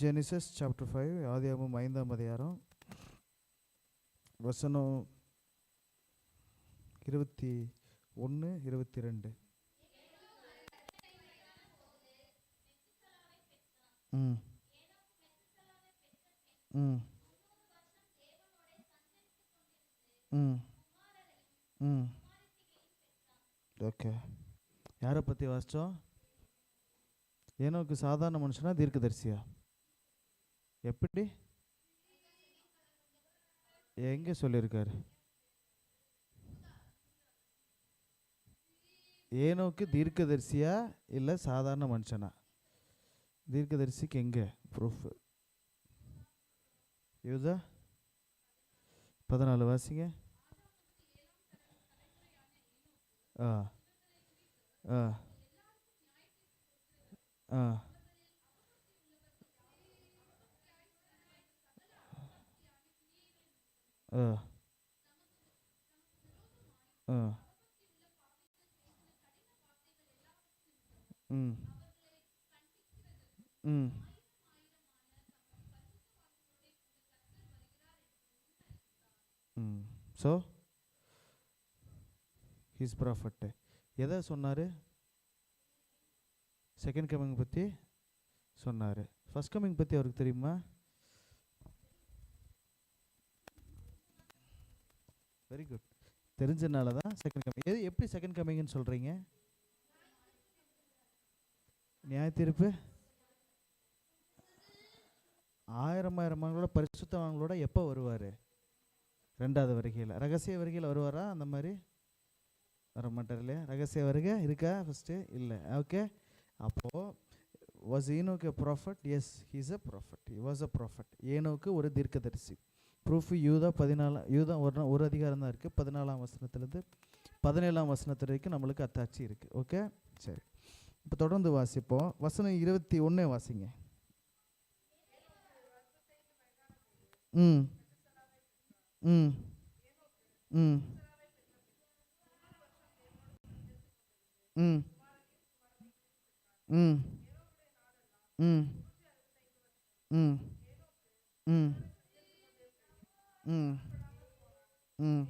Genesis chapter 5 ஆதியாகமம் 5ஆம் அதிகாரம் வசனம் 21 22. ம் ம் ம் ம் ஓகே. யாரை பற்றி வாசித்தோம்? ஏனோக்கு சாதாரண மனுஷனா தீர்க்கதரிசியா? எப்படி எங்கே சொல்லியிருக்காரு? ஏனோக்கு தீர்க்கதரிசியா இல்லை சாதாரண மனுஷனா? தீர்க்கதரிசிக்கு எங்கே ப்ரூஃப்? யூதா 14 வாசிங்க. ஆ ஆ ஆ ஆ ஆ ம் ம் ம் ஸோ ஹிஸ் ப்ராஃபட்டு எதை சொன்னார்? செகண்ட் கமிங் பற்றி சொன்னார். ஃபர்ஸ்ட் கமிங் பற்றி அவருக்கு தெரியுமா? Very good. தெரிஞ்சனால தான் செகண்ட் கமிங். எப்படி செகண்ட் கமிங்னு சொல்கிறீங்க? நியாய தீர்ப்பு 1000 பரிசுத்தவான்களோட எப்போ வருவார்? 2வது வருகையில். ரகசிய வருகையில் வருவாரா? அந்த மாதிரி வர மாட்டார் இல்லையா? ரகசிய வருகை இருக்கா ஃபஸ்ட்டு? இல்லை. ஓகே. அப்போது was Enoch a prophet? Yes, he is a prophet. He was a prophet. ஏனோக்கு ஒரு தீர்க்கதரிசி. ப்ரூஃப் யூதா 14 யூதா ஒரு அதிகாரம் தான் இருக்குது. 14ஆம் வசனத்துலேருந்து 17ஆம் வசனத்து வரைக்கும் நம்மளுக்கு அத்தாட்சி இருக்குது. ஓகே, சரி. இப்போ தொடர்ந்து வாசிப்போம். வசனம் 21 வாசிங்க. ம் ம் ம் ம் ம் ம் ம் ம் ம் ம்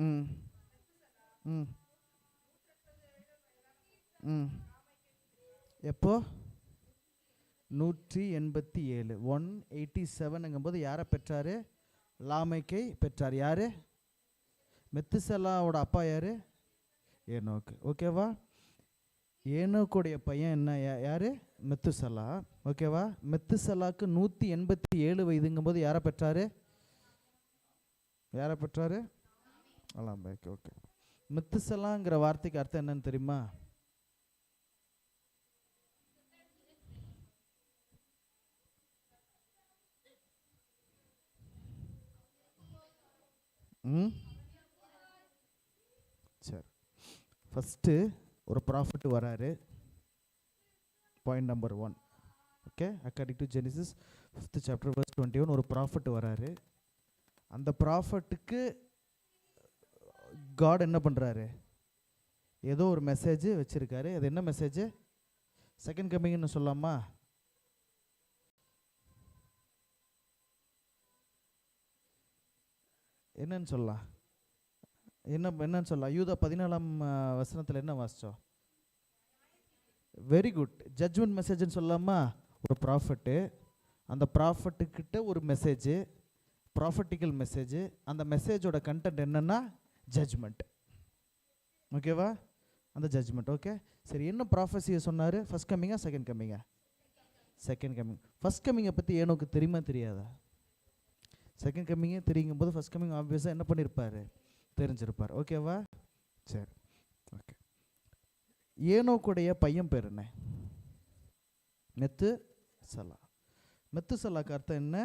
ம் ம் ம் எப்போ? 187 187ங்கும்போது யாரை பெற்றார்? லாமைக்கை பெற்றார். யார்? மெத்துசலாவோட அப்பா யார்? ஏனோக்கு. ஓகேவா? ஏனோக்குடைய பையன் என்ன? யார்? மெத்துசலா. ஓகேவா? மெத்துசலாக்கு 187 வயதுங்கும்போது யாரை பெற்றார்? யாரை பெற்றார்? லாமைக்கு. ஓகே. மெத்துசலாங்கிற வார்த்தைக்கு அர்த்தம் என்னன்னு தெரியுமா? ம் சரி. ஃபஸ்ட்டு ஒரு ப்ராஃபிட் வராரு. Point number 1. Okay. According to Genesis 5th chapter verse 21 ஒரு ப்ராஃபிட் வராரு. அந்த ப்ராஃபிட்டுக்கு காட் என்ன பண்ணுறாரு? ஏதோ ஒரு மெசேஜ் வச்சுருக்காரு. அது என்ன மெசேஜ்? செகண்ட் கமிங்னு சொல்லாமா? என்னன்னு சொல்லலாம்? என்னன்னு சொல்லலாம்? யூதா 14ஆம் வசனத்தில் என்ன வாசித்தோம்? Very good. ஜட்ஜ்மெண்ட் மெசேஜ்னு சொல்லலாமா? ஒரு ப்ராஃபிட்டு, அந்த ப்ராஃபிட்டுக்கிட்ட ஒரு மெசேஜ், ப்ராஃபிட்டிக்கல் மெசேஜ். அந்த மெசேஜோட கண்டென்ட் என்னென்னா ஜட்ஜ்மெண்ட். ஓகேவா? அந்த ஜட்ஜ்மெண்ட். ஓகே, சரி. என்ன ப்ராஃபஸியை சொன்னார்? ஃபர்ஸ்ட் கம்மிங்கா செகண்ட் கம்மிங்கா? Second coming. ஃபர்ஸ்ட் கம்மிங்கை பற்றி ஏனோக்கு தெரியுமா தெரியாதா? செகண்ட் கம்மிங்கே தெரியுங்கும் போது ஃபர்ஸ்ட் கம்மிங் ஆப்வியஸாக என்ன பண்ணியிருப்பார்? தெரிஞ்சிருப்பார். ஓகேவா? சரி, ஓகே. ஏனோக்குடைய பையன் பேர் என்ன? மெத்துசலா. மெத்துசலாக்கு அர்த்தம் என்ன?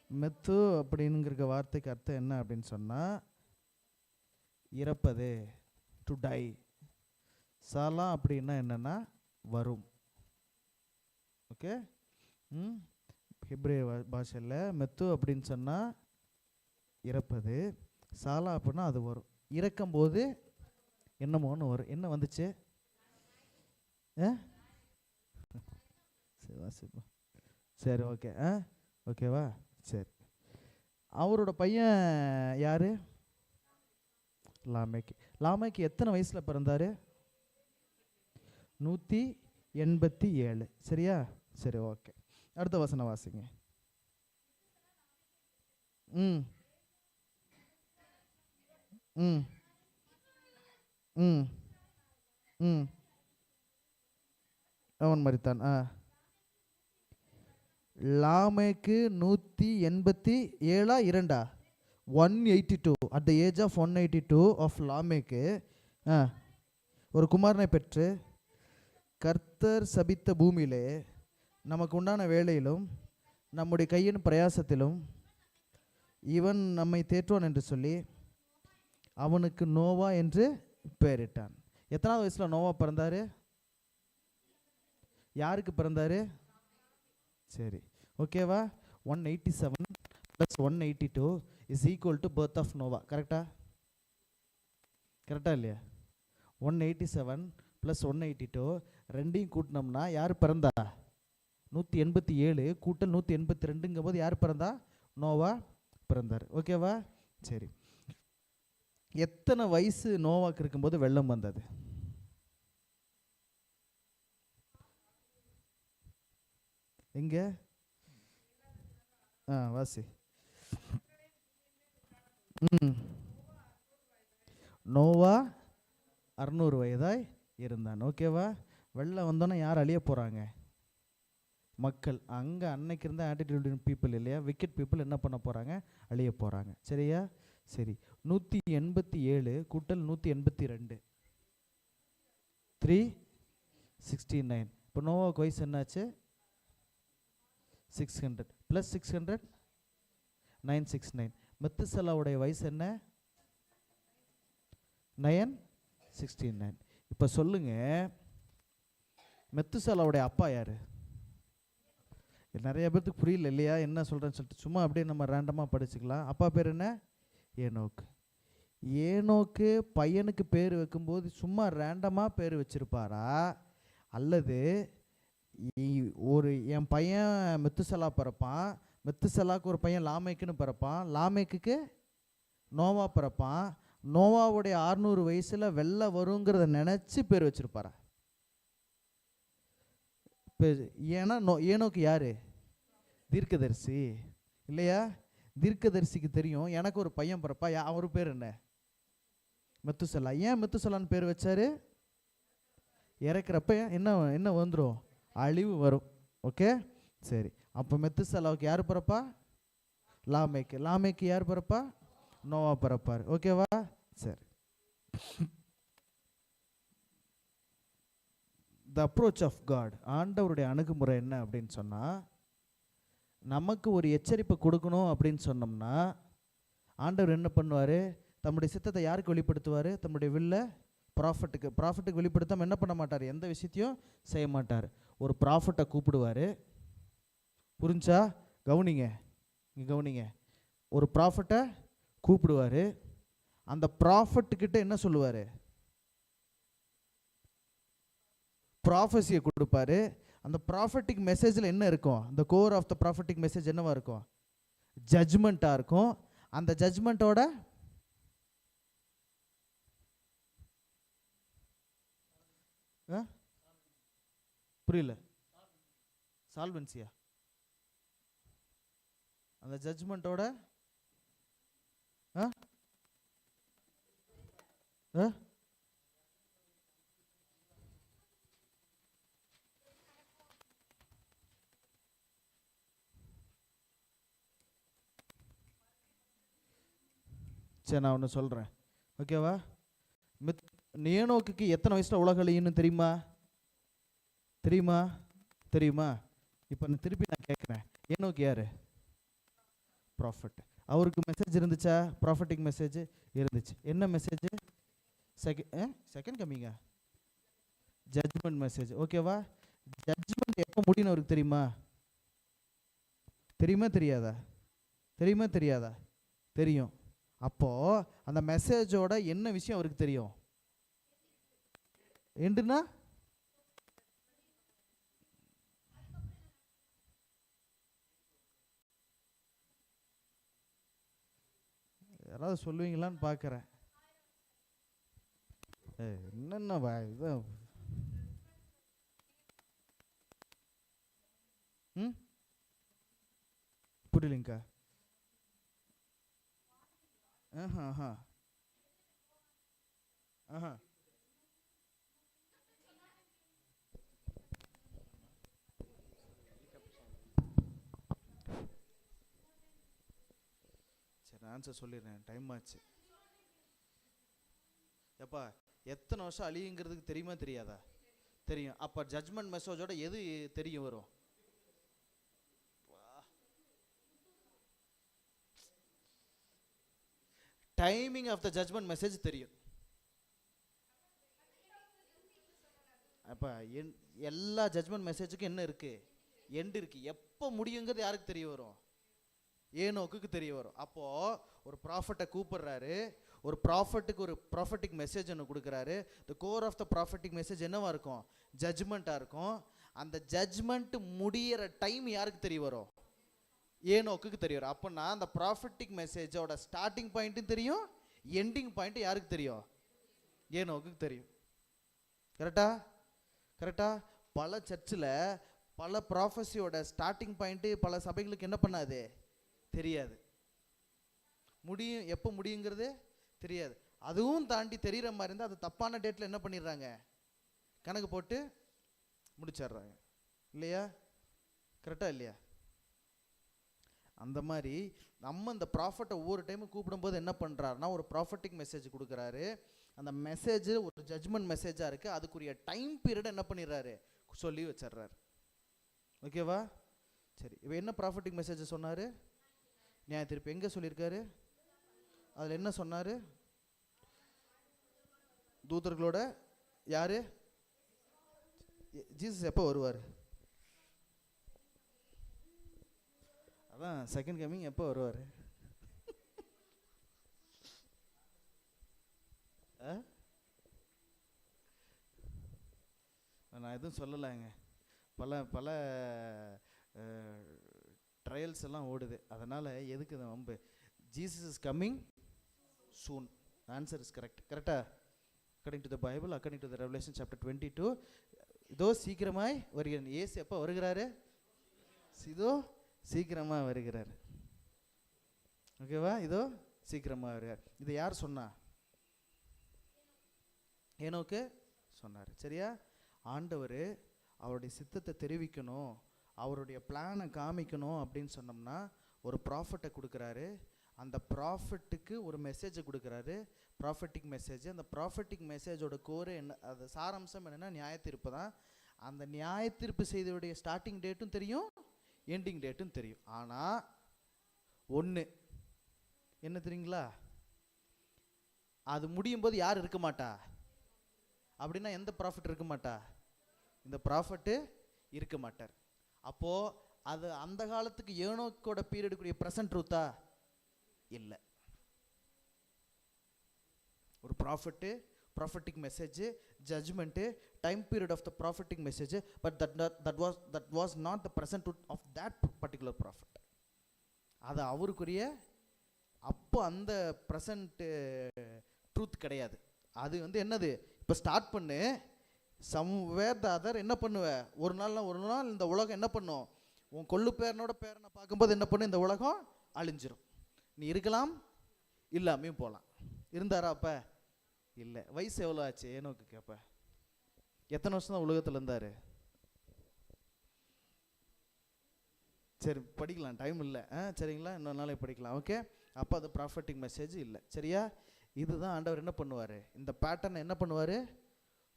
மெத்து அப்படிங்கிற வார்த்தைக்கு அர்த்தம் என்ன அப்படின்னு சொன்னால் இறப்பது, டு டை. சலா அப்படின்னா என்னென்னா வரும். ஓகே. ஹிப்ரேய பாஷையில் மெத்து அப்படின்னு சொன்னால் இறப்பது, சாலா அப்படின்னா அது வரும். இறக்கும்போது என்னமோன்னு வரும். என்ன வந்துச்சு? வாசிப்போம். சரி, ஓகே. ஓகேவா? சரி. அவரோட பையன் யாரு? லாமேக்கு. லாமேக்கு எத்தனை வயசுல பிறந்தாரு? 187. சரியா? சரி, ஓகே. அடுத்த வசனம் வாசிங்க. ம் ம் ம் ம் அவன் மரித்தான். லாமேக்கு 187 2 182. At the age of 182 of லாமேக்கு ஒரு குமாரனை பெற்று கர்த்தர் சபித்த பூமியிலே நமக்கு உண்டான வேலையிலும் நம்முடைய கையின் பிரயாசத்திலும் இவன் நம்மை தேற்றுவான் என்று சொல்லி அவனுக்கு நோவா என்று பெயரிட்டான். எத்தனாவது வயசுல நோவா பிறந்தாரு? யாருக்கு பிறந்தாரு? சரி, ஓகேவா? 187 + 182 is equal to birth of Noah. கரெக்டா? கரெக்டா இல்லையா? 187 + 182 ரெண்டையும் கூட்டினோம்னா யார் பிறந்தா? 187 கூட்டல் 182ங்கும் போது யார் பிறந்தா? நோவா பிறந்தார். ஓகேவா? சரி. எத்தனை வயசு நோவாக்கு இருக்கும்போது வெள்ளம் வந்தது? எங்க? வாசி. நோவா 600 வயதாய் இருந்தான். ஓகேவா? வெள்ளம் வந்தோன்னா யார் அழிய போகிறாங்க? மக்கள். அங்கே அன்னைக்கு இருந்த ஆட்டிடியூட் பீப்புள் இல்லையா, விக்கெட் பீப்புள் என்ன பண்ண போகிறாங்க? அழிய போகிறாங்க. சரியா? சரி. 187 கூட்டல் 182 369. இப்போ நோவாவுக்கு வயசு என்னாச்சு? 600 + 600 969. மெத்துசலாவுடைய வயசு என்ன? 969. இப்போ சொல்லுங்க, மெத்துசலாவுடைய அப்பா யாரு? நிறைய பேருக்கு புரியல இல்லையா என்ன சொல்கிறேன்னு சொல்லிட்டு சும்மா அப்படியே நம்ம ரேண்டமாக படிச்சுக்கலாம். அப்பா பேர் என்ன? ஏனோக்கு. ஏனோக்கு பையனுக்கு பேர் வைக்கும்போது சும்மா ரேண்டமாக பேர் வச்சிருப்பாரா, அல்லது ஒரு என் பையன் மெத்துசலா பிறப்பான், மெத்துசலாக்கு ஒரு பையன் லாமேக்குன்னு பிறப்பான், லாமேக்கு நோவா பிறப்பான், நோவாவுடைய 600 வயசில் வெள்ளை வருங்கிறத நினச்சி பேர் வச்சிருப்பாரா? ஏன்னா ஏனோக்கு யாரு? தீர்க்கதரிசி இல்லையா? தீர்க்கதரிசிக்கு தெரியும் எனக்கு ஒரு பையன் பிறப்பா, அவர் பேர் என்ன? மெத்துசலா. ஏன் மெத்துசலான்னு பேர் வச்சாரு? இறக்குறப்ப என்ன வந்துடும்? அழிவு வரும். ஓகே, சரி. அப்போ மெத்துசலாவுக்கு யார் பிறப்பா? லாமேக்கு. லாமேக்கு யார் பிறப்பா? நோவா பிறப்பார். ஓகேவா? சரி. த அப்ரோச் ஆஃப் காட், ஆண்டவருடைய அணுகுமுறை என்ன அப்படின்னு சொன்னால், நமக்கு ஒரு எச்சரிப்பை கொடுக்கணும் அப்படின்னு சொன்னோம்னா ஆண்டவர் என்ன பண்ணுவார்? தம்முடைய சித்தத்தை யாருக்கு வெளிப்படுத்துவார்? தம்முடைய வில்ல ப்ராஃபட்டுக்கு வெளிப்படுத்தாமல் என்ன பண்ண மாட்டார்? எந்த விஷயத்தையும் செய்ய மாட்டார். ஒரு ப்ராஃபட்டை கூப்பிடுவார். புரிஞ்சா? கவனிங்க, இங்கே கவனிங்க. ஒரு ப்ராஃபட்டை கூப்பிடுவார். அந்த ப்ராஃபட்டுக்கிட்ட என்ன சொல்லுவார்? ப்ராஃபஸியை கொடுப்பாரு. அந்த ப்ராஃபட்டிக் மெசேஜில் என்ன இருக்கும்? அந்த core of the prophetic message என்னவா இருக்கும்? ஜட்ஜ்மெண்ட்டாக இருக்கும். அந்த ஜட்ஜ்மெண்ட்டோட புரியல? சால்வன்சியா? அந்த ஜட்ஜ்மெண்ட்டோட சரி, நான் ஒன்று சொல்கிறேன். ஓகேவா? ஏனோக்குக்கு எத்தனை வயசில் உலக அழியும்னு தெரியுமா? தெரியுமா? தெரியுமா? இப்போ திருப்பி நான் கேட்குறேன், ஏனோக்கு யார்? ப்ராஃபட். அவருக்கு மெசேஜ் இருந்துச்சா? ப்ராஃபட்டிக் மெசேஜ் இருந்துச்சு. என்ன மெசேஜ்? செகண்ட் கம்மிங்கா? Judgement message. ஓகேவா? ஜட்ஜ்மெண்ட் எப்போ முடியும் அவருக்கு தெரியுமா? தெரியுமா தெரியாதா? தெரியுமா தெரியாதா? தெரியும். அப்போது அந்த மெசேஜோட என்ன விஷயம் அவருக்கு தெரியும்? எண்டுனா ஏதாவது சொல்லுவீங்களான்னு பார்க்குறேன். என்னென்ன இது புரியலைங்கக்கா. ஆஹா ஆஹா ஆஹா. சரி, ஆன்சர் சொல்லிடுறேன், டைம் ஆச்சு. எப்பா எத்தனை வருஷம் அழியுங்கிறதுக்கு தெரியுமா தெரியாதா? தெரியும். அப்போ ஜட்ஜ்மெண்ட் மெசேஜோட எது தெரியும் வரும்? Timing of the judgment message தெரியும். அப்போ எல்லா ஜட்ஜ்மெண்ட் மெசேஜுக்கும் என்ன இருக்கு? எண்ட் இருக்கு. எப்போ முடியுங்கிறது யாருக்கு தெரிய வரும்? ஏனோக்கு தெரிய வரும். அப்போ ஒரு ப்ராஃபட்டை கூப்பிடுறாரு, ஒரு ப்ராஃபட்டுக்கு ஒரு ப்ராஃபட்டிக் மெசேஜ் ஒன்று கொடுக்குறாரு. The core of the prophetic message என்னவா இருக்கும்? ஜட்ஜ்மெண்ட்டாக இருக்கும். அந்த ஜட்ஜ்மெண்ட் முடியிற டைம் யாருக்கு தெரிய வரும்? ஏனோக்கு தெரிய வரும். அப்போனா அந்த ப்ராஃபட்டிக் மெசேஜோட ஸ்டார்டிங் பாயிண்ட்டும் தெரியும், எண்டிங் பாயிண்ட்டு யாருக்கு தெரியும்? ஏனோக்கு தெரியும். கரெக்டா? கரெக்டா? பல சர்ச்சில் பல ப்ராஃபஸியோட ஸ்டார்டிங் பாயிண்ட்டு பல சபைகளுக்கு என்ன பண்ணாது? தெரியாது. முடியும், எப்போ முடியுங்கிறது தெரியாது. அதுவும் தாண்டி தெரிகிற மாதிரி இருந்தால் அது தப்பான டேட்டில் என்ன பண்ணிடுறாங்க? கணக்கு போட்டு முடிச்சிடுறாங்க. இல்லையா? கரெக்டாக இல்லையா? அந்த மாதிரி நம்ம இந்த ப்ராஃபட்டை ஒவ்வொரு டைமும் கூப்பிடும்போது என்ன பண்ணுறாருன்னா, ஒரு ப்ராஃபட்டிக் மெசேஜ் கொடுக்குறாரு. அந்த மெசேஜ் ஒரு ஜட்ஜ்மெண்ட் மெசேஜாக இருக்குது. அதுக்குரிய டைம் பீரியட் என்ன பண்ணிடுறாரு? சொல்லி வச்சிட்றாரு. ஓகேவா? சரி, இப்போ என்ன ப்ராஃபட்டிக் மெசேஜ் சொன்னார்? நியாய தீர்ப்பு. எங்கே சொல்லியிருக்காரு? அதில் என்ன சொன்னார்? தூதர்களோட யார்? ஜீசஸ் எப்போ வருவார்? அதான் செகண்ட் கமிங் எப்போ வருவார்? நான் எதுவும் சொல்லலைங்க. பல பல ட்ரையல்ஸ் எல்லாம் ஓடுது. அதனால் எதுக்கு இது வம்பு? Jesus is coming soon. Answer is correct. கரெக்டா? According to the Bible, according to the Revelation chapter 22, இதோ சீக்கிரமாய் வருகிறேன். இயேசு எப்போ வருகிறாரு? இதோ சீக்கிரமாக வருகிறார். ஓகேவா? இதோ சீக்கிரமாக வருகிறார். இதை யார் சொன்னா? ஏனோக்கு சொன்னார். சரியா? ஆண்டவர் அவருடைய சித்தத்தை தெரிவிக்கணும், அவருடைய பிளானை காமிக்கணும் அப்படின்னு சொன்னோம்னா ஒரு ப்ராஃபட்டை கொடுக்குறாரு. அந்த ப்ராஃபட்டுக்கு ஒரு மெசேஜை கொடுக்குறாரு, ப்ராஃபட்டிக் மெசேஜ். அந்த ப்ராஃபட்டிக் மெசேஜோட கோரு என்ன, அது சாராம்சம் என்னென்னா நியாயத்தீர்ப்பு தான். அந்த நியாயத்தீர்ப்பு செய்தியுடைய ஸ்டார்டிங் டேட்டும் தெரியும், எண்டிங் டேட்டும் தெரியும். ஆனால் ஒன்று என்ன தெரியுங்களா? அது முடியும் போது யார் இருக்க மாட்டா? அப்படின்னா எந்த ப்ராஃபிட் இருக்க மாட்டா? இந்த ப்ராஃபிட்டு இருக்க மாட்டார். அப்போது அது அந்த காலத்துக்கு ஏனோக்கோட பீரியடுக்குரிய ப்ரெசன்ட் ட்ரூத்தா? இல்லை. ஒரு prophet, prophetic message, judgment, time period of the prophetic message, but that was not the present truth of that particular prophet. அது அவருக்குரிய அப்போ அந்த ப்ரெசன்ட்டு ட்ரூத் கிடையாது. அது என்னது? இப்போ ஸ்டார்ட் பண்ணு, சம்வேர் த அதர் என்ன பண்ணுவேன்? ஒரு நாள் இந்த உலகம் என்ன பண்ணும்? உன் கொள்ளு பேரனோட பேரனை பார்க்கும்போது என்ன பண்ணும்? இந்த உலகம் அழிஞ்சிரும். நீ இருக்கலாம், இல்லாமையும் போகலாம். இருந்தாரா அப்போ? இல்லை. வயசு எவ்வளோ ஆச்சு ஏனோக்கு? கேப்ப எத்தனை வருஷம் தான் உலகத்தில் இருந்தார்? சரி, படிக்கலாம், டைம் இல்லை. சரிங்களா? இன்னொரு நாளைக்கு படிக்கலாம். ஓகே. அப்போ அது ப்ராஃபட்டிக் மெசேஜ் இல்லை. சரியா? இதுதான் ஆண்டவர் என்ன பண்ணுவார்? இந்த பேட்டர்ன் என்ன பண்ணுவார்?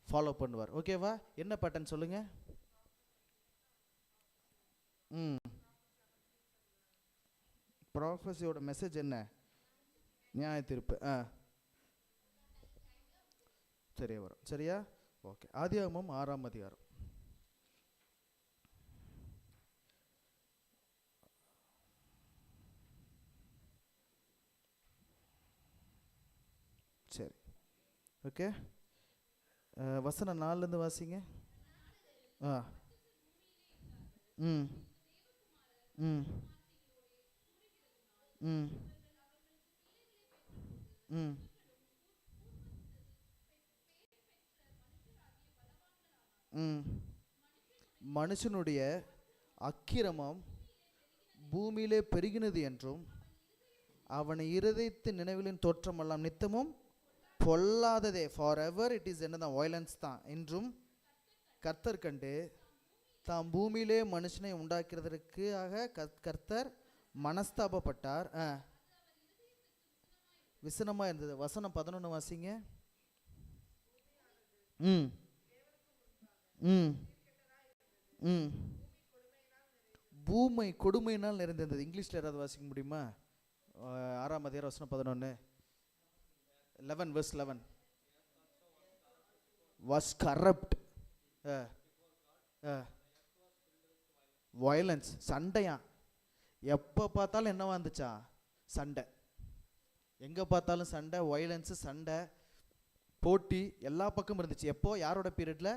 ஃபாலோ பண்ணுவார். ஓகேவா? என்ன பேட்டர்ன் சொல்லுங்க? ப்ராஃபஸியோட மெசேஜ் என்ன? நியாய தீர்ப்பு. சரியா வரும். சரியா? ஓகே. ஆதியாகமம் 6ஆம் அதிகாரம். சரி, ஓகே. வசனம் 4லேருந்து வாசிங்க. ம் ம் ம் ம் ம் மனுஷனுடைய அக்கிரமம் பூமியிலே பெருகினது என்றும் அவன் இருதயத்தின் நினைவுகளின் தோற்றமெல்லாம் நித்தமும் பொல்லாததே, ஃபார் எவர் இட் இஸ் என்னதான் வயலன்ஸ் தான் என்றும் கர்த்தர் கண்டு தாம் பூமியிலே மனுஷனை உண்டாக்குறதற்காக கர்த்தர் மனஸ்தாபப்பட்டார். விசனமாக இருந்தது. வசனம் 11 வாசிங்க. ம் ம் ம் பூமை கொடுமையினால் நிறைந்திருந்தது. இங்கிலீஷில் யாராவது வாசிக்க முடியுமா? 6ஆம் அதிகாரம் வசனம் 11, 11 verse 11. was corrupt, violence, சண்டையா. எப்போ பார்த்தாலும் என்னவா இருந்துச்சா? சண்டை. எங்கே பார்த்தாலும் சண்டை, வயலன்ஸு, சண்டை, போட்டி எல்லா பக்கமும் இருந்துச்சு. எப்போ? யாரோட பீரியடில்?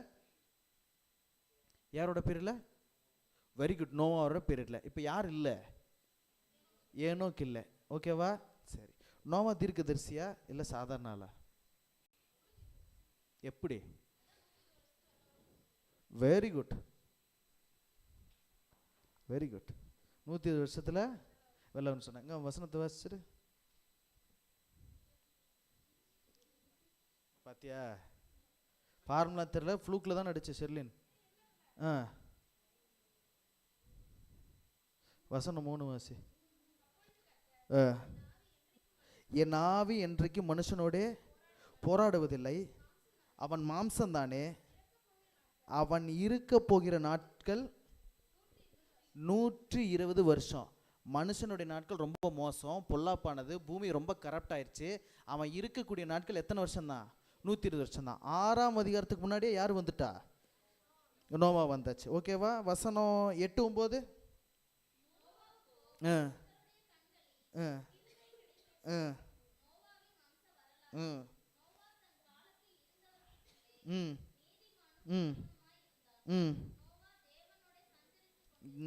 யாரோட பீரியடில்? வெரி குட், நோவாவோட பீரியடில். இப்போ யார் இல்லை? ஏனோக்கு இல்லை. ஓகேவா? சரி. நோவா தீர்க்கதரிசியா இல்லை சாதாரண ஆளா? எப்படி? Very good, very good. 120 வருஷத்தில் வெள்ளவன் சொன்னாங்க. வசனத்தை வாசிச்சிரு. பாத்தியா? ஃபார்முலா தெரியல, ஃப்ளூக்கில் தான் நடிச்ச ஷெர்லின். வசனம் 3 வாசி. என் ஆவி என்றைக்கு மனுஷனோடே போராடுவதில்லை, அவன் மாம்சம்தானே, அவன் இருக்க போகிற நாட்கள் 120 வருஷம். மனுஷனுடைய நாட்கள் ரொம்ப மோசம், பொல்லாப்பானது, பூமி ரொம்ப கரப்ட் ஆயிடுச்சு. அவன் இருக்கக்கூடிய நாட்கள் எத்தனை வருஷம்தான்? 120 வருஷம் தான். 6ஆம் அதிகாரத்துக்கு முன்னாடியே யார் வந்துட்டா? நோவா வந்தாச்சு. ஓகேவா? வசனம் 8, 9.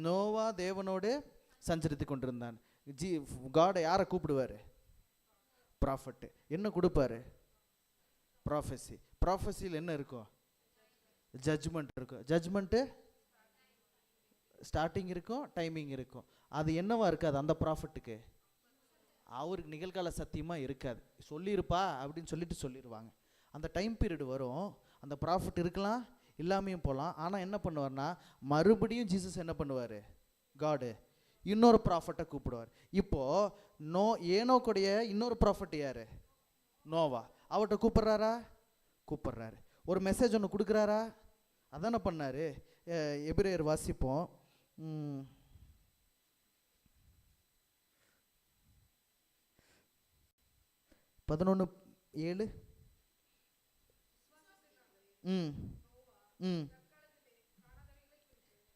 நோவா தேவனோடு சஞ்சரித்து கொண்டிருந்தான். காட் யாரை கூப்பிடுவாரு? ப்ராஃபட். என்ன கொடுப்பாரு? ப்ராஃபஸி. ப்ராஃபஸியில் என்ன இருக்கும்? ஜட்ஜ்மெண்ட் இருக்கும். ஜட்ஜ்மெண்ட்டு ஸ்டார்டிங் இருக்கும், டைமிங் இருக்கும். அது என்னவா இருக்காது அந்த ப்ராஃபட்டுக்கு? அவருக்கு நிகழ்கால சத்தியமாக இருக்காது. சொல்லியிருப்பா அப்படின்னு சொல்லிட்டு சொல்லிடுவாங்க. அந்த டைம் பீரியட் வரும், அந்த ப்ராஃபிட் இருக்கலாம், இல்லாமையும் போகலாம். ஆனால் என்ன பண்ணுவார்னா, மறுபடியும் ஜீசஸ் என்ன பண்ணுவார்? காடு இன்னொரு ப்ராஃபட்டை கூப்பிடுவார். இப்போது ஏனோக்குடைய இன்னொரு ப்ராஃபட் யார்? நோவா. அவர்கிட்ட கூப்பிட்றாரா? கூப்பிட்றாரு. ஒரு மெசேஜ் ஒன்று கொடுக்குறாரா? அதானே பண்ணார். எபிரேயர் வாசிப்போம். 11:7.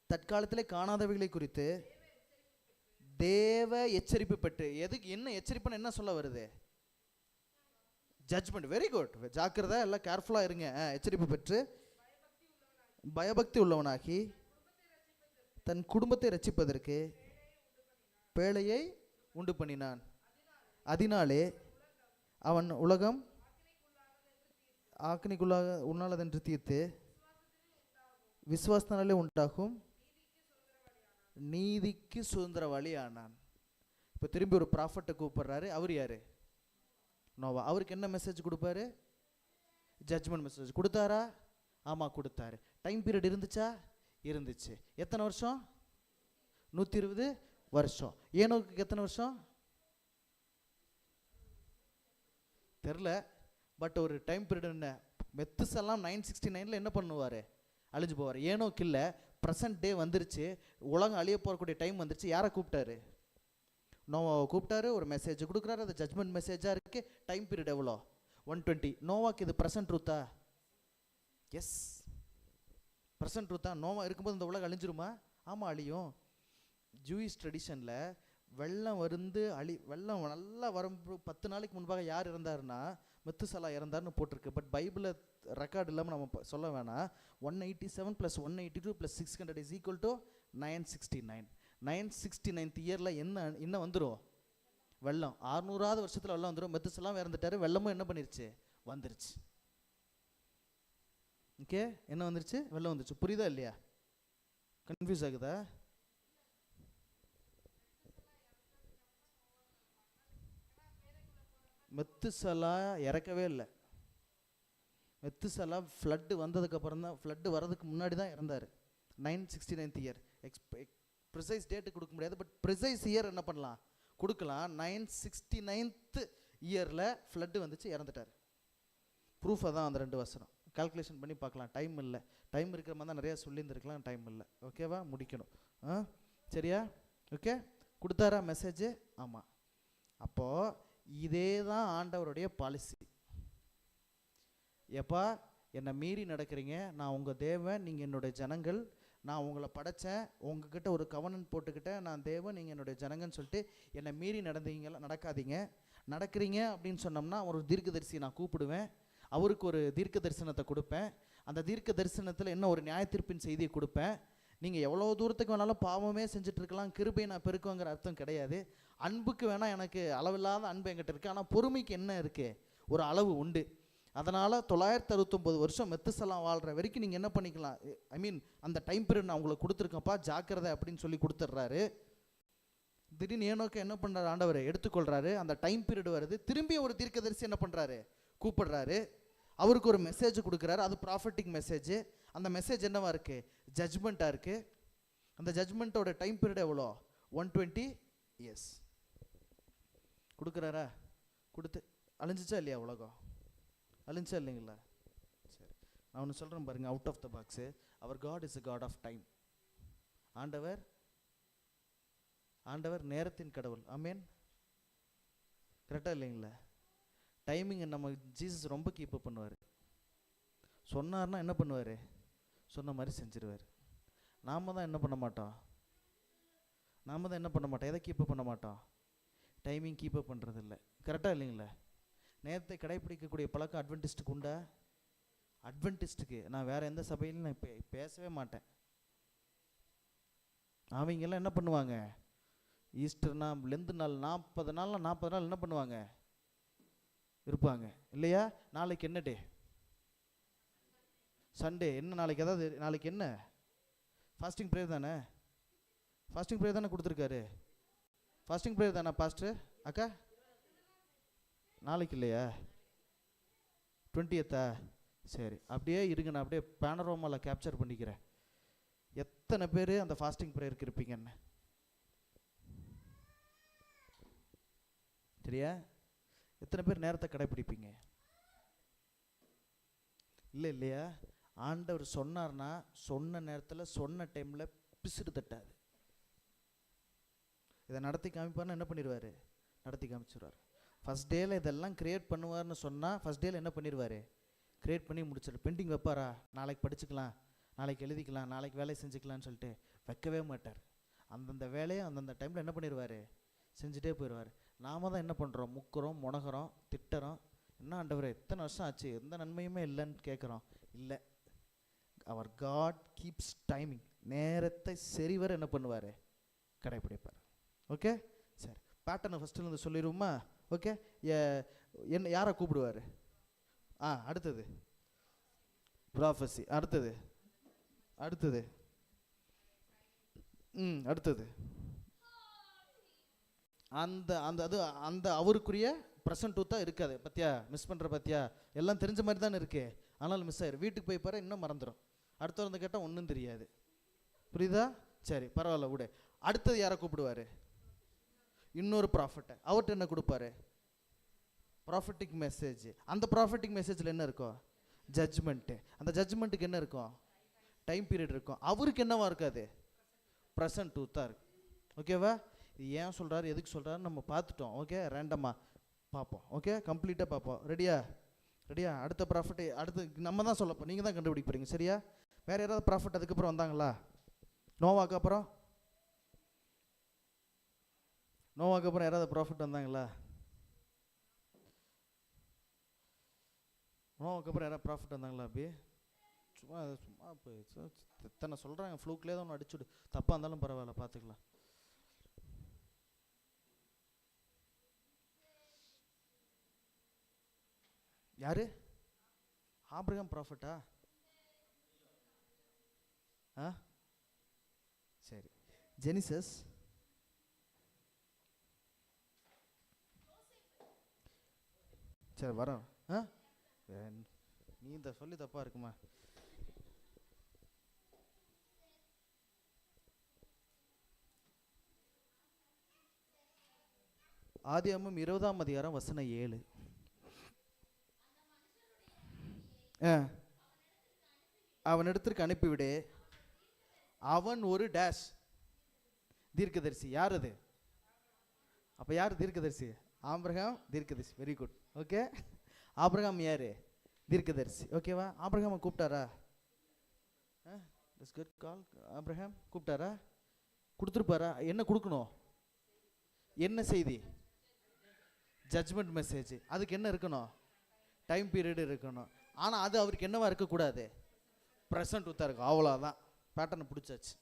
தற்காலத்திலே காணாதவைகளை குறித்து தேவ எச்சரிப்பு பெற்று. எதுக்கு? என்ன எச்சரிப்புன்னு என்ன சொல்ல வருது? ஜட்ஜ்மெண்ட். வெரி குட், ஜாக்கிரதை, எல்லாம் கேர்ஃபுல்லாக இருங்க. எச்சரிப்பு பெற்று பயபக்தி உள்ளவனாகி தன் குடும்பத்தை ரட்சிப்பதற்கு பேழையை உண்டு பண்ணினான். அதனாலே அவன் உலகம் ஆக்கினிக்குள்ளாக உண்ணாலதென்று தீர்த்து விசுவாசத்தினாலே உண்டாகும் நீதிக்கு சுதந்திரவாளி ஆனான். இப்போ திரும்பி ஒரு ப்ராஃபட்டை கூப்பிடுறாரு. அவர் யாரு? நோவா. அவருக்கு என்ன மெசேஜ் கொடுப்பாரு? Judgment message. கொடுத்தாரா? ஆமாம், கொடுத்தாரு. டைம் பீரியட் இருந்துச்சா? இருந்துச்சு. எத்தனை வருஷம்? 120 வருஷம். ஏனோக்கு எத்தனை வருஷம் தெரில, பட் ஒரு டைம் பீரியட். என்ன? மெத்துசெல்லாம் 969 என்ன பண்ணுவார்? அழிஞ்சு போவார். ஏனோக்கு இல்லை, ப்ரெசன்ட் டே வந்துருச்சு, உலகம் அழிய போகக்கூடிய டைம் வந்துருச்சு. யாரை கூப்பிட்டாரு? நோவாவை கூப்பிட்டாரு. ஒரு மெசேஜ் கொடுக்குறாரு. அது ஜட்ஜ்மெண்ட் மெசேஜாக இருக்கு. டைம் பீரியட் எவ்வளோ? 120. நோவாக்கு இது ப்ரெசன்ட் ட்ரூத்தா? எஸ், ப்ரெசன்ட் ட்ரூத்தா. நோவா இருக்கும்போது இந்த உலகம் அழிஞ்சிருமா? ஆமாம், அழியும். ஜூயிஷ் ட்ரெடிஷனில் வெள்ளம் வெள்ளம் நல்லா வரும் 10 நாளைக்கு முன்பாக யார் இறந்தாருன்னா மெத்துசலா இறந்தார்னு போட்டிருக்கு. பட் பைபிளில் ரெக்கார்டு இல்லாமல் நம்ம சொல்ல வேணாம். 187 + 182 + 600 = 969. 969th இயரில் என்ன வந்துடும்? வெள்ளம் 600வது வருஷத்தில் வெள்ளம் வந்துடும். மெத்துசலாம் இறந்துட்டாரு, வெள்ளமும் என்ன பண்ணிருச்சு, வந்துருச்சு. ஓகே, என்ன வந்துருச்சு, வெள்ளம் வந்துருச்சு. புரியுதா இல்லையா? கன்ஃபியூஸ் ஆகுதா? மெத்துசலா இறக்கவே இல்லை. மெத்துசலா ஃப்ளட்டு வந்ததுக்கப்புறம் தான், ஃப்ளட்டு வர்றதுக்கு முன்னாடி தான் இறந்தார். 969th year. ப்ரிசைஸ் டேட்டு கொடுக்க முடியாது, பட் ப்ரிசைஸ் இயர் என்ன பண்ணலாம், கொடுக்கலாம். 969th இயரில் ஃப்ளட்டு வந்துச்சு, இறந்துட்டார். ப்ரூஃப் தான் அந்த 2 வசனம். கால்குலேஷன் பண்ணி பார்க்கலாம், டைம் இல்லை. டைம் இருக்கிற மாதிரி தான் நிறையா சொல்லியிருந்துருக்கலாம், டைம் இல்லை. ஓகேவா, முடிக்கணும். சரியா? ஓகே, கொடுத்தாரா மெசேஜ்? ஆமாம். அப்போது இதே தான் ஆண்டவருடைய பாலிசி. எப்பா என்னை மீறி நடக்கிறீங்க, நான் உங்கள் தேவன், நீங்கள் என்னுடைய ஜனங்கள், நான் உங்களை படைத்தேன், உங்ககிட்ட ஒரு கவனன் போட்டுக்கிட்டேன், நான் தேவன், நீங்கள் என்னுடைய ஜனங்கன்னு சொல்லிட்டு என்னை மீறி நடக்காதீங்க. நடக்கிறீங்க அப்படின்னு சொன்னோம்னா ஒரு தீர்க்கதரிசி நான் கூப்பிடுவேன், அவருக்கு ஒரு தீர்க்க தரிசனத்தை கொடுப்பேன். அந்த தீர்க்க தரிசனத்தில் என்ன ஒரு நியாய தீர்ப்பின் செய்தியை கொடுப்பேன். நீங்கள் எவ்வளோ தூரத்துக்கு வேணாலும் பாவமே செஞ்சுட்ருக்கலாம், கிருபையை நான் பெருக்குவேங்கிற அர்த்தம் கிடையாது. அன்புக்கு வேணால் எனக்கு அளவில்லாத அன்பு என்கிட்ட இருக்குது, ஆனால் பொறுமைக்கு என்ன இருக்குது, ஒரு அளவு உண்டு. அதனால் 969 வருஷம் மெத்துசலாம் வாழ்கிற வரைக்கும் நீங்கள் என்ன பண்ணிக்கலாம், ஐ மீன் அந்த டைம் பீரியட் நான் உங்களுக்கு கொடுத்துருக்கேன்ப்பா, ஜாக்கிரதை அப்படின்னு சொல்லி கொடுத்துட்றாரு. திடீர்னு ஏனோக்கு என்ன பண்ணுறாரு, ஆண்டவர் எடுத்துக்கொள்கிறாரு. அந்த டைம் பீரியட் வருது, திரும்பி ஒரு தீர்க்கதரிசி என்ன பண்ணுறாரு, கூப்பிடுறாரு. அவருக்கு ஒரு மெசேஜ் கொடுக்குறாரு, அது ப்ராஃபட்டிக் மெசேஜ். அந்த மெசேஜ் என்னவா இருக்குது, ஜட்ஜ்மெண்ட்டாக இருக்குது. அந்த ஜட்ஜ்மெண்ட்டோட டைம் பீரியட் எவ்வளோ, 120 இயர்ஸ் கொடுக்குறாரா. கொடுத்து அழிஞ்சிச்சா இல்லையா உலகம், அழிஞ்சா இல்லைங்களா? சரி, நான் ஒன்று சொல்கிறேன் பாருங்கள், அவுட் ஆஃப் த பாக்ஸு. அவர் God is a God of time. ஆண்டவர் நேரத்தின் கடவுள். ஆமேன், கரெக்டாக இல்லைங்களா? டைமிங்கை நம்ம ஜீசஸ் ரொம்ப கீப்பப் பண்ணுவார். சொன்னார்னா என்ன பண்ணுவார், சொன்ன மாதிரி செஞ்சிருவார். நாம் தான் என்ன பண்ண மாட்டோம், எதை கீப்பப் பண்ண மாட்டோம், டைமிங் கீப்பப் பண்ணுறது இல்லை. கரெக்டாக இல்லைங்களா? நேரத்தை கடைப்பிடிக்கக்கூடிய பழக்கம் அட்வென்டிஸ்ட்டுக்கு உண்டா? அட்வென்டிஸ்ட்டுக்கு நான் வேறு எந்த சபையிலும் நான் பேசவே மாட்டேன். அவங்கெல்லாம் என்ன பண்ணுவாங்க, ஈஸ்டர்னா லெந்து நாள் 40 நாள் என்ன பண்ணுவாங்க, இருப்பாங்க இல்லையா? நாளைக்கு என்ன டே, சண்டே. என்ன நாளைக்கு, அதாவது நாளைக்கு என்ன, ஃபாஸ்டிங் ப்ரேயர் தானே, கொடுத்துருக்காரு. ஃபாஸ்டிங் ப்ரேயர் தானே பாஸ்டர் அக்கா? நாளைக்கு இல்லையா, 20th? சரி, அப்படியே இருங்க, நான் அப்படியே பேனரோமாவில் கேப்சர் பண்ணிக்கிறேன். எத்தனை பேர் அந்த ஃபாஸ்டிங் ப்ரேயருக்கு இருப்பீங்கன்னு சரியா? எத்தனை பேர் நேரத்தை கடைப்பிடிப்பீங்க? இல்லையா? ஆண்டவர் சொன்னார்னா சொன்ன நேரத்தில் சொன்ன டைமில் பிசுறு தட்டாது. இதை நடத்தி காமிப்பார்னா என்ன பண்ணிடுவார், நடத்தி காமிச்சிடுவார். ஃபஸ்ட் டேயில் இதெல்லாம் க்ரியேட் பண்ணுவார்னு சொன்னால் ஃபஸ்ட் டேயில் என்ன பண்ணிடுவார், க்ரியேட் பண்ணி முடிச்சிடு. பெண்டிங் வைப்பாரா, நாளைக்கு படிச்சுக்கலாம், நாளைக்கு எழுதிக்கலாம், நாளைக்கு வேலையை செஞ்சுக்கலான்னு சொல்லிட்டு வைக்கவே மாட்டார். அந்தந்த வேலையை அந்தந்த டைமில் என்ன பண்ணிடுவார், செஞ்சுட்டே போயிடுவார். நாம் தான் என்ன பண்ணுறோம், முக்குறோம், முனகிறோம், திட்டுறோம். என்ன ஆண்டவரே எத்தனை வருஷம் ஆச்சு, எந்த நன்மையுமே இல்லைன்னு கேட்குறோம். இல்லை, அவர் காட் கீப்ஸ் டைமிங். நேரத்தை சரிவர என்ன பண்ணுவார், கடைப்பிடிப்பார். ஓகே, சரி, பேட்டர்னை ஃபஸ்ட்டுலேருந்து சொல்லிடுவோமா? ஓகே, என்ன யாரை கூப்பிடுவார்? அடுத்தது ப்ராஃபஸி, அடுத்தது அடுத்தது அந்த அந்த அது அந்த அவருக்குரிய ப்ரெசன்ட் டூத்தாக இருக்காது. பத்தியா, மிஸ் பண்ணுற பத்தியா, எல்லாம் தெரிஞ்ச மாதிரி தானே இருக்கு, ஆனாலும் மிஸ் ஆயிரும். வீட்டுக்கு போய் பாரு, இன்னும் மறந்துடும். அடுத்த வந்து கேட்டால் ஒன்றும் தெரியாது. புரியுதா? சரி, பரவாயில்ல விடு. அடுத்தது யாரை கூப்பிடுவார், இன்னொரு ப்ராஃபிட்டை. அவர்கிட்ட என்ன கொடுப்பாரு, ப்ராஃபிட்டிக் மெசேஜ். அந்த ப்ராஃபிட்டிக் மெசேஜில் என்ன இருக்கும், ஜட்ஜ்மெண்ட்டு. அந்த ஜட்ஜ்மெண்ட்டுக்கு என்ன இருக்கும், டைம் பீரியட் இருக்கும். அவருக்கு என்னவா இருக்காது, ப்ரெசன்ட் டூத்தாக இருக்கு. ஓகேவா? இது ஏன் சொல்கிறாரு, எதுக்கு சொல்கிறாருன்னு நம்ம பார்த்துட்டோம். ஓகே, ரேண்டமாக பார்ப்போம். ஓகே, கம்ப்ளீட்டாக பார்ப்போம். ரெடியா? அடுத்த ப்ராஃபிட் அடுத்து நம்ம தான் சொல்லப்போம், நீங்கள் தான் கண்டுபிடிக்க போகிறீங்க. சரியா? வேறு யாராவது ப்ராஃபிட் அதுக்கப்புறம் வந்தாங்களா? நோவாக்கு அப்புறம் யாராவது ப்ராஃபிட் வந்தாங்களா? நோவாக்கு அப்புறம் யாராவது ப்ராஃபிட் வந்தாங்களா? அப்படி சும்மா எத்தனை சொல்கிறாங்க, ஃப்ளூக்லேயே தான் ஒன்று அடிச்சுடு, தப்பாக இருந்தாலும் பரவாயில்ல, பார்த்துக்கலாம். யாரு? ஆபிரகாம் ப்ராஃபட்டா? சரி, ஜெனிசஸ் சரி வரோம். நீ இந்த சொல்லி தப்பா இருக்குமா? ஆதியாகமம் 20ஆம் அதிகாரம் வசனம் 7. அவனிடத்திற்கு அனுப்பிவிடு, அவன் ஒரு டேஷ் தீர்க்கதரிசி. யார் அது? அப்ப யார் தீர்க்கதரிசி? ஆபிரகாம் தீர்க்கதரிசி. Very good. ஓகே, ஆபிரகாம் யாரு? தீர்க்கதரிசி. ஓகேவா? ஆபிரகாம் கூப்பிட்டாரா? Good call. ஆபிரகாம் கூப்பிட்டாரா? கொடுத்துருப்பாரா? என்ன கொடுக்கணும்? என்ன செய்தி? Judgement message. அதுக்கு என்ன இருக்கணும்? டைம் பீரியட் இருக்கணும். ஆனால் அது அவருக்கு என்னவா இருக்கக்கூடாது? ப்ரெசன்ட் ஊத்தா இருக்கும். அவ்வளோதான். பேட்டர்னை பிடிச்சாச்சு,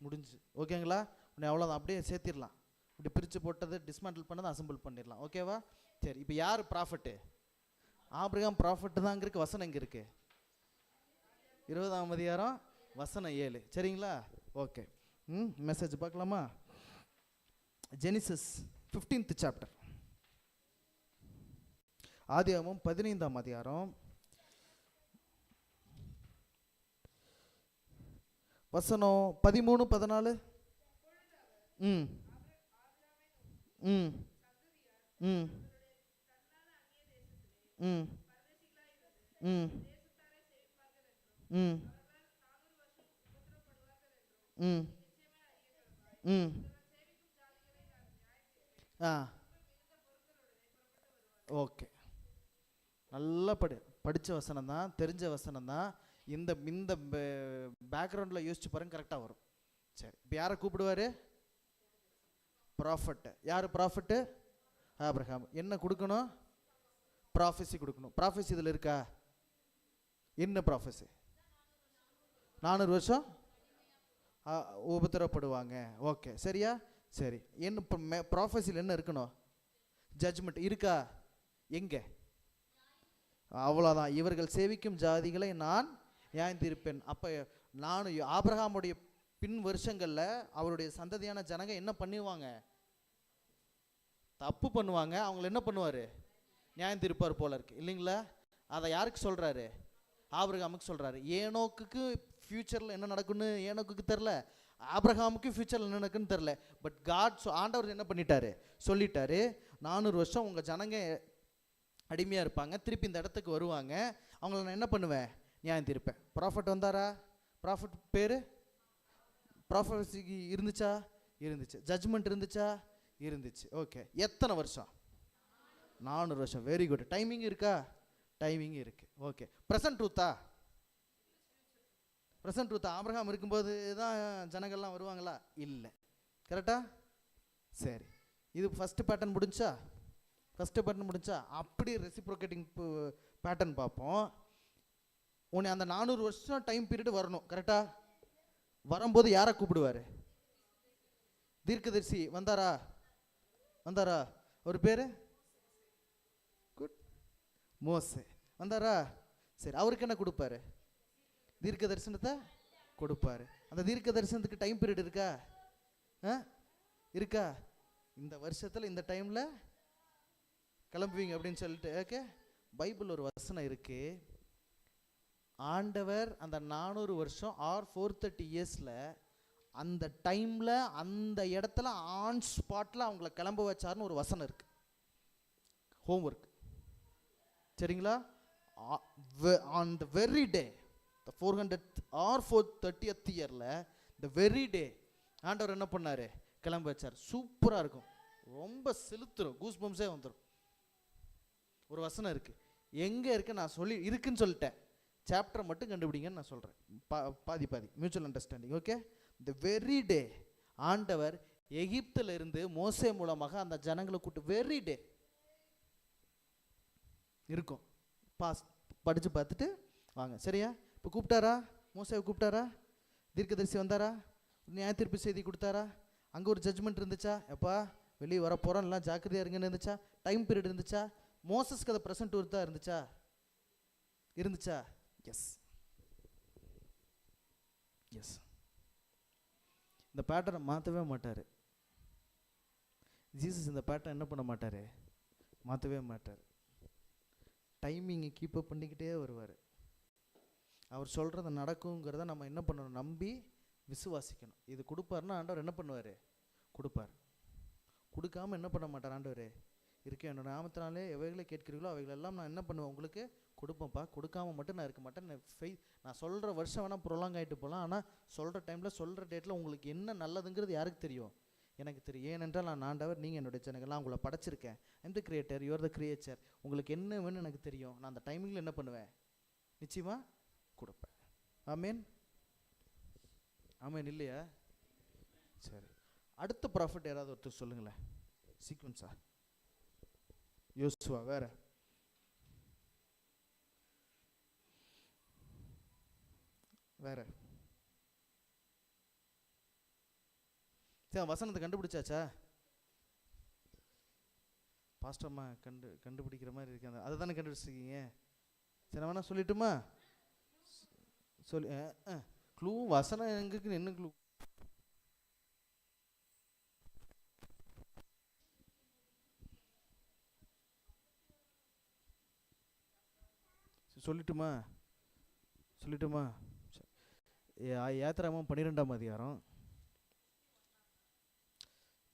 முடிஞ்சு. ஓகேங்களா? உன்னை அவ்வளோதான், அப்படியே சேர்த்திடலாம். இப்படி பிரித்து போட்டது டிஸ்மேண்டில் பண்ணதை அசம்பிள் பண்ணிடலாம். ஓகேவா? சரி, இப்போ யார் ப்ராஃபட்டு? ஆபிரகாம் ப்ராஃபட்டு தாங்கிறதுக்கு வசனம் எங்கே இருக்குது? 20ஆம் அதிகாரம் வசனம் 7. சரிங்களா? ஓகே, மெசேஜ் பார்க்கலாமா? Genesis 15th chapter. ஆதியாகமம் 15ஆம் அதிகாரம் வசனம் 13, 14. ம் ம் ம் ம் ம் ம் ம் ம் ஓகே, நல்லா படித்த வசனம் தான், தெரிஞ்ச வசனம் தான். இந்த இந்த பேக்ரவுண்டில் யோசிச்சு பாருங்க, கரெக்டாக வரும். சரி, இப்போ யாரை கூப்பிடுவார்? ப்ராஃபட்டு. யார் ப்ராஃபட்டு? ஆபிரகாம். என்ன கொடுக்கணும்? ப்ராஃபஸி கொடுக்கணும். ப்ராஃபஸி இதில் இருக்கா? என்ன ப்ராஃபஸி? 400 வருஷம் உபத்திரப்படுவாங்க. ஓகே, சரியா? சரி, என்ன ப்ராஃபஸியில் என்ன இருக்கணும்? ஜட்ஜ்மெண்ட் இருக்கா? எங்கே? அவ்வளோதான். இவர்கள் சேவிக்கும் ஜாதிகளை நான் நியாயந்திருப்பேன். அப்போ நான் ஆபிரகாமுடைய பின் வருஷங்களில் அவருடைய சந்ததியான ஜனங்க என்ன பண்ணுவாங்க? தப்பு பண்ணுவாங்க. அவங்கள என்ன பண்ணுவார்? நியாயந்திருப்பார் போல இருக்கு, இல்லைங்களா? அதை யாருக்கு சொல்கிறாரு? ஆபிரகாமுக்கு சொல்கிறாரு. ஏனோக்குக்கு ஃப்யூச்சரில் என்ன நடக்குன்னு ஏனோக்குக்கு தெரில, ஆபிரகாமுக்கு ஃப்யூச்சரில் என்ன நடக்குன்னு தெரில. பட் காட், ஆண்டவர் என்ன பண்ணிட்டாரு? சொல்லிட்டாரு, 400 வருஷம் உங்கள் ஜனங்க அடிமையாக இருப்பாங்க, திருப்பி இந்த இடத்துக்கு வருவாங்க, அவங்கள நான் என்ன பண்ணுவேன்? நியாயம் தீர்ப்பேன். ப்ராஃபட் வந்தாரா? ப்ராஃபட் பேர் ப்ராஃபஸிக்கு இருந்துச்சா? இருந்துச்சு. ஜட்ஜ்மெண்ட் இருந்துச்சா? இருந்துச்சு. ஓகே, எத்தனை வருஷம்? 400 வருஷம். Very good. டைமிங் இருக்கா? டைமிங் இருக்கு. ஓகே, ப்ரெசன்ட் ட்ரூத்தா? ப்ரெசன்ட் ட்ரூத்தா? ஆபிரகாம் இருக்கும்போது தான் ஜனங்கள்லாம் வருவாங்களா? இல்லை. கரெக்டா? சரி, இது ஃபஸ்ட்டு பேட்டர்ன் முடிஞ்சா? ஃபஸ்ட்டு பேட்டர்ன் முடிஞ்சா? அப்படி ரெசிப்ரோகேட்டிங் பேட்டர்ன் பார்ப்போம். உன்னை அந்த 400 வருஷம் டைம் பீரியட் வரணும். கரெக்டா? வரும்போது யாரை கூப்பிடுவார்? தீர்க்கதரிசி வந்தாரா? வந்தாரா? ஒரு பேர் குட், மோசே வந்தாரா? சரி, அவருக்கு என்ன கொடுப்பாரு? தீர்க்க தரிசனத்தை கொடுப்பாரு. அந்த தீர்க்க தரிசனத்துக்கு டைம் பீரியட் இருக்கா? இருக்கா? இந்த வருஷத்தில் இந்த டைமில் கிளம்புவீங்க அப்படின்னு சொல்லிட்டு. ஓகே, பைபிள் ஒரு வசனம் இருக்கு. ஆண்டவர் அந்த 400 வருஷம் ஆர் 430 இயர்ஸில் அந்த டைமில் அந்த இடத்துல ஆன் ஸ்பாட்டில் அவங்கள கிளம்ப வச்சார்னு ஒரு வசனம் இருக்கு. ஹோம்ஒர்க். சரிங்களா? On the very day, the 400th or 430th இயரில் த வெரி டே ஆண்டவர் என்ன பண்ணார்? கிளம்ப வச்சார். சூப்பராக இருக்கும், ரொம்ப செலுத்துரும், கூஸ் பம்ஸே வந்துடும். ஒரு வசனம் இருக்கு. எங்கே இருக்கு? நான் சொல்லி இருக்குன்னு சொல்லிட்டேன், சாப்டர் மட்டும் கண்டுபிடிங்கன்னு நான் சொல்கிறேன். பாதி பாதி மியூச்சுவல் அண்டர்ஸ்டாண்டிங். ஓகே, த வெரி டே ஆண்டவர் எகிப்தில் இருந்து மோசே மூலமாக அந்த ஜனங்களை கூட்டு வெரி டே இருக்கும். படித்து பார்த்துட்டு வாங்க. சரியா? இப்போ கூப்பிட்டாரா? மோசேவை கூப்பிட்டாரா? தீர்க்கதரிசி வந்தாரா? நியாய தீர்ப்பு செய்தி கொடுத்தாரா? அங்கே ஒரு ஜட்ஜ்மெண்ட் இருந்துச்சா? எப்பா வெளியே வர போகிறோம், எல்லாம் ஜாக்கிரதையாக இருங்கன்னு இருந்துச்சா? டைம் பீரியட் இருந்துச்சா? மோசஸ்க்கு அதை ப்ரெசன்ட் ஒருத்தா இருந்துச்சா? இருந்துச்சா? Yes yes. இந்த பேட்டர்னை மாற்றவே மாட்டார் ஜீசஸ். இந்த பேட்டர்ன் என்ன பண்ண மாட்டார்? மாற்றவே மாட்டார். டைமிங்கை கீப்பப் பண்ணிக்கிட்டே வருவார். அவர் சொல்கிறத நடக்குங்கிறத நம்ம என்ன பண்ணணும்? நம்பி விசுவாசிக்கணும். இது கொடுப்பாருன்னா ஆண்டவர் என்ன பண்ணுவார்? கொடுப்பார். கொடுக்காமல் என்ன பண்ண மாட்டார் ஆண்டவர்? இருக்கேன் என்னோட நாமத்தினாலே எவைகளை கேட்கிறீங்களோ அவைகளெல்லாம் நான் என்ன பண்ணுவேன்? உங்களுக்கு கொடுப்பேன்ப்பா. கொடுக்காம மட்டும் நான் இருக்க மாட்டேன். நான் சொல்கிற வருஷம் வேணால் ப்ரொலாங் ஆகிட்டு போகலாம், ஆனால் சொல்கிற டைமில் சொல்கிற டேட்டில் உங்களுக்கு என்ன நல்லதுங்கிறது யாருக்கு தெரியும்? எனக்கு தெரியும். ஏனென்றால் நான் ஆண்டவர், நீங்கள் என்னுடைய ஜனங்கள்லாம் உங்களை படைச்சிருக்கேன். I'm the creator, you are the creature. உங்களுக்கு என்ன வேணும்னு எனக்கு தெரியும். நான் அந்த டைமிங்கில் என்ன பண்ணுவேன்? நிச்சயமாக கொடுப்பேன். ஆமேன் ஆமேன். இல்லையா? சரி, அடுத்த ப்ராஃபிட் யாராவது ஒருத்தர் சொல்லுங்களேன் சீக்வன்ஸா. யோசுவா. வேற வேற சரி, வசனத்தை கண்டுபிடிச்சாச்சா? பாஸ்டர்மா கண்டுபிடிக்கிற மாதிரி இருக்கு. அதை தானே கண்டுபிடிச்சிருக்கீங்க. சரி, வேணா சொல்லிட்டுமா? சொல்லி க்ளூ வசனம் எங்களுக்கு என்ன க்ளூ? சொல்லட்டுமா? யாத்திராமம் 12ஆம் அதிகாரம்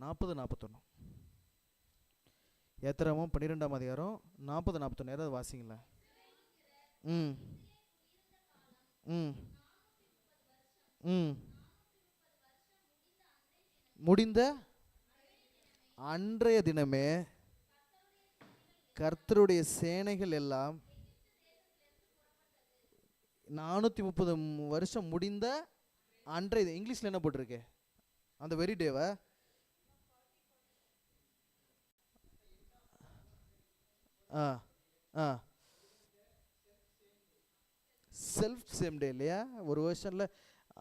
40-41. யாத்திராமம் 12ஆம் அதிகாரம் 40-41. யாராவது வாசிங்களா? ம் ம் ம் முடிந்த அன்றைய தினமே கர்த்தருடைய சேனைகள் எல்லாம் 430 வருஷம் முடிந்த அன்றைய. இங்கிலீஷ்ல என்ன போட்டிருக்கு? அந்த வெரி டேவா? செல்ஃப் சேம் டே இல்லையா? ஒரு வருஷன்ல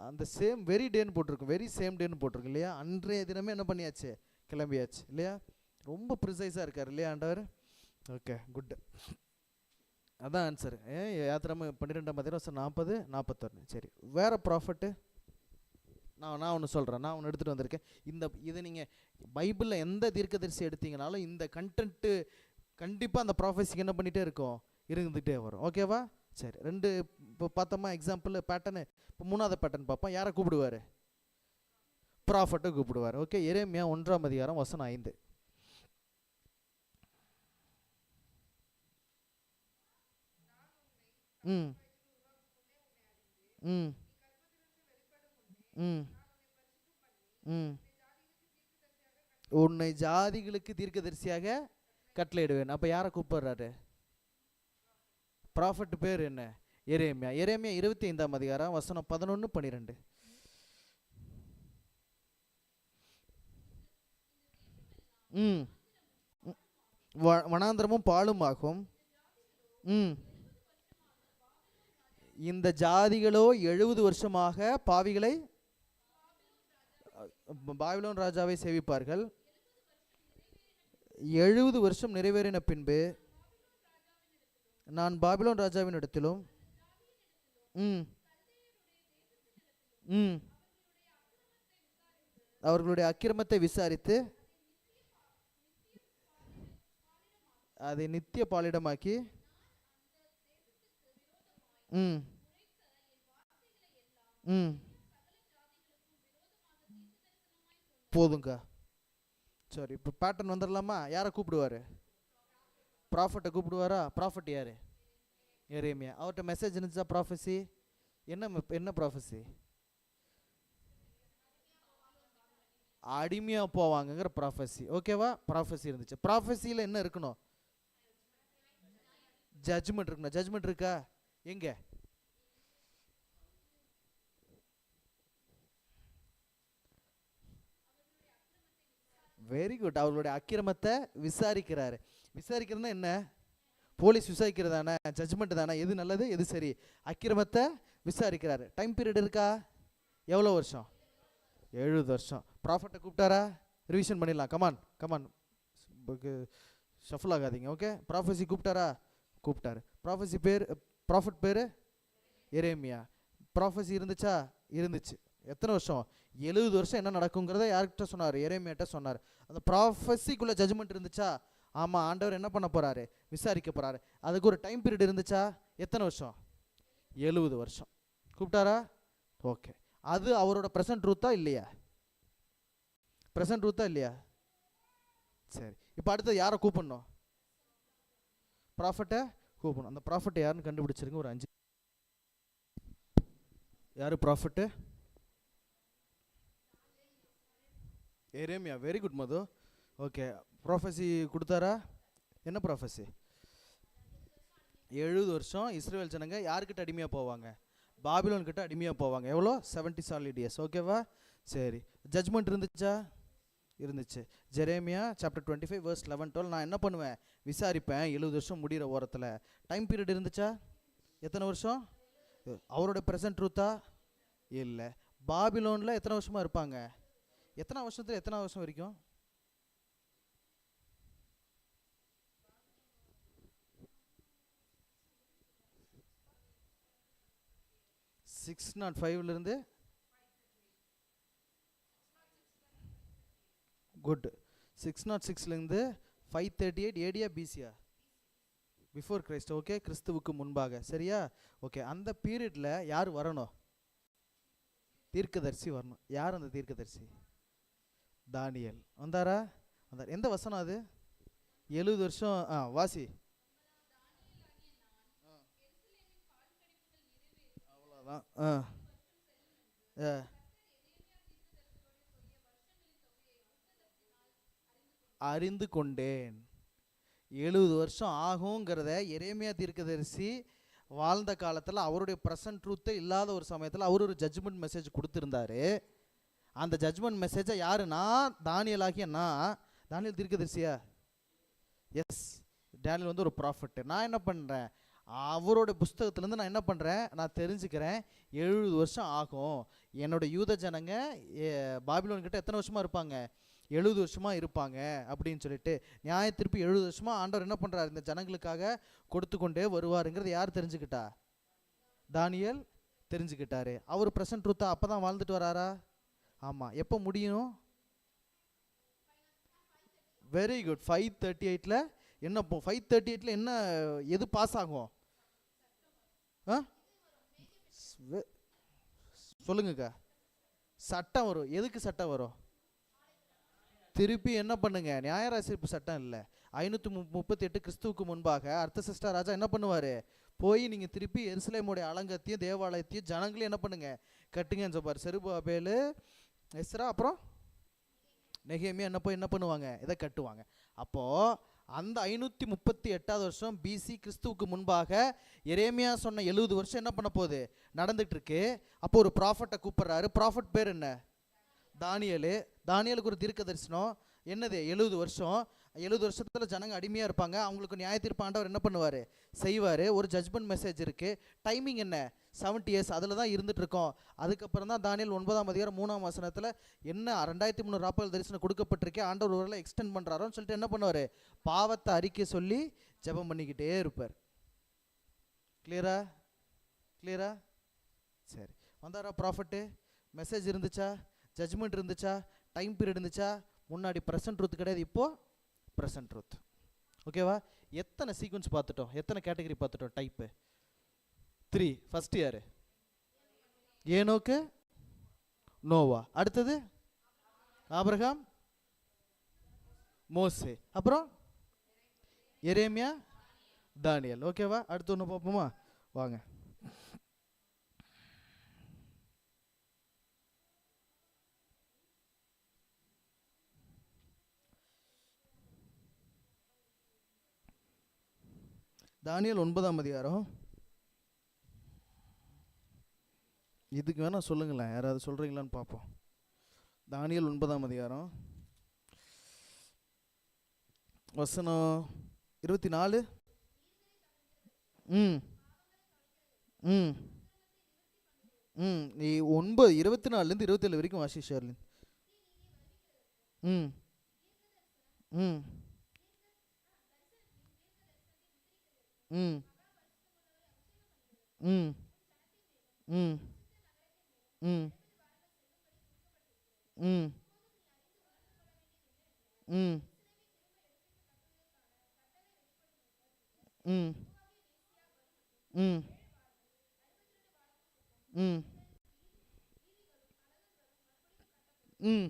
அந்த சேம் வெரி டேன்னு போட்டிருக்கு, வெரி சேம் டேன்னு போட்டிருக்கு இல்லையா? அன்றைய தினமே என்ன பண்ணியாச்சு? கிளம்பியாச்சு இல்லையா? ரொம்ப ப்ரிசைஸாக இருக்கார் இல்லையா ஆண்டவர்? Okay, good. அதான் ஆன்சர். யாத்திராம 12ஆம் அதிகாரம் 40-41. சரி, வேற ப்ராஃபிட்டு நான் ஒன்று சொல்கிறேன். நான் ஒன்று எடுத்துகிட்டு வந்திருக்கேன். இதை நீங்கள் பைபிளில் எந்த தீர்க்கதரிசி எடுத்தீங்கனாலும் இந்த கண்டென்ட்டு கண்டிப்பாக அந்த ப்ராஃபஸிக்கு என்ன பண்ணிகிட்டே இருக்கும்? இருந்துகிட்டே வரும். ஓகேவா? சரி, ரெண்டு இப்போ பார்த்தோமா எக்ஸாம்பிள் பேட்டர்னு. இப்போ மூணாவது பேட்டர்ன் பார்ப்போம். யாரை கூப்பிடுவார்? ப்ராஃபட்டை கூப்பிடுவார். ஓகே, எரேமியா 1ஆம் அதிகாரம் வசனம் 5. ம் ம் ம் ம் உன்னை ஜாதிகளுக்கு தீர்க்கதரிசியாக கட்டளையிடுவேன். அப்போ யாரை கூப்பிடுறாரு? ப்ராஃபட் பேர் என்ன? எரேமியா. எரேமியா 25ஆம் அதிகாரம் வசனம் 11-12. ம் வனாந்திரமும் பாலும் ஆகும். ம் இந்த ஜாதிகளோ 70 வருஷமாக பாவிகளை பாபிலோன் ராஜாவை சேவிப்பார்கள். 70 வருஷம் நிறைவேறின பின்பு நான் பாபிலோன் ராஜாவின் இடத்திலும் அவர்களுடைய அக்கிரமத்தை விசாரித்து அதை நித்திய பாலிடமாக்கி போதுங்க. சரி, இப்போ பேட்டர்ன் வந்துடலாமா? யாரை கூப்பிடுவார்? ப்ராஃபட்டை கூப்பிடுவாரா? ப்ராஃபட் யார்? எரேமியா. அவர்கிட்ட மெசேஜ் இருந்துச்சா? ப்ராஃபஸி என்ன ப்ராஃபஸி? அடிமையாக போவாங்கங்கிற ப்ராஃபஸி. ஓகேவா? ப்ராஃபஸி இருந்துச்சு. ப்ராஃபஸியில் என்ன இருக்கணும்? ஜட்ஜ்மெண்ட் இருக்கணும். ஜட்ஜ்மெண்ட் இருக்கா? எங்க? Very good. அவர்களுடைய அக்கிரமத்தை விசாரிக்கிறாரு. விசாரிக்கிறதுனா என்ன? போலீஸ் விசாரிக்கிறதானே? ஜட்ஜ்மெண்ட் தானே? எது நல்லது எது சரி? அக்கிரமத்தை விசாரிக்கிறாரு. டைம் பீரியட் இருக்கா? எவ்வளோ வருஷம்? 70 வருஷம். ப்ராஃபட்டை கூப்பிட்டாரா? ரிவிஷன் பண்ணிடலாம். கமான் ஷஃபில் ஆகாதீங்க. ஓகே, ப்ராஃபஸி கூப்பிட்டாரா? கூப்பிட்டாரு. ப்ராஃபஸி பேர் ப்ராஃபட் பேர் எரேமியா. ப்ராஃபஸி இருந்துச்சா? இருந்துச்சு. எத்தனை வருஷம்? 70 வருஷம் என்ன நடக்குங்கிறத யார்கிட்ட சொன்னார்? எரேமியாட்ட சொன்னார். அந்த ப்ராஃபஸிக்குள்ள ஜட்ஜ்மெண்ட் இருந்துச்சா? ஆமாம், ஆண்டவர் என்ன பண்ண போகிறாரு? விசாரிக்க போகிறாரு. அதுக்கு ஒரு டைம் பீரியட் இருந்துச்சா? எத்தனை வருஷம்? 70 வருஷம். கூப்பிட்டாரா? ஓகே. அது அவரோட ப்ரெசன்ட் ட்ரூத்தா இல்லையா? ப்ரெசன்ட் ட்ரூத்தா இல்லையா? சரி, இப்போ அடுத்து யாரை கூப்பிடணும்? ப்ராஃபட்டை கூப்பிடணும். அந்த ப்ராஃபட்டை யாருன்னு கண்டுபிடிச்சிருங்க. ஒரு 5. யார் ப்ராஃபட்டு? எரேமியா. வெரி குட் மது. ஓகே. ப்ராஃபஸி கொடுத்தாரா? என்ன ப்ராஃபஸி? 70 வருஷம் இஸ்ரேல் ஜனங்க யாருக்கிட்ட அடிமையாக போவாங்க? பாபிலோன் கிட்ட அடிமையாக போவாங்க. எவ்வளோ? 70 solid years. ஓகேவா? சரி. ஜட்ஜ்மெண்ட் இருந்துச்சா? இருந்துச்சு. Jeremiah chapter 25 verse 11-12. நான் என்ன பண்ணுவேன்? விசாரிப்பேன் 70 வருஷம் முடிகிற ஓரத்தில். டைம் பீரியட் இருந்துச்சா? எத்தனை வருஷம்? அவரோட ப்ரெசன்ட் ட்ரூத்தா? இல்லை. பாபிலோனில் எத்தனை வருஷமாக இருப்பாங்க? எத்தனை வருஷத்தில் எத்தனை வருஷம் வரைக்கும்? 605 குட். 606 538 ஏடியா பிசியா? Before Christ. ஓகே, கிறிஸ்துவுக்கு முன்பாக. சரியா? ஓகே. அந்த பீரியடில் யார் வரணும்? தீர்க்கதரிசி வரணும். யார் அந்த தீர்க்கதரிசி? தானியேல். வந்தாரா? வந்தார். எந்த வசனம் அது? 70 வருஷம். வாசி. அவ்வளோதான். அறிந்து கொண்டேன். 70 வருஷம் ஆகுங்கிறத எரேமியா தீர்க்கதரிசி வாழ்ந்த காலத்தில் அவருடைய ப்ரெசன்ட் ட்ரூத்தே இல்லாத ஒரு சமயத்தில் அவர் ஒரு ஜட்ஜ்மெண்ட் மெசேஜ் கொடுத்துருந்தாரு. அந்த ஜட்ஜ்மெண்ட் மெசேஜை யாருன்னா தானியேல் ஆகிய நான். தானியேல் தீர்க்கதரிசியா? எஸ். டேனியல் வந்து ஒரு ப்ராஃபட். நான் என்ன பண்ணுறேன்? அவரோட புஸ்தகத்துலேருந்து நான் என்ன பண்ணுறேன்? நான் தெரிஞ்சுக்கிறேன் 70 வருஷம் ஆகும். என்னோட யூத ஜனங்க பாபிலோன் கிட்ட எத்தனை வருஷமாக இருப்பாங்க? 70 வருஷமாக இருப்பாங்க அப்படின்னு சொல்லிட்டு நியாய திருப்பி 70 வருஷமாக ஆண்டவர் என்ன பண்ணுறாரு? இந்த ஜனங்களுக்காக கொடுத்து கொண்டே வருவாருங்கிறது யார் தெரிஞ்சுக்கிட்டா? தானியேல் தெரிஞ்சுக்கிட்டாரு. அவர் ப்ரெசன்ட் ட்ரூத்தா அப்போ தான் வாழ்ந்துட்டு வராரா? ஆமாம். எப்போ முடியும்? Very good. 538 என்ன? 538 என்ன? எது பாஸ் ஆகும்? சொல்லுங்கக்கா. சட்டம் வரும். எதுக்கு சட்டம் வரும்? திருப்பி என்ன பண்ணுங்க? நியாயராசிரிப்பு சட்டம் இல்லை. 538 கிறிஸ்துவுக்கு முன்பாக அர்த்தசஷ்டா ராஜா என்ன பண்ணுவார்? போய் நீங்கள் திருப்பி எருசலேமுடைய அலங்கத்தையும் தேவாலயத்தையும் ஜனங்களையும் என்ன பண்ணுங்க? கட்டுங்கன்னு சொல்வார். செருபாபேலு, எஸ்ரா, அப்புறம் நெகேமியா என்ன பண்ணுவாங்க? இதை கட்டுவாங்க. அப்போது அந்த 538வது வருஷம் பிசி கிறிஸ்துவுக்கு முன்பாக எரேமியா சொன்ன 70 வருஷம் என்ன பண்ண போகுது? நடந்துட்டு இருக்கு. அப்போ ஒரு ப்ராஃபட்டை கூப்பிட்றாரு. ப்ராஃபட் பேர் என்ன? தானியேல். தானியேலுக்கு ஒரு தீர்க்க தரிசனம். என்னது? 70 வருஷம். 70 வருஷத்தில் ஜனங்க அடிமையாக இருப்பாங்க. அவங்களுக்கு நியாய தீர்ப்பு ஆண்டவர் என்ன பண்ணுவார்? செய்வார். ஒரு ஜட்ஜ்மெண்ட் மெசேஜ் இருக்குது. டைமிங் என்ன? 70 years. அதில் தான் இருந்துட்டு இருக்கோம். அதுக்கப்புறம் தான் தானியேல் 9ஆம் அதிகாரம் 3ஆம் வசனத்தில் என்ன 2300 ராப்பகல் தரிசனம் கொடுக்கப்பட்டிருக்கே, ஆண்டவர் ஒருவேளை எக்ஸ்டெண்ட் பண்ணுறாரோன்னு சொல்லிட்டு என்ன பண்ணுவார்? பாவத்தை அறிக்கை சொல்லி ஜெபம் பண்ணிக்கிட்டே இருப்பார். கிளியரா? கிளியரா? சரி. வந்தாரா ப்ராஃபட்டு? மெசேஜ் இருந்துச்சா? ஜட்ஜ்மெண்ட் இருந்துச்சா? டைம் பீரியட் இருந்துச்சா? முன்னாடி ப்ரெசன்ட் ட்ரூத் கிடையாது, இப்போது ப்ரெசன்ட் ட்ரூத். ஓகேவா? எத்தனை சீக்வன்ஸ் பார்த்துட்டோம்? எத்தனை கேட்டகரி பார்த்துட்டோம்? டைப்பு 3. ஃபர்ஸ்ட் யார்? ஏனோக்கு, நோவா. அடுத்தது ஆபிரகாம், மோசே, அப்புறம் எரேமியா, தானியேல். ஓகேவா? அடுத்து ஒன்று பார்ப்போமா? வாங்க. தானியேல் 9ஆம் அதிகாரம். இதுக்கு வேணா சொல்லுங்களேன், யாராவது சொல்கிறீங்களான்னு பார்ப்போம். தானியேல் 9ஆம் அதிகாரம் வசனம் 24. நீ 24லேருந்து 27 வரைக்கும் வாசி ஷர்லின். ம் ம் ம் ம் ம் ம் ம் ம் ம்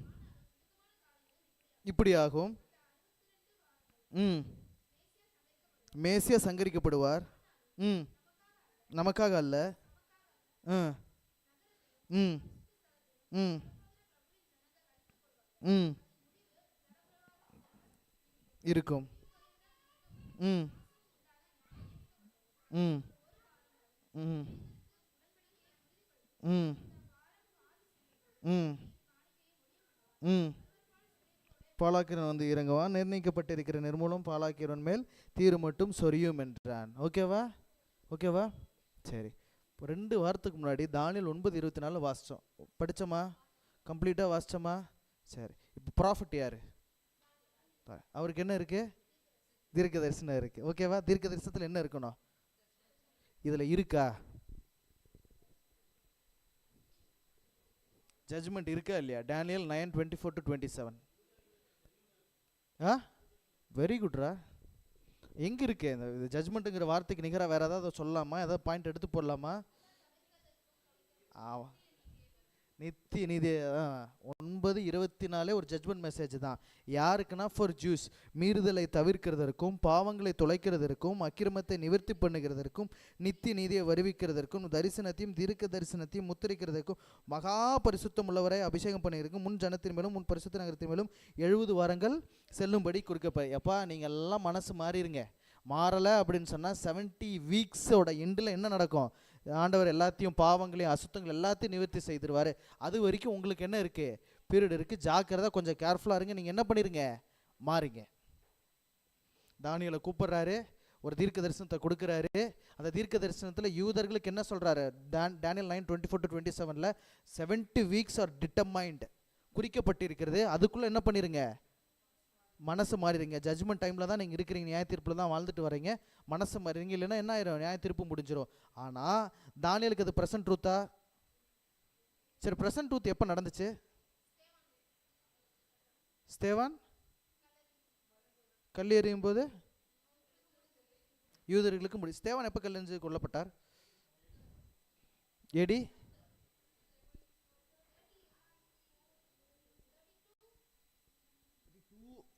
இப்படி ஆகும். ம் மேசியா சங்கரிக்கப்படுவார். ம் நமக்காக அல்ல. ம் ம் ம் ம் இருக்கும். ம் ம் ம் ம் ம் ம் பாலாக்கிரன் வந்து இறங்குவான், நிர்ணயிக்கப்பட்டிருக்கிற நிர்மூலம் பாலாக்கிரன் மேல் தீரு மட்டும் சொரியும் என்றான். ஓகேவா? ஓகேவா? சரி. இப்போ 2 வாரத்துக்கு முன்னாடி தானியேல் 9:24 வாசித்தோம். படித்தோமா? கம்ப்ளீட்டாக வாசித்தோமா? சரி. இப்போ ப்ராஃபிட் யார்? அவருக்கு என்ன இருக்குது? தீர்க்க தரிசனம் இருக்குது. ஓகேவா? தீர்க்க தரிசனத்தில் என்ன இருக்கணும்? இதில் இருக்கா? ஜட்ஜ்மெண்ட் இருக்கா இல்லையா? டேனியல் 9:24-27. ஆ வெரி குட்ரா. எங்கே இருக்கு இந்த ஜட்ஜ்மெண்ட்டுங்கிற வார்த்தைக்கு நிகராக வேறு ஏதாவது சொல்லலாமா? ஏதாவது பாயிண்ட் எடுத்து போடலாமா? ஆ நித்திய நிதி 9:24 ஒரு ஜட்ஜ்மெண்ட் மெசேஜ் தான். யாருக்குன்னா ஃபார் ஜூஸ், மீறுதலை தவிர்க்கிறதற்கும், பாவங்களை தொலைக்கிறதற்கும், அக்கிரமத்தை நிவர்த்தி பண்ணுகிறதற்கும், நித்திய நீதியை வருவிக்கிறதற்கும், தரிசனத்தையும் தீர்க்க தரிசனத்தையும் முத்திரிக்கிறதற்கும், மகா பரிசுத்தம் உள்ளவரை அபிஷேகம் பண்ணியிருக்கும், முன் ஜனத்தின் மேலும் முன் பரிசுத்த நகரத்தின் மேலும் 70 வாரங்கள் செல்லும்படி கொடுக்கப்ப. எப்பா நீங்கள் எல்லாம் மனசு மாறிடுங்க. மாறலை அப்படின்னு சொன்னால் 70 வீக்ஸோட எண்டில் என்ன நடக்கும்? ஆண்டவர் எல்லாத்தையும் பாவங்களையும் அசுத்தங்கள் எல்லாத்தையும் நிவர்த்தி செய்திருவார். அது வரைக்கும் உங்களுக்கு என்ன இருக்குது? பீரியட் இருக்குது. ஜாக்கிரதை, கொஞ்சம் கேர்ஃபுல்லாக இருங்க. நீங்கள் என்ன பண்ணிடுங்க? மாறிங்க. தானியேலை கூப்பிட்றாரு, ஒரு தீர்க்க தரிசனத்தை கொடுக்குறாரு. அந்த தீர்க்க தரிசனத்தில் யூதர்களுக்கு என்ன சொல்கிறாரு? டேனியல் 9:24-27 70 வீக்ஸ் ஆர் டிட்டர்மைண்ட் குறிக்கப்பட்டிருக்கிறது. அதுக்குள்ளே என்ன பண்ணிடுங்க? மனசு மாறிடுங்க. ஜட்ஜ்மெண்ட் டைமில் தான் நீங்கள் இருக்கிறீங்க, நியாய தீர்ப்பில் தான் வாழ்ந்துட்டு வரீங்க. மனசு மாறிடுங்க, இல்லைன்னா என்ன ஆயிரும்? நியாய தீர்ப்பு முடிஞ்சிடும். ஆனால் தானியேலுக்கு அது ப்ரெசன்ட் ட்ரூத்தா? சரி, ப்ரெசன்ட் ட்ரூத் எப்போ நடந்துச்சு? ஸ்தேவான் கல் எறியும் போது யூதர்களுக்கு முடியும். ஸ்தேவான் எப்போ கல்லெறிஞ்சு கொல்லப்பட்டார்? ஏடி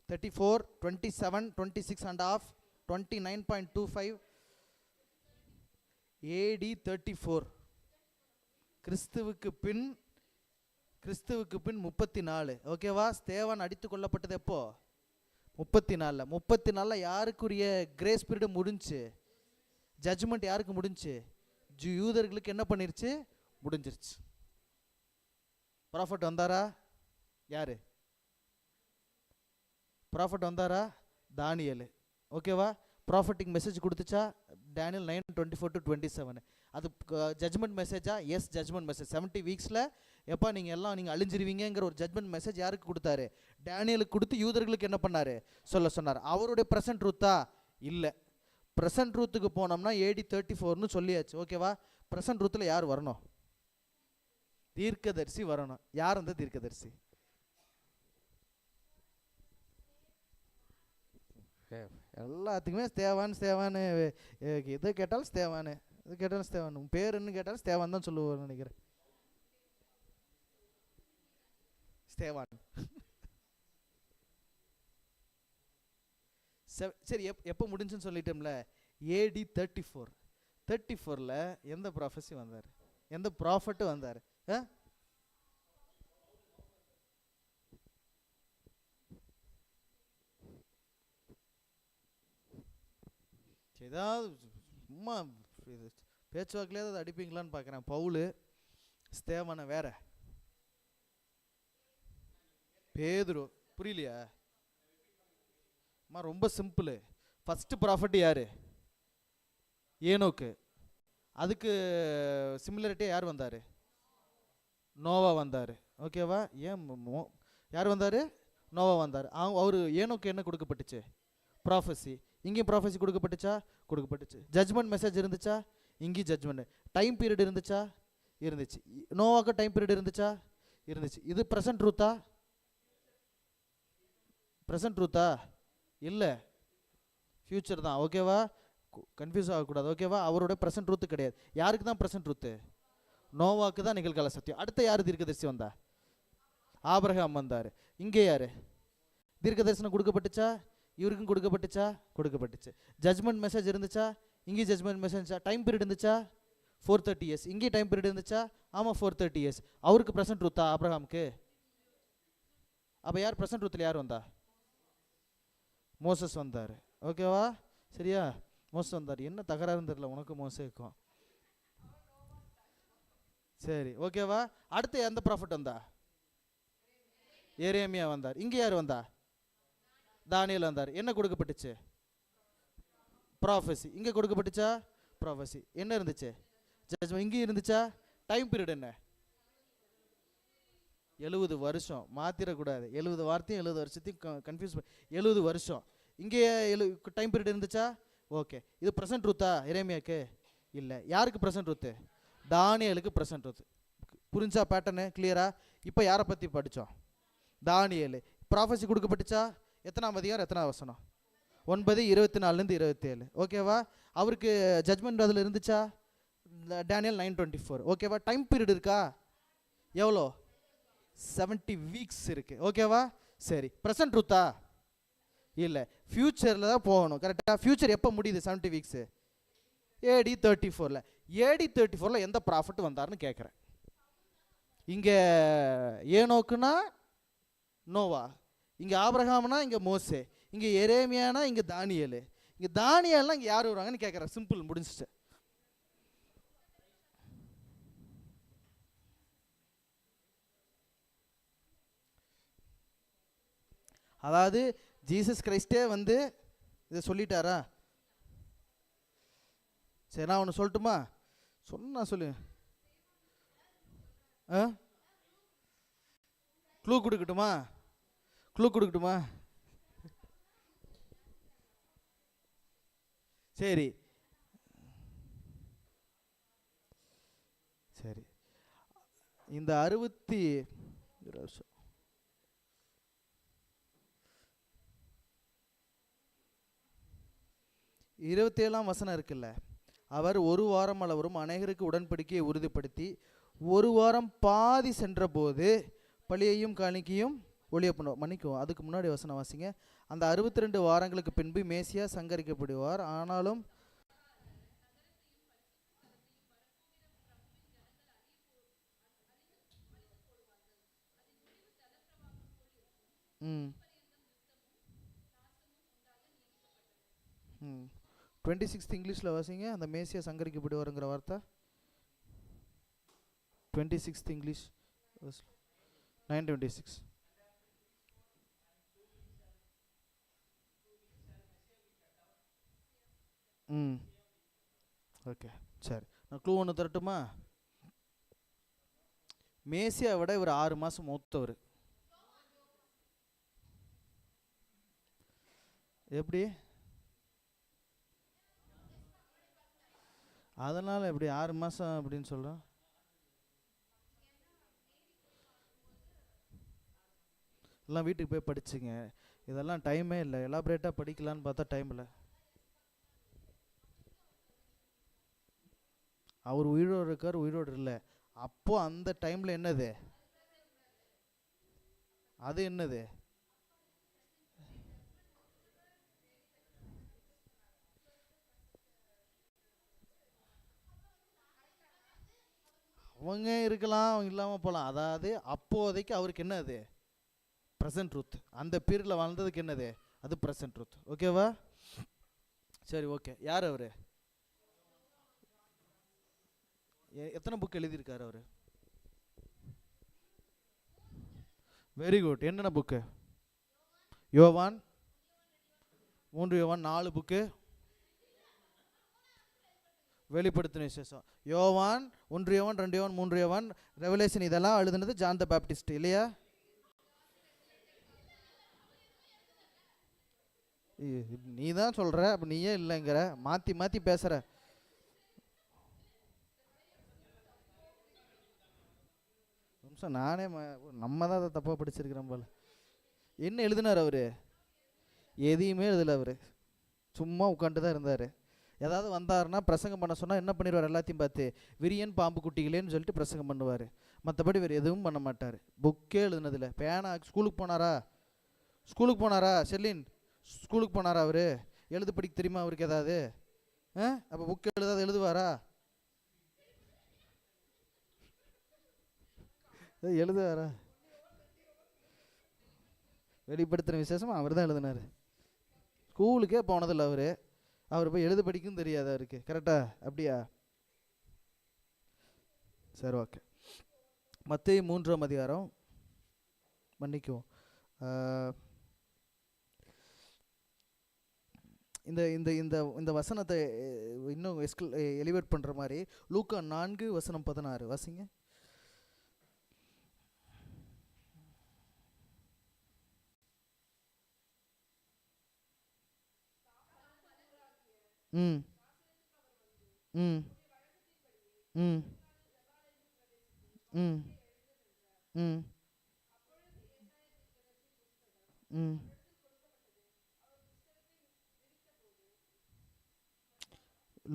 34, 27, 26.5, 29.25 AD 34. கிறிஸ்துவுக்கு பின் 34. ஓகேவா? ஸ்தேவான் அடித்து கொல்லப்பட்டது எப்போ? 34. 34 யாருக்குரிய கிரேஸ் பீரியட் முடிஞ்சு? ஜட்ஜ்மெண்ட் யாருக்கு முடிஞ்சு? யூதர்களுக்கு என்ன பண்ணிருச்சு? முடிஞ்சிருச்சு. ப்ராஃபட் வந்தாரா? யாரு ப்ராஃபட் வந்தாரா? தானியேல். ஓகேவா? ப்ராஃபட்டிக் மெசேஜ் கொடுத்துச்சா? டேனியல் 9:24-27. அது ஜட்ஜ்மெண்ட் மெசேஜா? Yes, judgement message. 70 வீக்ஸில் எப்போ நீங்கள் அழிஞ்சிருவீங்கிற ஒரு ஜட்ஜ்மெண்ட் மெசேஜ் யாருக்கு கொடுத்தாரு? டேனியலுக்கு கொடுத்து யூதர்களுக்கு என்ன பண்ணார்? சொல்ல சொன்னார். அவருடைய ப்ரெசன்ட் ட்ரூத்தா? இல்லை. ப்ரெசன்ட் ட்ரூத்துக்கு போனோம்னா AD 34ன்னு சொல்லியாச்சு. ஓகேவா? ப்ரெசன்ட் ட்ரூத்தில் யார் வரணும்? தீர்க்கதரிசி வரணும். யார் அந்த தீர்க்கதரிசி? எல்லாத்துக்குமே ஸ்தேவான் எது கேட்டாலும் ஸ்தேவான், எது கேட்டாலும் ஸ்தேவான். உன் பேர் என்ன கேட்டாலும் ஸ்தேவான் தான் சொல்லுவார் நினைக்கிறேன். ஸ்தேவான். சரி, எப்போ முடிஞ்சுன்னு சொல்லிட்டோம்ல? AD 34ல் எந்த ப்ராஃபஸி வந்தார்? எந்த ப்ராஃபட்டு வந்தார்? ஏதாவது சும்மா பேச்சுவாக்கிலே ஏதாவது அடிப்பீங்களான்னு பார்க்குறேன். பவுல், ஸ்தேவானை, வேற பேதுரு. புரியலையா? அம்மா ரொம்ப சிம்பிள். ஃபஸ்ட்டு ப்ராஃபட் யார்? ஏனோக்கு. அதுக்கு சிமிலரிட்டியாக யார் வந்தார்? நோவா வந்தார். ஓகேவா? யார் வந்தார்? நோவா வந்தார். அவர் ஏனோக்கு என்ன கொடுக்கப்பட்டுச்சு? ப்ராஃபஸி. இங்கேயும் ப்ராஃபஸி கொடுக்கப்பட்டுச்சா? கொடுக்கப்பட்டுச்சு. ஜட்ஜ்மெண்ட் மெசேஜ் இருந்துச்சா? இங்கேயும் ஜட்ஜ்மெண்ட். டைம் பீரியட் இருந்துச்சா? இருந்துச்சு. நோவாக்கு டைம் பீரியட் இருந்துச்சா? இருந்துச்சு. இது ப்ரெசன்ட் ட்ரூத்தா? ப்ரெசன்ட் ட்ரூத்தா? இல்லை, ஃபியூச்சர் தான். ஓகேவா? கன்ஃபியூஸ் ஆகக்கூடாது. ஓகேவா? அவரோட ப்ரெசன்ட் ட்ரூத்து கிடையாது. யாருக்கு தான் ப்ரெசன்ட் ட்ரூத்து? நோவாக்கு தான் நிகழ்கால சத்தியம். அடுத்த யார் தீர்க்கதரிசி வந்தா? ஆபிரகாம் வந்தார். இங்கே யார் தீர்க்க தரிசனம் கொடுக்கப்பட்டுச்சா? இவருக்கும் கொடுக்கப்பட்டுச்சா? கொடுக்கப்பட்டுச்சு. ஜட்ஜ்மெண்ட் மெசேஜ் இருந்துச்சா? இங்கேயும் ஜட்ஜ்மெண்ட் மெசேஜ். டைம் பீரியட் இருந்துச்சா? 430 இயர்ஸ். இங்கேயும் டைம் பீரியட் இருந்துச்சா? ஆமாம், 430 இயர்ஸ். அவருக்கு ப்ரெசன்ட் ட்ரூத்தா ஆபிரகாமுக்கு? அப்போ யார் ப்ரெசன்ட் ட்ரூத்தில் யார் வந்தா? மோசஸ் வந்தார். ஓகேவா? சரியா? மோசஸ் வந்தார். என்ன தகராறுன்னு தெரியல உனக்கு மோசேக்கும். சரி, ஓகேவா? அடுத்து எந்த ப்ராஃபிட் வந்தா? எரேமியா வந்தார். இங்கே யார் வந்தா? தானியேல் வந்தார். என்ன கொடுக்கப்பட்டுச்சு? ப்ராஃபஸி. இங்கே கொடுக்கப்பட்டுச்சா? ப்ராஃபஸி. என்ன இருந்துச்சு? ஜட்ஜ்மெண்ட். இங்கே இருந்துச்சா? டைம் பீரியட் என்ன? 70 வருஷம். மாத்திரக்கூடாது. 70 வார்த்தையும் 70 வருஷத்தையும் கன்ஃபியூஸ் 70 வருஷம். இங்கே டைம் பீரியட் இருந்துச்சா? ஓகே. இது ப்ரெசன்ட் ட்ரூத்தா எரேமியாக்கு? இல்லை. யாருக்கு ப்ரெசன்ட் ட்ரூத்து? தானியேலுக்கு ப்ரெசன்ட் ட்ரூத். புரிஞ்சா பேட்டர்னு கிளியரா? இப்போ யாரை பற்றி படித்தோம்? தானியேல். ப்ராஃபஸி கொடுக்கப்பட்டுச்சா? எத்தனாம் அதிகாரம் எத்தனாம் வசனம்? 9:24 27. ஓகேவா? அவருக்கு ஜட்ஜ்மெண்ட் அதில் இருந்துச்சா? டேனியல் 9:24. ஓகேவா? டைம் பீரியட் இருக்கா? எவ்வளோ? 70 வீக்ஸ் இருக்கு. ஓகேவா? சரி. ப்ரெசன்ட் ட்ரூத்தா? இல்லை, ஃபியூச்சரில் தான் போகணும். கரெக்டாக? ஃபியூச்சர் எப்போ முடியுது? 70 வீக்ஸு AD 34. AD 34 எந்த ப்ராஃபிட் வந்தார்னு கேட்குறேன். இங்கே ஏனோக்குனா நோவா, இங்கே ஆபிரகாம்னா இங்கே மோசே, இங்கே எரேமியானா இங்கே தானியேல். இங்கே தானியேல்னா இங்கே யார் வருவாங்கன்னு கேட்குறேன். சிம்பிள், முடிஞ்சிச்சு. அதாவது ஜீசஸ் கிரைஸ்டே வந்து இதை சொல்லிட்டாரா? சரி, நான் ஒன்று சொல்லட்டுமா? சொன்னா சொல்லு. க்ளூ கொடுக்கட்டுமா? க்ளூ கொடுக்கட்டுமா? சரி சரி. இந்த 27ஆம் வசனம் இருக்குல்ல, அவர் ஒரு வாரம் அளவரும் அநேகருக்கு உடன்படிக்கையை உறுதிப்படுத்தி ஒரு வாரம் பாதி சென்ற போது பலியையும் காணிக்கையும் ஒளிய பண்ணுவோம். மன்னிக்கும், அதுக்கு முன்னாடி வசனம் வாசிங்க. அந்த 62 வாரங்களுக்கு பின்பு மேசியா சங்கரிக்கப்படுவார். ஆனாலும் ம் 26 இங்கிலீஷில் வாசிங்க. அந்த மேசியா சங்கரிக்கப்படுவாருங்கிற வார்த்தை 26 இங்கிலீஷ் 9:26. ஓகே, சரி. நான் க்ளூ ஒன்று தரட்டுமா? மேசியா விட இவர் 6 மாதம் மூத்தவர். எப்படி? அதனால் எப்படி 6 மாதம் அப்படின்னு சொல்கிறோம்? எல்லாம் வீட்டுக்கு போய் படிச்சுங்க. இதெல்லாம் டைமே இல்லை. எலாபரேட்டாக படிக்கலான்னு பார்த்தா டைம் இல்லை. அவர் உயிரோடு இருக்கார், உயிரோடு இல்லை. அப்போது அந்த டைமில் என்னது? அது என்னது? அவங்க இருக்கலாம், அவங்க இல்லாமல் போகலாம். அதாவது அப்போதைக்கு அவருக்கு என்னது? Present truth. அந்த பீரியடில் வாழ்ந்ததுக்கு என்னது? அது ப்ரெசன்ட் ட்ரூத். ஓகேவா? சரி, ஓகே. யார் அவர்? எத்தனை புக் எழுதியிருக்காரு அவர்? Very good. என்னென்ன புக்கு? யோவான், 3 யோவான், 4 புக்கு. வெளிப்படுத்தின விசேஷம் யோவான், 1 யோவான், 2 யோவான், 3 யோவான், ரெவலேஷன். இதெல்லாம் எழுதுனது ஜான் த பேப்டிஸ்ட் இல்லையா? நீ தான் சொல்கிற, அப்போ நீயே இல்லைங்கிற. மாற்றி மாற்றி பேசுகிற. நானே நம்ம தான் அதை தப்பாக படிச்சிருக்கிறோம் போல. என்ன எழுதினார் அவர்? எதையுமே எழுதலை அவர், சும்மா உட்காந்து தான் இருந்தார். ஏதாவது வந்தாருன்னா பிரசங்கம் பண்ண சொன்னால் என்ன பண்ணிடுவார்? எல்லாத்தையும் பார்த்து விரியன் பாம்பு குட்டிகளேன்னு சொல்லிட்டு பிரசங்கம் பண்ணுவார். மற்றபடி வேறு எதுவும் பண்ண மாட்டார். புக்கே எழுதுனதில்ல. பேனா ஸ்கூலுக்கு போனாரா செல்லின்? ஸ்கூலுக்கு போனாரா அவர்? எழுத படிக்க தெரியுமா அவருக்கு ஏதாவது? அப்போ புக்கு எழுதுவாரா? எழுதுவாரா? வெளிப்படுத்துகிற விசேஷமாக அவர் தான் எழுதினார். ஸ்கூலுக்கே போனதில்லை அவர் போய் எழுத படிக்கும் தெரியாது அவருக்கு. கரெக்டா? அப்படியா? சரி, ஓகே. மத்தேயு 3ஆம் அதிகாரம், மன்னிக்குவோம், இந்த இந்த இந்த இந்த வசனத்தை இன்னும் எலிவேட் பண்ணுற மாதிரி லூக்கா 4:16 வாசிங்க. ம் ம் ம் ம் ம் ம்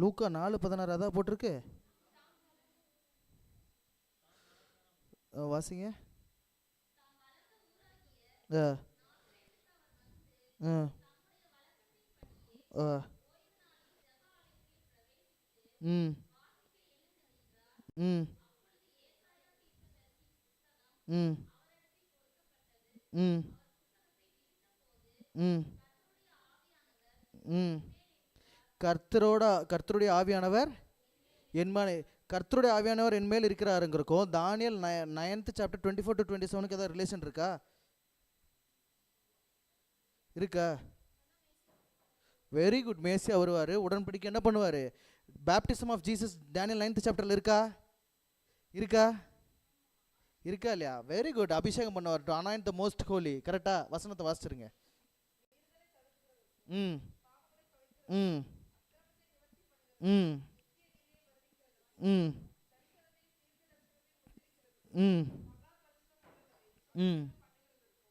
லூக்கா 4:16 அதான் போட்டிருக்கு. வாசிங்க. ம் ம் ம் ம் ம் ம் கர்த்தருடைய ஆவியானவர் என்மேல் கர்த்தருடைய ஆவியானவர் என்மேல் இருக்கிறாருங்கிறக்கும் தானியல் 9th chapter 24 to 27 ஏதாவது ரிலேஷன் இருக்கா? Very good. மேசியா வருவார், உடன்படிக்கை என்ன பண்ணுவார்? Baptism of Jesus Daniel 9th chapterல இருக்கா இல்லையா? Very good. அபிஷேகம் பண்ணுவார், to anoint the most holy. கரெக்டா? வசனத்தை வாசிச்சிருங்க. ம் ம் ம் ம் ம் ம்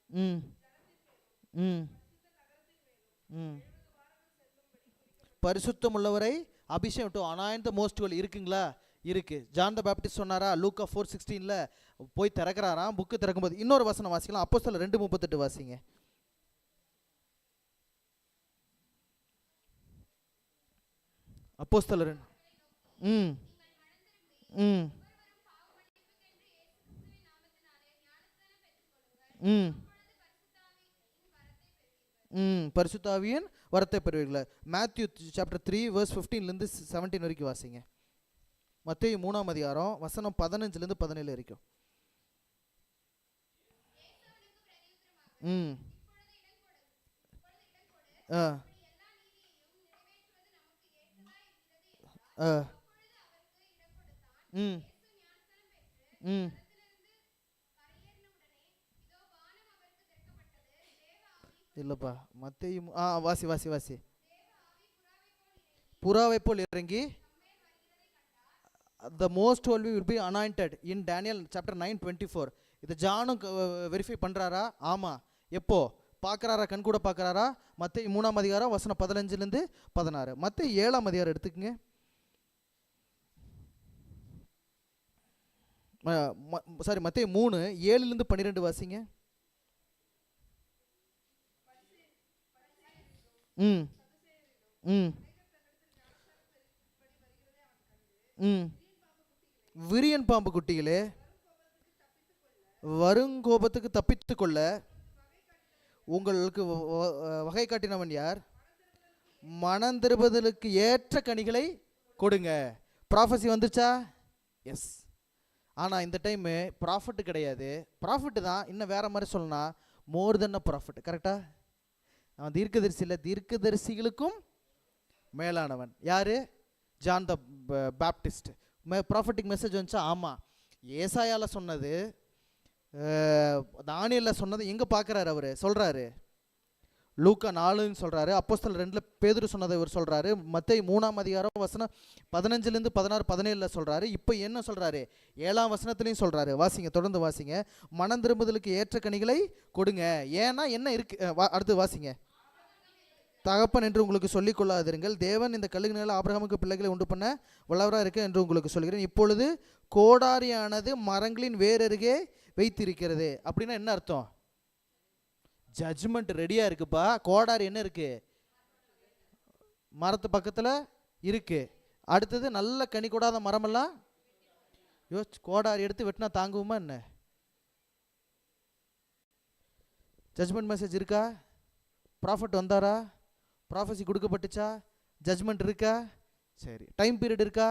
ம் ம் ம் பரிசுத்தம் உள்ளவரை அபிஷேகம், to anoint the most Holi இருக்குங்களா? இருக்கு. ஜான் த பேப்டிஸ்ட் சொன்னாரா? லூக்கா 4:16 போய் திறக்கிறாராம். புக்கு திறக்கும்போது இன்னொரு வசனம் வாசிக்கலாம். அப்போஸ்தலர் 2:38 வாசிங்க. அப்போஸ்தலர் ம் ம் ம் ம் பரிசுத்தாவியின் வரத்தை பெறுவீர்களா? மேத்யூ chapter 3:15 17 வரைக்கும் வாசிங்க. மத்தேயு 3ஆம் அதிகாரம் வசனம் 15 17 வரைக்கும். ம் ம் ம் இல்லைப்பா. மத்தேயு வாசி. புறாவை போல் இறங்கி the most holy will be anointed in Daniel chapter 9:24. இது ஜானும் வெரிஃபை பண்ணுறாரா? ஆமாம். எப்போ பார்க்குறாரா? கண் கூட பார்க்குறாரா? மத்தேயு 3ஆம் அதிகாரம் வசனம் 15 16. மத்தேயு 7ஆம் அதிகாரம் எடுத்துக்கங்க. மத்தேயு 3:7-12 வாசிங்க. ம் ம் ம் விரியன் பாம்பு குட்டிகளே, வருங்கோபத்துக்கு தப்பித்து கொள்ள உங்களுக்கு வகை காட்டினவன் யார்? மனம் திரும்புதலுக்கு ஏற்ற கனிகளை கொடுங்க. ப்ராஃபஸி வந்துச்சா? எஸ். ஆனால் இந்த டைமு ப்ராஃபிட் கிடையாது. ப்ராஃபிட் தான், இன்னும் வேற மாதிரி சொல்லணும், மோர் தென் அ ப்ராஃபிட். கரெக்டா? அவன் தீர்க்கதரிசி இல்லை, தீர்க்கதரிசிகளுக்கும் மேலானவன். யாரு? ஜான் த பேப்டிஸ்ட். ப்ராஃபிட்டிக் மெசேஜ் வந்துச்சா? ஆமாம். ஏசாயால சொன்னது, தானியேல்ல சொன்னது எங்கே பார்க்குறாரு? அவர் சொல்கிறாரு, லூக்கா 4ன்னு சொல்கிறாரு, அப்போஸ்தலர் 2ல் பேதுரு சொன்னதை இவர் சொல்கிறாரு, மத்தேயு 3ஆம் அதிகாரம் வசனம் 15லேருந்து 16 17 சொல்கிறாரு. இப்போ என்ன சொல்கிறாரு? 7ஆம் வசனத்துலையும் சொல்கிறாரு. வாசிங்க, தொடர்ந்து வாசிங்க. மனம் திரும்புதலுக்கு ஏற்ற கனிகளை கொடுங்க. ஏன்னா என்ன இருக்கு? அடுத்து வாசிங்க. தகப்பன் என்று உங்களுக்கு சொல்லிக் கொள்ளாதிருங்கள், தேவன் இந்த கல்லுகளினால் ஆபிரகாமுக்கு பிள்ளைகளை உண்டு பண்ண வல்லவராக இருக்க என்று உங்களுக்கு சொல்கிறேன். இப்பொழுது கோடாரியானது மரங்களின் வேரருகே வைத்திருக்கிறது. அப்படின்னா என்ன அர்த்தம்? ஜட்ஜ்மெண்ட் ரெடியாக இருக்குப்பா. கோடாரி என்ன இருக்கு? மரத்து பக்கத்தில் இருக்கு. அடுத்தது நல்ல கனி கொடாத மரமெல்லாம் கோடாரி எடுத்து வெட்டினா தாங்குமா என்ன? ஜட்ஜ்மெண்ட் மெசேஜ் இருக்கா? ப்ராஃபட் வந்தாரா? ப்ராஃபஸி கொடுக்கப்பட்டுச்சா? ஜட்ஜ்மெண்ட் இருக்கா? சரி. டைம் பீரியட் இருக்கா?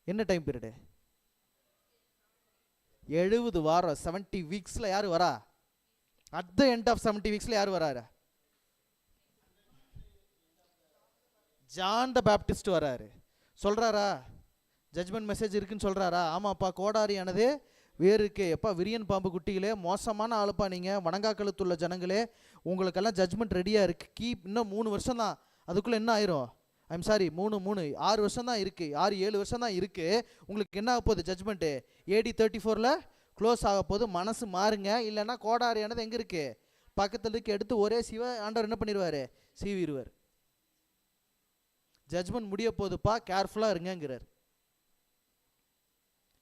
என்ன டைம் பீரியடு? 70 வாரம், 70 வீக்ஸில் யார் வரா? அட் த எண்ட் ஆஃப் 70 வீக்ஸில் யார் வராரு? ஜான் த பேப்டிஸ்ட் வராரு. சொல்கிறாரா ஜட்ஜ்மெண்ட் மெசேஜ் இருக்குன்னு சொல்கிறாரா? ஆமாப்பா, கோடாரியானது வேறு இருக்கே. எப்பா விரியன் பாம்பு குட்டிகளே, மோசமான ஆளுப்பா நீங்கள், வணங்கா கழுத்துள்ள ஜனங்களே, உங்களுக்கெல்லாம் ஜட்ஜ்மெண்ட் ரெடியாக இருக்குது. இன்னும் 3 வருஷம் தான், அதுக்குள்ளே என்ன ஆயிரும்? ஐம் சாரி, 6 வருஷம் தான் இருக்குது, 6-7 வருஷம் தான் இருக்குது. உங்களுக்கு என்ன ஆக போகுது? ஜட்ஜ்மெண்ட்டு AD 34ல் க்ளோஸ் ஆக போது. மனசு மாறுங்க, இல்லைன்னா கோடாரியானது எங்கே இருக்குது? பக்கத்தில் இருக்கு. எடுத்து ஒரே சிவ ஆண்டவர் என்ன பண்ணிடுவார்? சீவிடுவார். ஜட்ஜ்மெண்ட் முடிய போகுதுப்பா, கேர்ஃபுல்லாக இருங்கிறார்.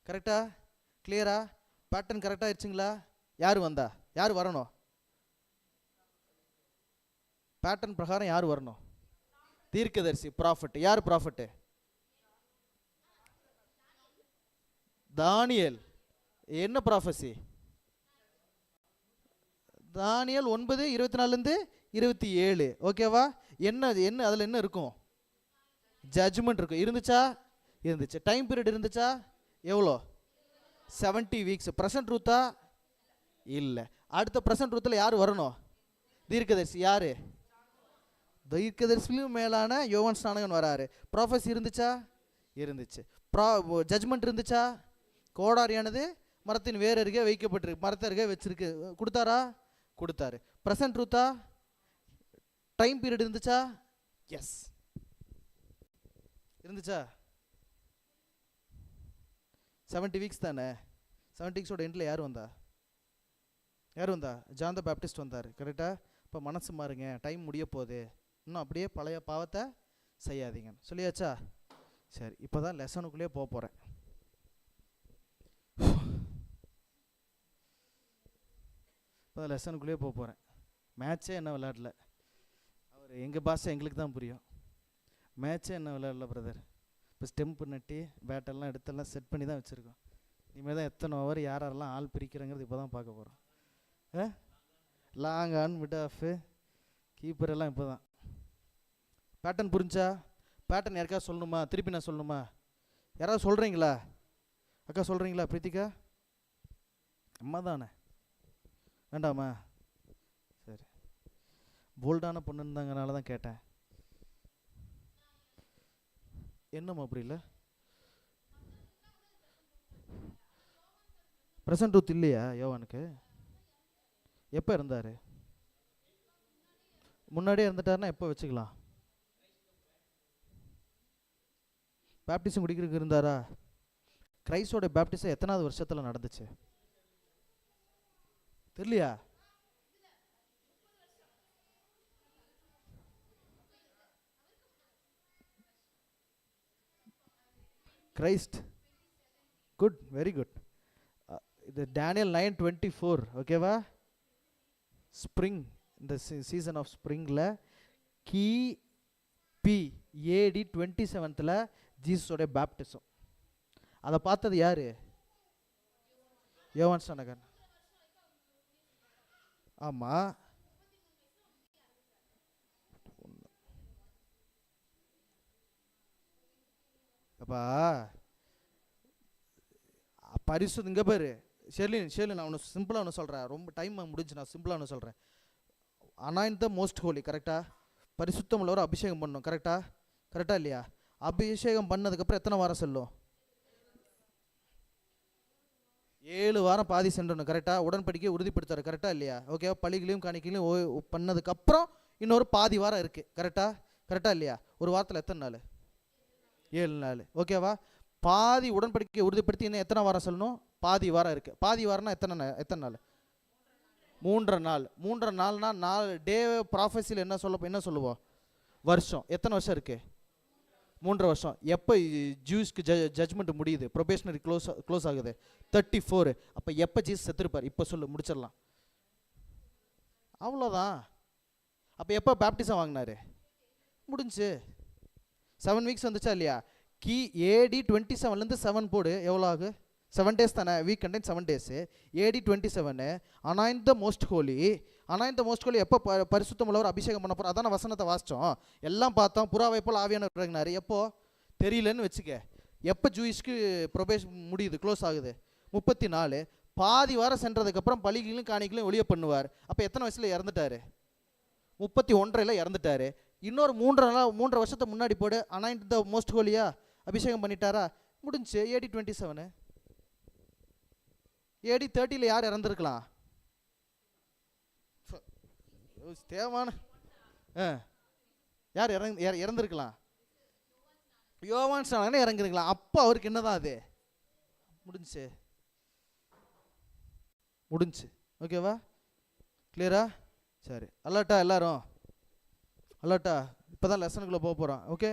கரெக்டா? கிளியரா? பேட்டர்ன் கரெக்டாக ஆயிடுச்சுங்களா? யார் வந்தா? யார் வரணும்? பேட்டர்ன் பிரகாரம் யார் வரணும்? தீர்க்கதரிசி, ப்ராஃபட். யார் ப்ராஃபட்டு? தானியேல். என்ன ப்ராஃபஸி? தானியேல் 9:24-27. ஓகேவா? என்ன அதில் என்ன இருக்கும்? ஜட்ஜ்மெண்ட் இருக்கும். இருந்துச்சா? இருந்துச்சு. டைம் பீரியட் இருந்துச்சா? எவ்வளோ? 70 வீக்ஸ். ப்ரெசன்ட் ட்ரூத்தா? இல்லை. அடுத்த ப்ரெசன்ட் ட்ரூத்தில் யார் வரணும்? தீர்க்கதரிசி. யார்? தீர்க்கதரிசிலையும் மேலான யோவான் ஸ்நானகன் வராரு. ப்ராஃபஸி இருந்துச்சா? இருந்துச்சு. ஜட்ஜ்மெண்ட் இருந்துச்சா? கோடாரியானது மரத்தின் வேறு அருகே வைக்கப்பட்டிருக்கு, மரத்து அருகே வச்சிருக்கு. கொடுத்தாரா? கொடுத்தாரு. ப்ரெசன்ட் ட்ரூத்தா? டைம் பீரியட் இருந்துச்சா? எஸ், இருந்துச்சா? 70 வீக்ஸ் தானே. 70 வீக்ஸோட எண்டில் யார் வந்தா? ஜான் த பேப்டிஸ்ட் வந்தார். கரெக்டாக? இப்போ மனசு மாறுங்க, டைம் முடிய போகுது, இன்னும் அப்படியே பழைய பாவத்தை செய்யாதீங்க சொல்லியாச்சா? சரி, இப்போ தான் லெசனுக்குள்ளேயே போக போகிறேன். இப்போ தான் லெசனுக்குள்ளேயே போக போகிறேன். மேட்சே என்ன விளையாடல. அவர் எங்கள் பாஷை எங்களுக்கு தான் புரியும். மேட்சே என்ன விளையாடல பிரதர். இப்போ ஸ்டெம்ப் நட்டி பேட்டெல்லாம் எடுத்தெல்லாம் செட் பண்ணி தான் வச்சுருக்கோம். இனிமேல் தான் எத்தனை ஓவர் யாரெல்லாம் ஆள் பிரிக்கிறேங்கிறது இப்போ தான் பார்க்க போகிறோம். Long on, mid off, keeper எல்லாம் இப்போ தான். பேட்டர்ன் புரிஞ்சா? பேட்டர்ன் யாருக்கா சொல்லணுமா? திருப்பி நான் சொல்லணுமா? யாராவது சொல்கிறீங்களா? அக்கா சொல்கிறீங்களா? பிரீத்திகா அம்மா தானே, வேண்டாமா? சரி, போல்டான பொண்ணுந்தாங்கனால தான் கேட்டேன். என்னம்மா அப்படி இல்லை? ப்ரெசன்ட் ட்ரூத் இல்லையா யோவானுக்கு? எப்போ இருந்தார்? முன்னாடியே இருந்துட்டாருன்னா எப்போ வச்சுக்கலாம்? பேப்டிசம் குடிக்கிறதுக்கு இருந்தாரா? கிரைஸ்டோட பேப்டிசம் எத்தனாவது வருஷத்தில் நடந்துச்சு தெரியலையா? Christ, good, very good. இது டேனியல் 9:24. ஓகேவா? ஸ்ப்ரிங், இந்த சீசன் ஆஃப் ஸ்ப்ரிங்கில் கிபி AD 27ல் ஜீசஸோடைய பேப்டிசம். அதை பார்த்தது யார்? யோவான் ஸ்நானகன். ஆமாம், அப்பா பரிசு இங்கே பேர் ஷெர்லின். நான் ஒன்று சிம்பிளாக ஒன்று சொல்கிறேன், ரொம்ப டைம் முடிஞ்சு, நான் சிம்பிளாக ஒன்று சொல்கிறேன். Anoint the most Holi. கரெக்டாக? பரிசுத்தம் உள்ளவரை அபிஷேகம் பண்ணணும். கரெக்டா இல்லையா? அபிஷேகம் பண்ணதுக்கப்புறம் எத்தனை வாரம் செல்லும்? 7 வாரம் பாதி சென்றணும். கரெக்டாக? உடன்படிக்கை உறுதிப்படுத்தாரு. கரெக்டாக இல்லையா? ஓகேவா? பலிகளையும் காணிக்கையும் பண்ணதுக்கப்புறம் இன்னொரு பாதி வாரம் இருக்குது. கரெக்டாக இல்லையா? ஒரு வாரத்தில் எத்தனை நாள்? 7 நாள். ஓகேவா? பாதி உடன்படிக்கை உறுதிப்படுத்தி இன்னும் எத்தனை வாரம் சொல்லணும்? பாதி வாரம் இருக்குது. பாதி வாரம்னா எத்தனை நாள்? 3.5 நாள். 3.5 நாள்னா 4 டே. ப்ராஃபஸியில் என்ன சொல்லுவோம்? வருஷம். எத்தனை வருஷம் இருக்குது? 3 வருஷம். எப்போ ஜூஸ்க்கு ஜட்ஜ்மெண்ட் முடியுது? ப்ரொபேஷனரி க்ளோஸ் ஆகுது 34. அப்போ எப்போ ஜீசஸ் செத்துருப்பார்? இப்போ சொல்லு, முடிச்சிடலாம். அவ்வளோதான். அப்போ எப்போ பேப்டிசம் வாங்கினாரு? முடிஞ்சு 7 வீக்ஸ் வந்துச்சா இல்லையா? AD 27லேருந்து 7 போடு, எவ்வளோ ஆகு? 7 days தானே. Week contain 7 days. AD 27 anoint the most Holi. Anoint the most Holi எப்போ பரிசுத்தம் உள்ளவர் அபிஷேகம் பண்ண போகிறோம்? அதான வசனத்தை வாசித்தோம், எல்லாம் பார்த்தோம். புறாவை போல் ஆவியானவர் இறங்கினார். எப்போ தெரியலன்னு வச்சுக்க. எப்போ ஜூயிஷ்க்கு ப்ரொபேஷன் முடியுது, க்ளோஸ் ஆகுது? 34. பாதி வாரம் சென்றதுக்கப்புறம் பலிகளும் காணிகளும் ஒளிய பண்ணுவார். அப்போ எத்தனை வயசில் இறந்துட்டாரு? 31 இறந்துட்டாரு. இன்னொரு 3 வருஷத்தை முன்னாடி போடு, அனாயிண்ட் த மோஸ்ட் ஹோலியா அபிஷேகம் பண்ணிட்டாரா? முடிஞ்சு. AD 27. AD 30 யார் இறந்துருக்கலாம்? தேவான யார் இறந்துருக்கலாம்? யோவான் ஸ்நானகன் இறங்கிருக்கலாம். அப்போ அவருக்கு என்னதான் அது? முடிஞ்சு. ஓகேவா? கிளியரா? சரி, அலர்ட்டா எல்லாரும்? அலர்ட்டா? இப்போ தான் லெசனுக்குள்ளே போக போகிறோம். ஓகே,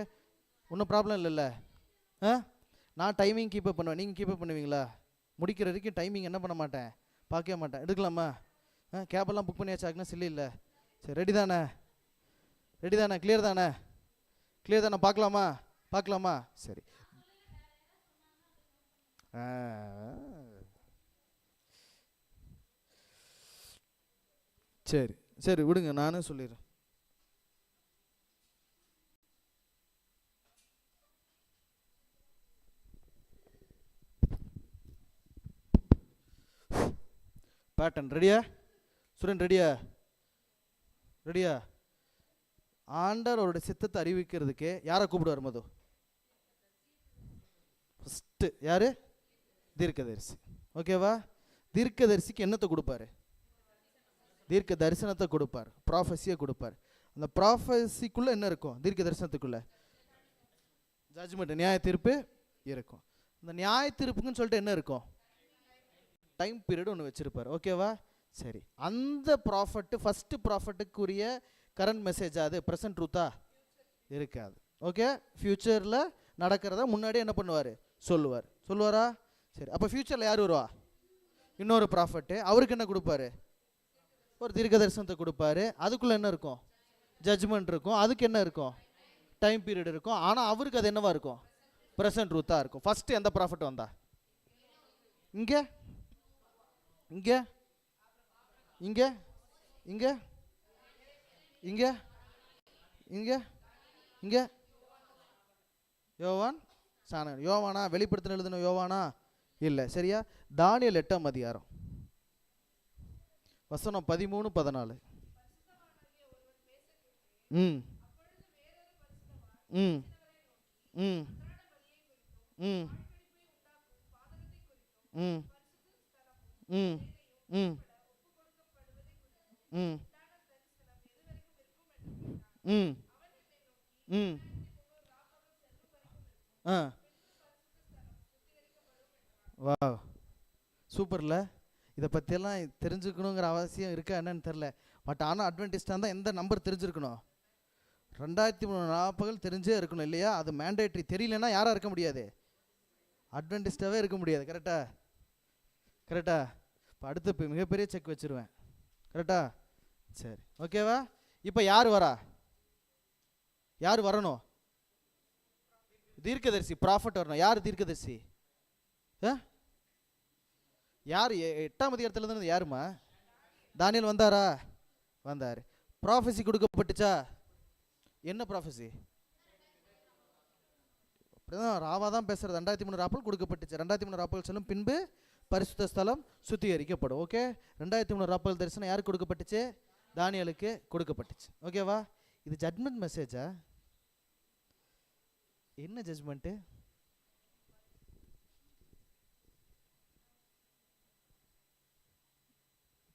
ஒன்றும் ப்ராப்ளம் இல்லைல்ல? நான் டைமிங் கீப்பப் பண்ணுவேன், நீங்கள் கீப்பப் பண்ணுவீங்களா? முடிக்கிற வரைக்கும் டைமிங் என்ன பண்ண மாட்டேன், பார்க்கவே மாட்டேன். எடுக்கலாமா? கேபெல்லாம் புக் பண்ணியாச்சு, ஆகுனா இல்லை? சரி, ரெடி தானே? கிளியர் தானே? பார்க்கலாமா? சரி. சரி விடுங்க, நானே சொல்லிடுறேன். பேட்டர்ன் ரெடியா? ஸ்டூடெண்ட் ரெடியா? ஆண்டவர் அவருடைய சித்தத்தை அறிவிக்கிறதுக்கு யாரை கூப்பிடுவார்? மது ஃபஸ்ட்டு யாரு? தீர்க்கதரிசி. ஓகேவா? தீர்க்கதரிசிக்கு என்னத்தை கொடுப்பாரு? தீர்க்க தரிசனத்தை கொடுப்பார், ப்ராஃபஸியை கொடுப்பார். அந்த ப்ராஃபஸிக்குள்ளே என்ன இருக்கும்? தீர்க்க தரிசனத்துக்குள்ளே ஜட்ஜ்மெண்ட், நியாய தீர்ப்பு இருக்கும். அந்த நியாய தீர்ப்புக்குன்னு சொல்லிட்டு என்ன இருக்கும்? டைம் பீரியட் ஒன்று வச்சுருப்பார். ஓகேவா? சரி, அந்த ப்ராஃபட்டு ஃபஸ்ட்டு ப்ராஃபட்டுக்குரிய கரண்ட் மெசேஜ் அது ப்ரெசன்ட் ட்ரூத்தா இருக்காது. ஓகே, ஃப்யூச்சரில் நடக்கிறத முன்னாடியே என்ன பண்ணுவார்? சொல்லுவாரா? சரி, அப்போ ஃப்யூச்சரில் யார் வருவா? இன்னொரு ப்ராஃபட்டு. அவருக்கு என்ன கொடுப்பாரு? ஒரு தீர்க்க தரிசனத்தை கொடுப்பாரு. அதுக்குள்ளே என்ன இருக்கும்? ஜட்ஜ்மெண்ட் இருக்கும். அதுக்கு என்ன இருக்கும்? டைம் பீரியட் இருக்கும். ஆனால் அவருக்கு அது என்னவா இருக்கும்? ப்ரெசன்ட் ட்ரூத்தாக இருக்கும். ஃபஸ்ட்டு எந்த ப்ராஃபட் வந்தா? இங்கே யோவான் ஸ்நானகன். யோவானா? வெளிப்படுத்தின எழுதின யோவானா? இல்லை. சரியா? தானியேல் 8ஆம் அதிகாரம் வசனம் 13, 14. ம் ம் ம் ம் ம் ம் ம் ம் ம் ம் வா, சூப்பர்ல. இதை பற்றியெல்லாம் தெரிஞ்சுக்கணுங்கிற அவசியம் இருக்கா என்னன்னு தெரில. பட் ஆனால் அட்வென்டிஸ்டாக இருந்தால் எந்த நம்பர் தெரிஞ்சிருக்கணும்? 2340 தெரிஞ்சே இருக்கணும் இல்லையா? அது மேண்டேட்ரி. தெரியலன்னா யாராக இருக்க முடியாது? அட்வென்டிஸ்டாகவே இருக்க முடியாது. கரெக்டா? இப்போ அடுத்து மிகப்பெரிய செக் வச்சுருவேன். கரெக்டா? சரி, ஓகேவா? இப்போ யார் வரணும்? தீர்க்கதரிசி, ப்ராஃபட் வரணும். யார் தீர்க்கதரிசி? யார்? 8ஆம் அதிகாரத்தில் இருந்தது யாருமா? தானியேல் வந்தார். ப்ராஃபஸி கொடுக்கப்பட்டுச்சா? என்ன ப்ராஃபஸி? அப்படிதான் ராவா தான் பேசுறது. 2300 ஆப்பல் கொடுக்கப்பட்டுச்சு. 2300 ஆப்பல் சொல்லும் பின்பு பரிசுத்த ஸ்தலம் சுத்திகரிக்கப்படும். ஓகே, 2300 ஆப்பல் தரிசனம் யாருக்கு கொடுக்கப்பட்டுச்சு? தானியேலுக்கு கொடுக்கப்பட்டுச்சு. ஓகேவா? இது ஜட்மெண்ட் மெசேஜா? என்ன judgement?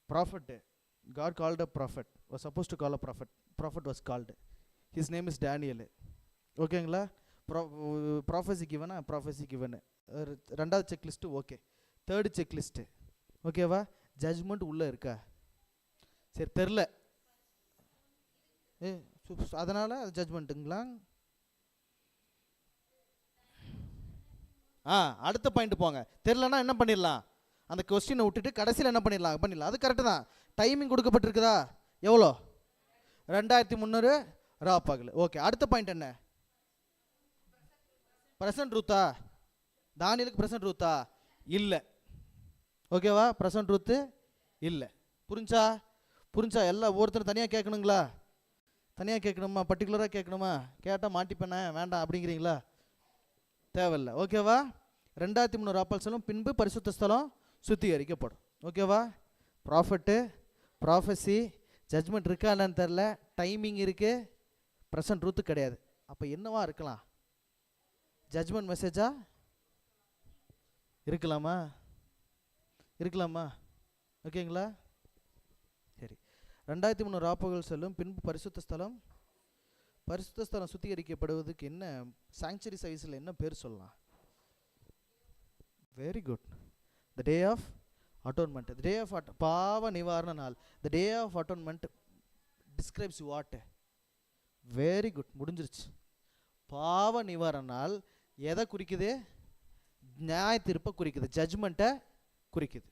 ப்ராஃபட்டு God called a prophet, was supposed to call a prophet. Prophet was called. His name is Daniel. ஓகேங்களா? ப்ராஃபஸி கிவனா? ப்ராஃபஸி கிவனு. ரெண்டாவது செக்லிஸ்ட்டு ஓகே. தேர்டு செக்லிஸ்ட்டு ஓகேவா? ஜட்ஜ்மெண்ட் உள்ளே இருக்கா? சரி தெரில, அதனால் அது ஜட்ஜ்மெண்ட்டுங்களா? அடுத்த பாயிண்ட் போங்க. தெரிலனா என்ன பண்ணிடலாம்? அந்த கொஸ்டினை விட்டுட்டு கடைசியில் என்ன பண்ணிடலாம். அது கரெக்டு தான். டைமிங் கொடுக்கப்பட்டிருக்குதா? எவ்வளோ? 2300 ராப்பகல். ஓகே, அடுத்த பாயிண்ட் என்ன? ப்ரெசன்ட் ட்ரூத்தா? தானியலுக்கு ப்ரெசன்ட் ட்ரூத்தா? இல்லை. ஓகேவா? ப்ரெசன்ட் ட்ரூத்து இல்லை. புரிஞ்சா எல்லாம் ஒவ்வொருத்தரும் தனியாக கேட்கணுங்களா? தனியாக கேட்கணுமா? பர்டிகுலராக கேட்கணுமா? கேட்டால் மாட்டிப்பேனே வேண்டாம் அப்படிங்கிறீங்களா? தேவையில்லை. ஓகேவா? 2300 ராப்பகல் செல்லும் பின்பு பரிசுத்த ஸ்தலம் சுத்திகரிக்கப்படும். ஓகேவா? ப்ராஃபட்டு, ப்ராஃபஸி, ஜட்ஜ்மெண்ட் இருக்கா என்னன்னு தெரில, டைமிங் இருக்குது, ப்ரெசன்ட் ட்ரூத்து கிடையாது. அப்போ என்னவா இருக்கலாம்? ஜட்ஜ்மெண்ட் மெசேஜா இருக்கலாமா? ஓகேங்களா? சரி, 2300 ராப்பகல் செல்லும் பின்பு பரிசுத்த ஸ்தலம் சுத்திகரிக்கப்படுவதுக்கு என்ன சாங்சுரி சர்வீஸில் என்ன பேர் சொல்லலாம்? Very good. The day of atonement. The day of பாவ நிவாரண நாள். The day of atonement describes what? Very good, முடிஞ்சிருச்சு. பாவ நிவாரண நாள் எதை குறிக்குது? நியாய தீர்ப்பை குறிக்குது, ஜட்ஜ்மெண்ட்டை குறிக்குது.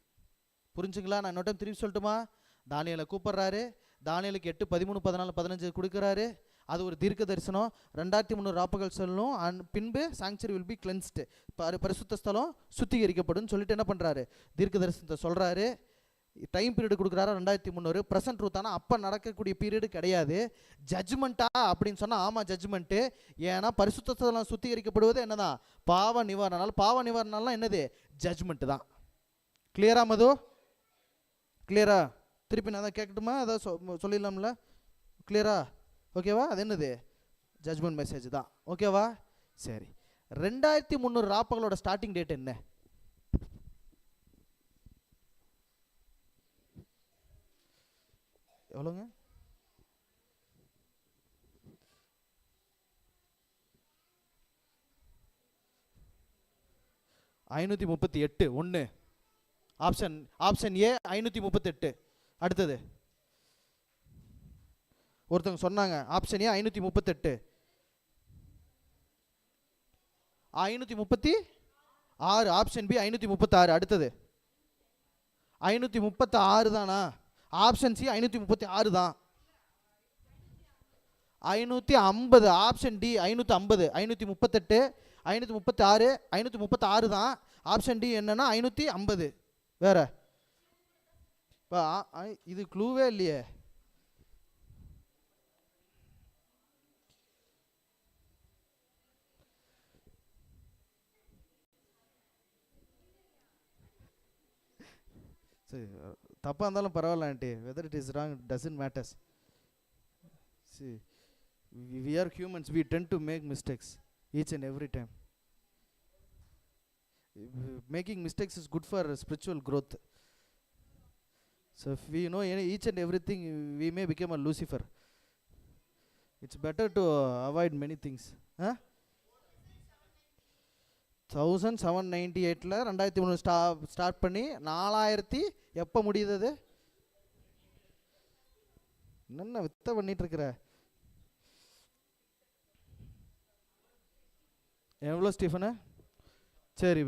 புரிஞ்சுங்களா? நான் இன்னொரு டைம் திருப்பி சொல்லட்டுமா? தானியேலை கூப்பிட்றாரு. தானியேலுக்கு 8, 13, 14, 15 கொடுக்குறாரு. அது ஒரு தீர்க்க தரிசனம். 2300 ராப்பகல் செல்லும் பின்பு சாங்சுரி வில் பி கிளென்ஸ்டு, பரிசுத்த ஸ்தலம் சுத்திகரிக்கப்படும் சொல்லிட்டு என்ன பண்ணுறாரு? தீர்க்க தரிசனத்தை சொல்கிறாரு. டைம் பீரியடு கொடுக்குறாரு 2300. ப்ரெசன்ட் ட்ரூத்தானா? அப்போ நடக்கக்கூடிய பீரியடு கிடையாது. ஜட்ஜ்மெண்ட்டா அப்படின்னு சொன்னால் ஆமாம் ஜட்ஜ்மெண்ட்டு. ஏன்னா பரிசுத்த ஸ்தலம் சுத்திகரிக்கப்படுவது என்னதான்? பாவ நிவாரண நாள். பாவ நிவாரண நாள்லாம் என்னது? ஜட்ஜ்மெண்ட்டு தான். கிளியரா மது? கிளியரா? திருப்பி நான் தான் கேட்கட்டுமா? அதான் சொல்லிடலாம்ல? கிளியரா? ஓகேவா? அது என்னது? ஜட்ஜ்மெண்ட் மெசேஜ் தான். ஓகேவா? சரி, 2300 ராப்பகலோட ஸ்டார்டிங் டேட் என்ன? எவ்வளோங்க? 538. ஒன்று ஆப்ஷன் ஏ 538. அடுத்தது ஒருத்தவங்க சொன்னாங்க ஆப்ஷன் ஏ 538. 536. Option B 536. அடுத்தது 536 தானா? ஆப்ஷன் சி 536 தான். 550. Option D 550. 538, 536, 536 தான். ஆப்ஷன் டி என்னன்னா 550. வேற இது க்ளூவே இல்லையே. சரி, தப்பாக இருந்தாலும் பரவாயில்ல aunty. Whether it is wrong doesn't matters. See, we are humans, we tend to make mistakes each and every time. Making mistakes is good for spiritual growth. So if we know each and everything, we may become a Lucifer. It's better to avoid many things. 1798ல 2300 start பண்ணி 4000 எப்போ முடியுது? என்னென்ன வித்த பண்ணிட்டு இருக்கிற? எவ்வளோ ஸ்டீஃபனு? சரி,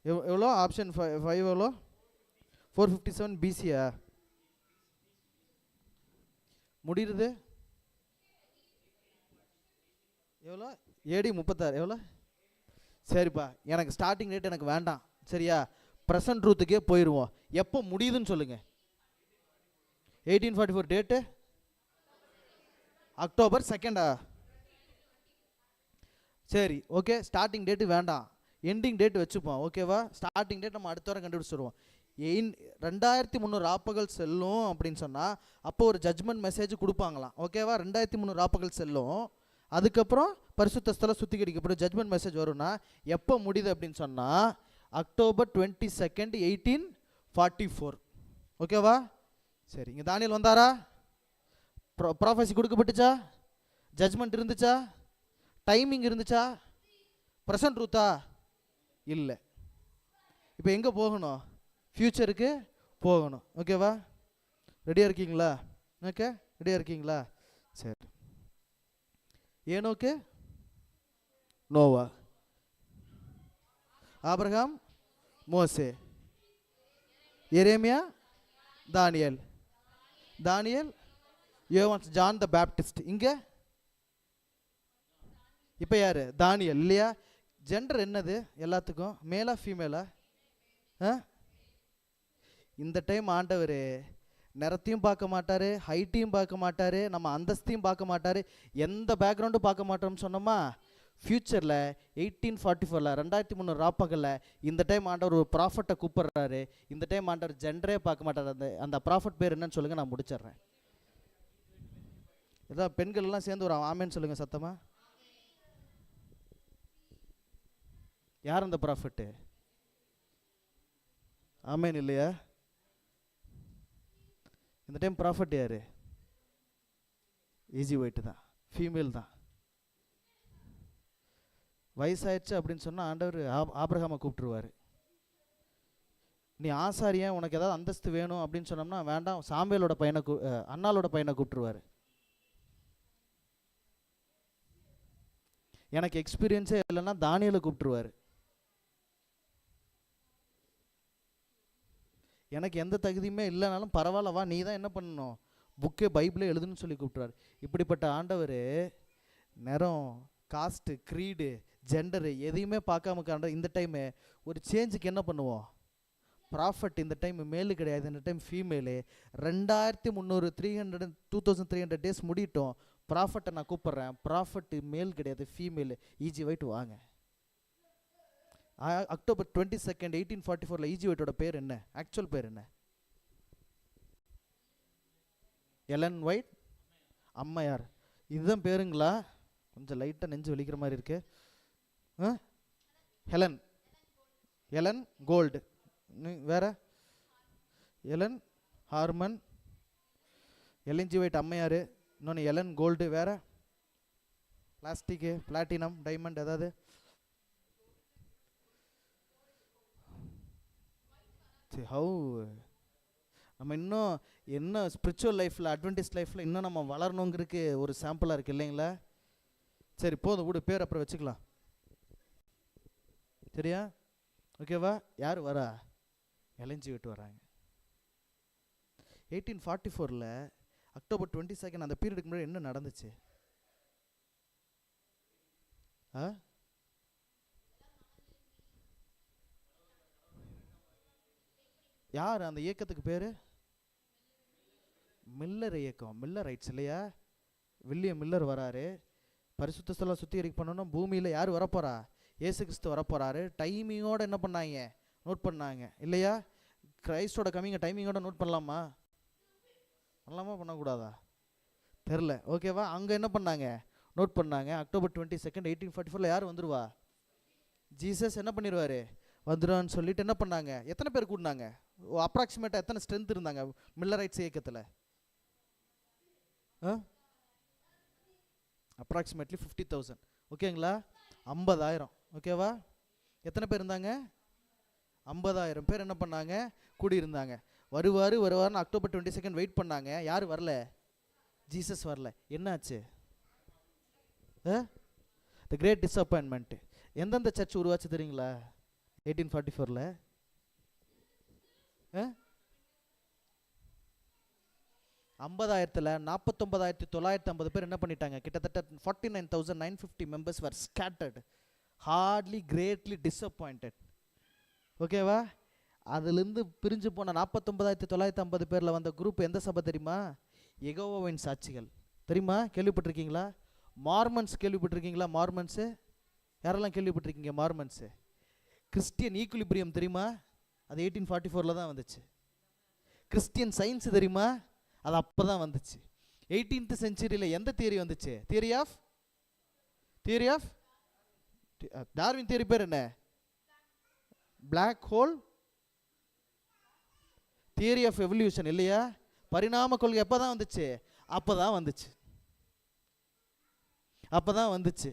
எவ்வளோ? ஆப்ஷன் 5 எவ்வளோ? 457 பிசியா முடியுது? எவ்வளோ? ஏடி 36. எவ்வளோ? சரிப்பா, எனக்கு ஸ்டார்டிங் ரேட் எனக்கு வேண்டாம். சரியா? ப்ரெசன்ட் ட்ரூத்துக்கே போயிடுவோம். எப்போ முடியுதுன்னு சொல்லுங்கள். 1844 டேட்டு October 2. சரி, ஓகே. ஸ்டார்டிங் டேட்டு வேண்டாம், எண்டிங் டேட் வச்சுப்போம். ஓகேவா? ஸ்டார்டிங் டேட் நம்ம அடுத்த வாரம் கண்டுபிடிச்சிடுவோம். 2300 ராப்பகல் செல்லும் அப்படின்னு சொன்னால் அப்போ ஒரு ஜட்ஜ்மெண்ட் மெசேஜ் கொடுப்பாங்களாம். ஓகேவா? 2300 ராப்பகல் செல்லும். அதுக்கப்புறம் பரிசுத்த ஸ்தலம் சுத்திகரிக்கப்படும் ஜட்ஜ்மெண்ட் மெசேஜ் வரும்னா எப்போ முடியுது அப்படின்னு சொன்னால் October 22, 1844. ஓகேவா? சரி, இங்கே தானியேல் வந்தாரா? ப்ராஃபஸி கொடுக்கப்பட்டுச்சா? ஜட்ஜ்மெண்ட் இருந்துச்சா? டைமிங் இருந்துச்சா? ப்ரெசன்ட் ட்ரூத்தா? இல்லை. இப்போ எங்கே போகணும்? ஃப்யூச்சருக்கு போகணும். ஓகேவா? ரெடியாக இருக்கீங்களா? ஓகே, ரெடியாக இருக்கீங்களா? சரி. ஏனோக்கு, நோவா, ஆபிரகாம், மோசே, எரேமியா, தானியேல், யோவான், ஜான் த பேப்டிஸ்ட். இங்கே இப்போ யார்? தானியேல் இல்லையா? ஜெண்டர் என்னது எல்லாத்துக்கும்? மேலா ஃபீமேலா? இந்த டைம் ஆண்டவர் நிறத்தையும் பார்க்க மாட்டார், ஹைட்டையும் பார்க்க மாட்டார், நம்ம அந்தஸ்தையும் பார்க்க மாட்டார், எந்த பேக்ரவுண்டும் பார்க்க மாட்டோம்னு சொன்னோமா? ஃப்யூச்சரில் 1844 2300 ராப்பகலில் இந்த டைம் ஆண்டவர் ஒரு ப்ராஃபட்டை கூப்பிட்றாரு. இந்த டைம் ஆண்டவர் ஜெண்டரே பார்க்க மாட்டார். அந்த ப்ராஃபட் பேர் என்னன்னு சொல்லுங்கள், நான் முடிச்சிட்றேன். இதான் பெண்கள் எல்லாம் சேர்ந்து ஒரு ஆமேன்னு சொல்லுங்கள் சத்தமா. யார் அந்த ப்ராஃபட்டு? ஆமேன் இல்லையா? இந்த டைம் ப்ராஃபட் யார்? ஈஜி ஒயிட்டு தான், ஃபீமேல் தான். வயசாயிடுச்சு அப்படின்னு சொன்னால் ஆண்டவர் ஆபிரகாமை கூப்பிட்டுருவார். நீ ஆசாரியன், உனக்கு ஏதாவது அந்தஸ்து வேணும் அப்படின்னு சொன்னோம்னா வேண்டாம், சாம்பேலோட பையனை அண்ணாலோட பையனை கூப்பிட்டுருவார். எனக்கு எக்ஸ்பீரியன்ஸே இல்லைன்னா தானியேலை கூப்பிட்டுருவார். எனக்கு எந்த தகுதியுமே இல்லைனாலும் பரவாயில்ல, வா, நீ தான் என்ன பண்ணணும், புக்கே பைபிளே எழுதுன்னு சொல்லி கூப்பிட்டுருவார். இப்படிப்பட்ட ஆண்டவர் நிறம், காஸ்ட்டு, க்ரீடு, ஜெண்டரு எதையுமே பார்க்காம காண்ட இந்த டைமு ஒரு சேஞ்சுக்கு என்ன பண்ணுவோம்? ப்ராஃபட் இந்த டைம் மேலு கிடையாது, இந்த டைம் ஃபீமேலு. 2300 டேஸ் முடிட்டோம். ப்ராஃபட்டை நான் கூப்பிட்றேன். ப்ராஃபட்டு மேல் கிடையாது, ஃபீமேலு. ஈஜி ஒயிட் வாங்க. அக்டோபர் 22, 1844 ஈஜி ஒயிட்டோட பேர் என்ன? ஆக்சுவல் பேர் என்ன? எலன் ஒயிட் அம்மையார். இதுதான் பேருங்களா? கொஞ்சம் லைட்டாக நெஞ்சு வலிக்கிற மாதிரி இருக்கு. Ellen Gould. வேற? எலன் ஹார்மன், எல்என்ஜி ஒயிட் அம்மையார், இன்னொன்று எலன் கோல்டு. வேற? பிளாஸ்டிக்கு, பிளாட்டினம், டைமண்ட் ஏதாவது? ஹவு நம்ம இன்னும் என்ன ஸ்பிரிச்சுவல் லைஃப்பில், அட்வென்டிஸ்ட் லைஃப்பில் இன்னும் நம்ம வளரணுங்கிறதுக்கு ஒரு சாம்பிளாக இருக்குது இல்லைங்களா? சரி, போதும் விடு, பேர் அப்புறம் வச்சுக்கலாம். சரியா? ஓகேவா? யார் வரா? எல்என்ஜி விட்டு வராங்க. 1844 அக்டோபர் 22 அந்த பீரியடுக்கு முன்னாடி என்ன நடந்துச்சு? யார் அந்த இயக்கத்துக்கு பேர்? மில்லர் இயக்கம், மில்லர் ரைட்ஸ் இல்லையா? வில்லியம் மில்லர் வராரு. பரிசுத்த ஸ்தலம் சுத்திகரிக்க பண்ணணும். பூமியில் யார் வரப்போறா? இயேசு கிறிஸ்து வரப்போறாரு. டைமிங்கோட என்ன பண்ணாங்க? நோட் பண்ணாங்க இல்லையா? கிரைஸ்டோட கம்மிங்க டைமிங்கோட நோட் பண்ணலாமா? பண்ணக்கூடாதா? தெரில. ஓகேவா? அங்கே என்ன பண்ணாங்க? நோட் பண்ணாங்க. அக்டோபர் 22, 1844 யார் வந்துருவா? ஜீசஸ் என்ன பண்ணிடுவார்? வந்துடுவான்னு சொல்லிட்டு என்ன பண்ணாங்க? எத்தனை பேர் கூட்டினாங்க? அப்ராக்சிமேட்டாக எத்தனை ஸ்ட்ரென்த் இருந்தாங்க மில்லரைட்ஸ் இயக்கத்தில்? அப்ராக்சிமேட்லி 50,000. ஓகேங்களா? 50,000. ஓகேவா? எத்தனை பேர் இருந்தாங்க? 50,000 பேர் என்ன பண்ணாங்க? கூடியிருந்தாங்க. வருவார்னு அக்டோபர் 22 வெயிட் பண்ணாங்க. யார் வரல? ஜீசஸ் வரல. என்னாச்சு? The great disappointment. எந்தெந்த சர்ச் உருவாச்சு தெரியுங்களா? 1844 50,000 49,950 பேர் என்ன பண்ணிட்டாங்க? கிட்டத்தட்ட 49,950 members were scattered, hardly greatly disappointed. ஓகேவா? அதுலேருந்து பிரிஞ்சு போன 49,950 பேரில் வந்த குரூப் எந்த சபை தெரியுமா? யெகோவாவின் சாட்சிகள். தெரியுமா? கேள்விப்பட்டிருக்கீங்களா? மார்மன்ஸ் கேள்விப்பட்டிருக்கீங்களா? மார்மன்ஸு யாரெல்லாம் கேள்விப்பட்டிருக்கீங்க? மார்மன்ஸு. கிறிஸ்டியன் ஈக்குலிபிரியம் தெரியுமா? அது 1844 தான் வந்துச்சு. கிறிஸ்டியன் சயின்ஸ் தெரியுமா? அது அப்போ தான் வந்துச்சு. 18th செஞ்சுரியில் எந்த தியரி வந்துச்சு? தியரி ஆஃப் டார்வின் தியரி பேர் என்ன? Black hole theory of evolution இல்லையா? பரிணாம கொள்கை எப்போ தான் வந்துச்சு? அப்போ தான் வந்துச்சு. அப்போ தான் வந்துச்சு.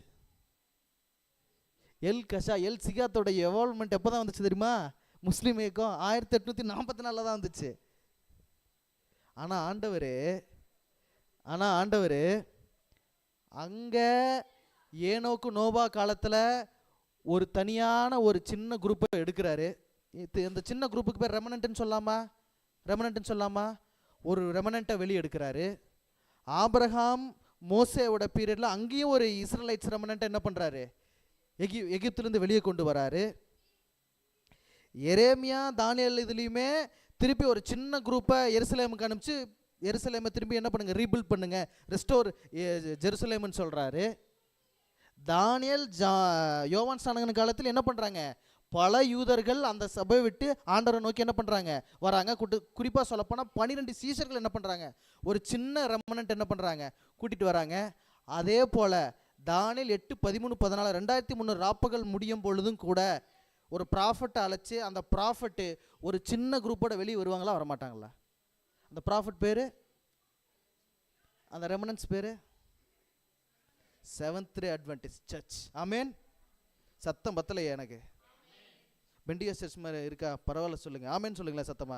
எல் சிகாத்தோட எவால்வ்மெண்ட் எப்போ தான் வந்துச்சு தெரியுமா? முஸ்லீம் இயக்கம் 1844 தான் வந்துச்சு. ஆனால் ஆண்டவர் அங்கே ஏனோக்கு நோபா காலத்தில் ஒரு தனியான ஒரு சின்ன குரூப்பை எடுக்கிறாரு. இந்த சின்ன குரூப்புக்கு பேர் ரெமனன்ட்னு சொல்லாமா? ஒரு ரெமனண்ட்டை வெளியே எடுக்கிறாரு. ஆபிரகாம் மோசேவோட பீரியடில் அங்கேயும் ஒரு இஸ்ரேலைட்ஸ் ரெமனண்ட்டை என்ன பண்ணுறாரு? எகிப்திலேருந்து வெளியே கொண்டு வராரு. எரேமியா தானியேல் இதுலேயுமே திருப்பி ஒரு சின்ன குரூப்பை எருசலேமுக்கு அனுப்பிச்சு எருசலேமை திரும்பி என்ன பண்ணுங்க? ரீபில்ட் பண்ணுங்க, ரெஸ்டோர் ஜெருசலேம்னு சொல்கிறாரு. தானியேல் யோவான் ஸ்நானகன் காலத்தில் என்ன பண்ணுறாங்க? பல யூதர்கள் அந்த சபையை விட்டு ஆண்டவரை நோக்கி என்ன பண்ணுறாங்க? வராங்க. குறிப்பாக சொல்லப்போனால் 12 சீஷர்கள் என்ன பண்ணுறாங்க? ஒரு சின்ன ரெமனன்ட் என்ன பண்ணுறாங்க? கூட்டிகிட்டு வராங்க. அதே போல் தானியேல் 8, 13, 14 2300 ராப்பகல் முடியும் பொழுதும் கூட ஒரு ப்ராஃபட்டை அழைச்சி அந்த ப்ராஃபட்டு ஒரு சின்ன குரூப்போட வெளியே வருவாங்களா வரமாட்டாங்களா? அந்த ப்ராஃபட் பேர், அந்த ரெமனன்ஸ் பேர் செவன்த் டே அட்வென்டிஸ்ட் சர்ச். ஆமேன். சத்தம் பத்தலையே எனக்கு. பெண்டிகோஸ் சர்ச் மாதிரி இருக்கா? பரவாயில்ல சொல்லுங்க. ஆமேன் சொல்லுங்களேன் சத்தமா.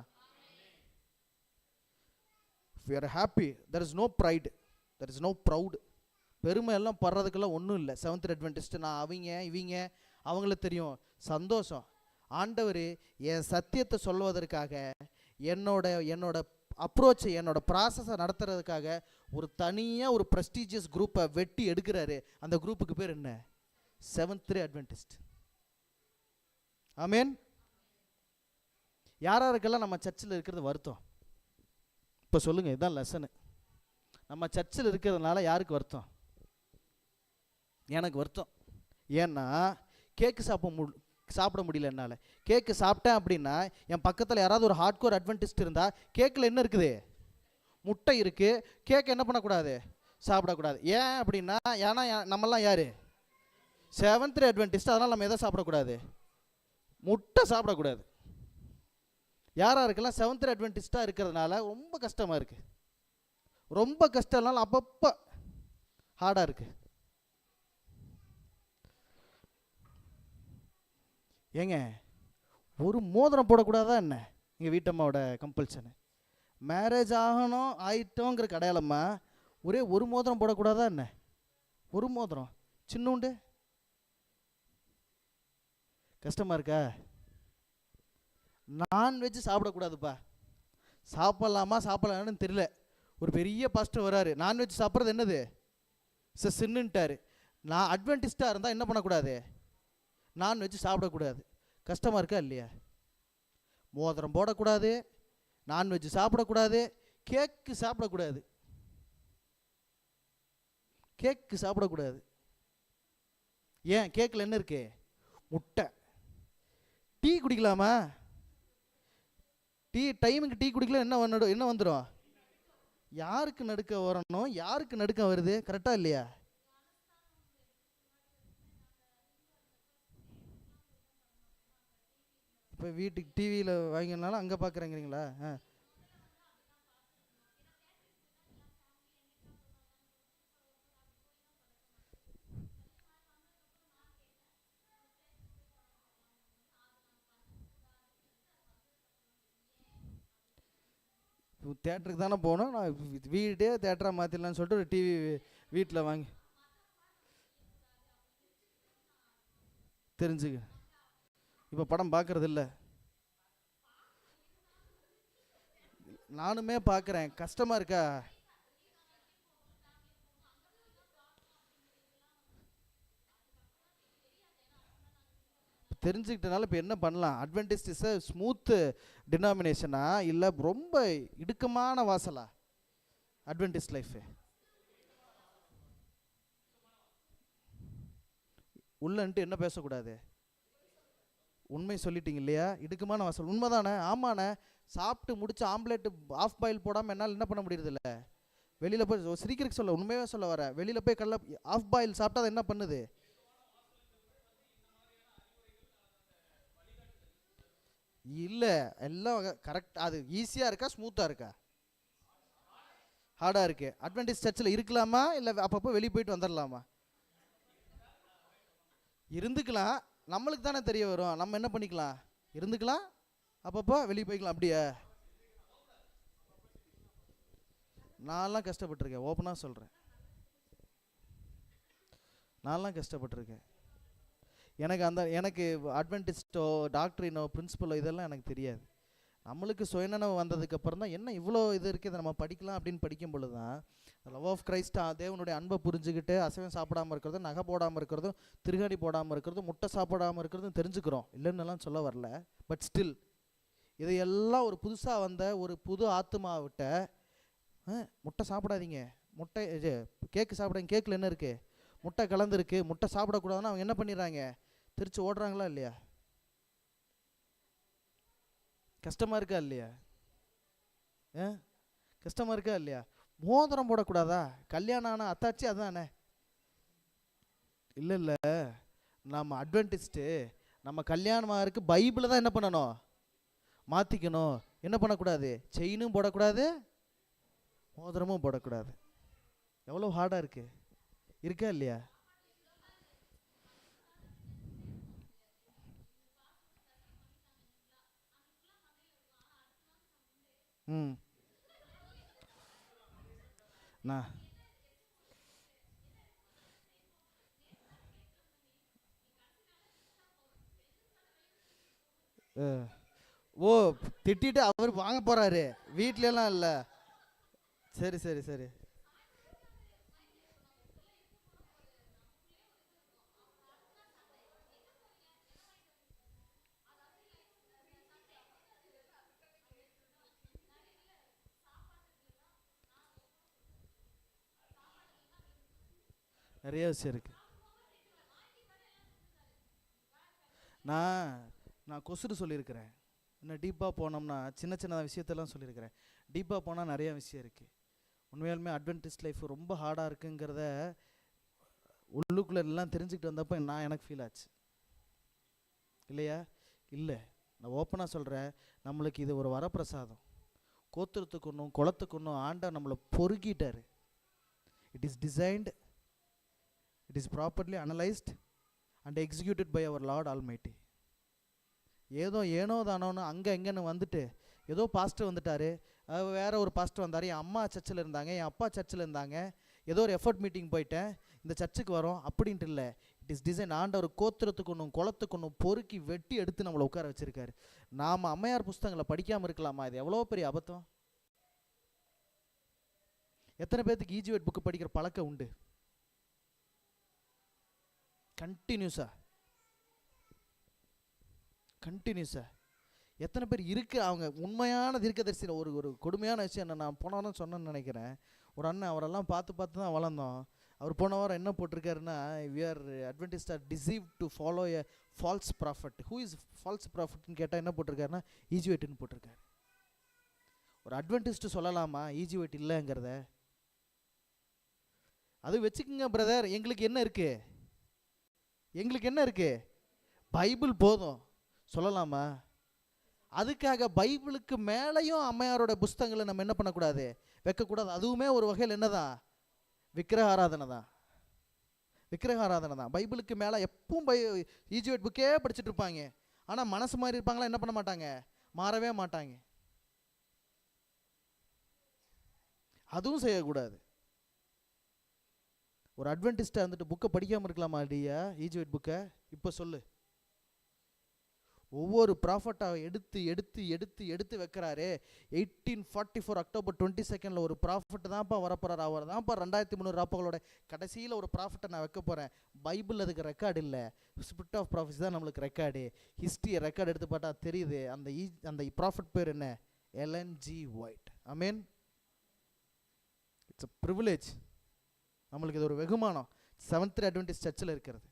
we are happy, there is no pride, there is no proud. பெருமை எல்லாம் படுறதுக்கெல்லாம் ஒன்றும் இல்லை. செவன்த் அட்வென்டிஸ்ட் நான் இவங்க அவங்களுக்கு தெரியும். சந்தோஷம். ஆண்டவர் என் சத்தியத்தை சொல்வதற்காக என்னோட அப்ரோச்சை என்னோட ப்ராசஸை நடத்துறதுக்காக ஒரு தனியாக ஒரு ப்ரெஸ்டீஜியஸ் குரூப்பை வெட்டி எடுக்கிறாரு. அந்த குரூப்புக்கு பேர் என்ன? Seventh day Adventist. ஆமேன். யாராருக்கெல்லாம் நம்ம சர்ச்சில் இருக்கிறது வருத்தம்? இப்போ சொல்லுங்கள், இதுதான் லெசனு. நம்ம சர்ச்சில் இருக்கிறதுனால யாருக்கு வருத்தம்? எனக்கு வருத்தம். ஏன்னா கேக்கு சாப்பிட முடியல என்னால். கேக்கு சாப்பிட்டேன் அப்படின்னா என் பக்கத்தில் யாராவது ஒரு ஹார்ட்கோர் அட்வென்டிஸ்ட் இருந்தால் கேக்கில் என்ன இருக்குது? முட்டை இருக்குது. கேக் என்ன பண்ணக்கூடாது? சாப்பிடக்கூடாது. ஏன் அப்படின்னா, ஏன்னா நம்மெல்லாம் யார்? Seventh day Adventist. அதனால் நம்ம எதை சாப்பிடக்கூடாது? முட்டை சாப்பிடக்கூடாது. யாராருக்கெல்லாம் செவன்த் டே அட்வென்டிஸ்டாக இருக்கிறதுனால ரொம்ப கஷ்டமாக இருக்குது. ரொம்ப கஷ்டம்னால அப்பப்போ ஹார்டாக இருக்குது. ஏங்க ஒரு மோதிரம் போடக்கூடாதா என்ன? எங்கள் வீட்டம்மாவோட கம்பல்ஷனு. மேரேஜ் ஆயிட்டோங்கிற கடையாளம்மா ஒரே ஒரு மோதிரம் போடக்கூடாதா என்ன? ஒரு மோதிரம் சின்னூண்டு. கஷ்டமாக இருக்கா? நான்வெஜ் சாப்பிடக்கூடாதுப்பா. சாப்பிடலான்னு தெரியல. ஒரு பெரிய பாஸ்டர் வராரு, நான்வெஜ் சாப்பிட்றது என்னது சின்னுட்டாரு. நான் அட்வென்டிஸ்டாக இருந்தால் என்ன பண்ணக்கூடாது? நான்வெஜ் சாப்பிடக்கூடாது. கஷ்டமாக இருக்கா இல்லையா? மோதிரம் போடக்கூடாது, நான்வெஜ் சாப்பிடக்கூடாது, கேக்கு சாப்பிடக்கூடாது. ஏன்? கேக்கில் என்ன இருக்கு? முட்டை. டீ குடிக்கலாமா? டைமுக்கு டீ குடிக்கல என்ன வந்துடும்? யாருக்கு நடுக்க வரணும்? யாருக்கு நடுக்க வருது? கரெக்டாக இல்லையா? இப்போ வீட்டுக்கு டிவியில் வாங்கினாலும் அங்கே பார்க்குறேங்கிறீங்களா? தேட்டருக்கு தானே போகணும். நான் வீடே தேட்டராக மாற்றிடலான்னு சொல்லிட்டு ஒரு டிவி வீட்டில் வாங்கி தெரிஞ்சுக்க. இப்போ படம் பார்க்கறது இல்லை. நானுமே பார்க்குறேன். கஷ்டமாக இருக்கா? தெரிஞ்சுக்கிட்டனால இப்போ என்ன பண்ணலாம்? அட்வென்டிஸ்ட் இஸ் ஸ்மூத் டினாமினேஷனா இல்லை ரொம்ப இடுக்கமான வாசலா அட்வென்டிஸ்ட் லைஃபு? உள்ளன்ட்டு என்ன பேசக்கூடாது? உண்மை சொல்லிட்டீங்க இல்லையா? இடுக்கமான வாசல். உண்மைதானே? ஆமாண்ணே. சாப்பிட்டு முடிச்சு ஆம்லேட்டு ஆஃப் பாயில் போடாமல் என்னால் என்ன பண்ண முடியறதில்ல. வெளியில் போய் சிரிக்கிறதுக்கு சொல்ல, உண்மையாக சொல்ல வர. வெளியில் போய் ஆஃப் பாயில் சாப்பிட்டா அது என்ன பண்ணுது? இல்லை, எல்லாம் கரெக்ட். அது ஈஸியாக இருக்கா ஸ்மூத்தாக இருக்கா? ஹார்டாக இருக்கு. அட்வென்டிஸ்ட் சர்ச்சில் இருக்கலாமா இல்லை அப்பப்போ வெளியே போயிட்டு வந்துடலாமா? இருந்துக்கலாம், நம்மளுக்கு தானே தெரிய வரும். நம்ம என்ன பண்ணிக்கலாம், இருந்துக்கலாம், அப்பப்போ வெளியே போய்க்கலாம். அப்படியே நான்லாம் கஷ்டப்பட்டிருக்கேன், ஓப்பனாக சொல்கிறேன். நான்லாம் கஷ்டப்பட்டிருக்கேன். எனக்கு அட்வென்டிஸ்டோ டாக்டரினோ பிரின்சிபலோ இதெல்லாம் எனக்கு தெரியாது. நம்மளுக்கு சுயநனவு வந்ததுக்கப்புறம் தான் என்ன இவ்வளோ இது இருக்குது, இதை நம்ம படிக்கலாம் அப்படின்னு படிக்கும் பொழுது தான் லவ் ஆஃப் கிரைஸ்ட், தேவனுடைய அன்பை புரிஞ்சுக்கிட்டு அசைவம் சாப்பிடாமல் இருக்கிறதும், நகை போடாமல் இருக்கிறதும், திருகாடி போடாமல் இருக்கிறதும், முட்டை சாப்பிடாமல் இருக்கிறதும் தெரிஞ்சுக்கிறோம். இல்லைன்னுலாம் சொல்ல வரல. பட் ஸ்டில் இதையெல்லாம் ஒரு புதுசாக வந்த ஒரு புது ஆத்மாவிட்ட முட்டை சாப்பிடாதீங்க, முட்டை கேக்கு சாப்பிடாதீங்க, கேக்கில் என்ன இருக்குது, முட்டை கலந்துருக்கு, முட்டை சாப்பிடக்கூடாதுன்னு அவங்க என்ன பண்ணிடுறாங்க, திருச்சி ஓடுறாங்களா இல்லையா? கஷ்டமாக இருக்கா இல்லையா? கஷ்டமாக இருக்கா இல்லையா? மோதிரம் போடக்கூடாதா? கல்யாணம் ஆனால் அத்தாச்சி அதுதானே? இல்லை இல்லை, நம்ம அட்வென்டிஸ்ட்டு நம்ம கல்யாணமாக இருக்கு பைபிளை தான் என்ன பண்ணணும், மாற்றிக்கணும். என்ன பண்ணக்கூடாது, செயினும் போடக்கூடாது, மோதிரமும் போடக்கூடாது. எவ்வளோ ஹார்டாக இருக்குது, இருக்கா இல்லையா? நான் ஓ திட்டிட்டு அவர் வாங்க போறாரு, வீட்லலாம் இல்லை. சரி சரி சரி. நிறைய விஷயம் இருக்கு. நான் கொசுறு சொல்லியிருக்கிறேன். இன்னும் டீப்பாக போனோம்னா சின்ன சின்ன விஷயத்தெல்லாம் சொல்லியிருக்கிறேன். டீப்பாக போனால் நிறைய விஷயம் இருக்குது. உண்மையாலுமே அட்வென்டிஸ்ட் லைஃப் ரொம்ப ஹார்டாக இருக்குங்கிறத உள்ளுக்குள்ளே எல்லாம் தெரிஞ்சுக்கிட்டு வந்தப்போ எனக்கு ஃபீல் ஆச்சு. இல்லையா? இல்லை, நான் ஓப்பனாக சொல்கிறேன், நம்மளுக்கு இது ஒரு வரப்பிரசாதம். கோத்திரத்துக்கு ஒன்றும் குளத்துக்கு ஒன்றும் ஆண்டவர் நம்மளை பொறுக்கிட்டார். It is designed, it is properly analyzed and executed by our Lord Almighty. ஏனோ தானோன்னு அங்கே எங்கன்னு வந்துட்டு ஏதோ பாஸ்டர் வந்துட்டார், வேற ஒரு பாஸ்டர் வந்தார், என் அம்மா சர்ச்சில் இருந்தாங்க, என் அப்பா சர்ச்சில் இருந்தாங்க, ஏதோ ஒரு எஃபர்ட் மீட்டிங் போயிட்டேன், இந்த சர்ச்சுக்கு வரோம் அப்படின்ட்டு இல்லை. It is design. ஆண்டவர் கோத்திரத்துக்கு ஒன்றும் குளத்துக்கு ஒன்றும் பொறுக்கி வெட்டி எடுத்து நம்மளை உட்கார வச்சிருக்காரு. நாம் அம்மையார் புஸ்தகங்களை படிக்காமல் இருக்கலாமா? இது எவ்வளோ பெரிய அபத்தம். எத்தனை பேர்த்துக்கு ஈஜிவேட் புக்கு படிக்கிற பழக்கம் உண்டு? கண்டினியூஸா எத்தனை பேர் இருக்கு? அவங்க உண்மையான தீர்க்கதரிசியில் ஒரு கொடுமையான விஷயம் என்ன, நான் போனாலும் சொன்னேன்னு நினைக்கிறேன். ஒரு அண்ணன், அவரெல்லாம் பார்த்து தான் வளர்ந்தோம். அவர் போன வாரம் என்ன போட்டிருக்காருன்னா, we are Adventists are deceived to follow a false prophet. Who is false prophetன்னு கேட்டால் என்ன போட்டிருக்காருன்னா, ஈஜிவேட்டுன்னு போட்டிருக்காரு. ஒரு அட்வென்டிஸ்ட் சொல்லலாமா ஈஜிவேட் இல்லைங்கிறத? அது வச்சுக்கோங்க பிரதர். எங்களுக்கு என்ன இருக்கு, பைபிள் போதும் சொல்லலாமா? அதுக்காக பைபிளுக்கு மேலேயும் அம்மையாரோட புஸ்தகங்களை நம்ம என்ன பண்ணக்கூடாது, வைக்கக்கூடாது. அதுவுமே ஒரு வகையில் என்னதான், விக்கிரக ஆராதனை தான். பைபிளுக்கு மேலே எப்பவும் ஈஜிவேட் புக்கே படிச்சுட்டு இருப்பாங்க. ஆனால் மனசு மாதிரி இருப்பாங்களா, என்ன பண்ண மாட்டாங்க, மாறவே மாட்டாங்க. அதுவும் செய்யக்கூடாது. ஒரு அட்வென்டிஸ்டாக இருந்துட்டு புக்கை படிக்காமல் இருக்கலாமா இல்லையா? ஈஜிவேட் புக்கை இப்போ சொல்லு. ஒவ்வொரு ப்ராஃபட்டாக எடுத்து வைக்கிறாரு. 1844 அக்டோபர் 22 ஒரு ப்ராஃபட் தான்ப்பா வரப்போறாரு. அவர் தான்ப்பா 2300 ராப்பங்களோட கடைசியில் ஒரு ப்ராஃபட்டை நான் வைக்க போகிறேன். பைபிள் அதுக்கு ரெக்கார்டு இல்லை, ஸ்பிரிட் ஆஃப் ப்ராஃபஸி தான் நம்மளுக்கு ரெக்கார்டு. ஹிஸ்ட்ரியை ரெக்கார்டு எடுத்து பார்த்தா தெரியுது. அந்த ப்ராஃபட் பேர் என்ன, Ellen G White. Amen. It's a privilege. நம்மளுக்கு இது ஒரு வெகுமானம். செவன்த் அட்வென்டிஸ்ட் சர்ச்சில் இருக்கிறது.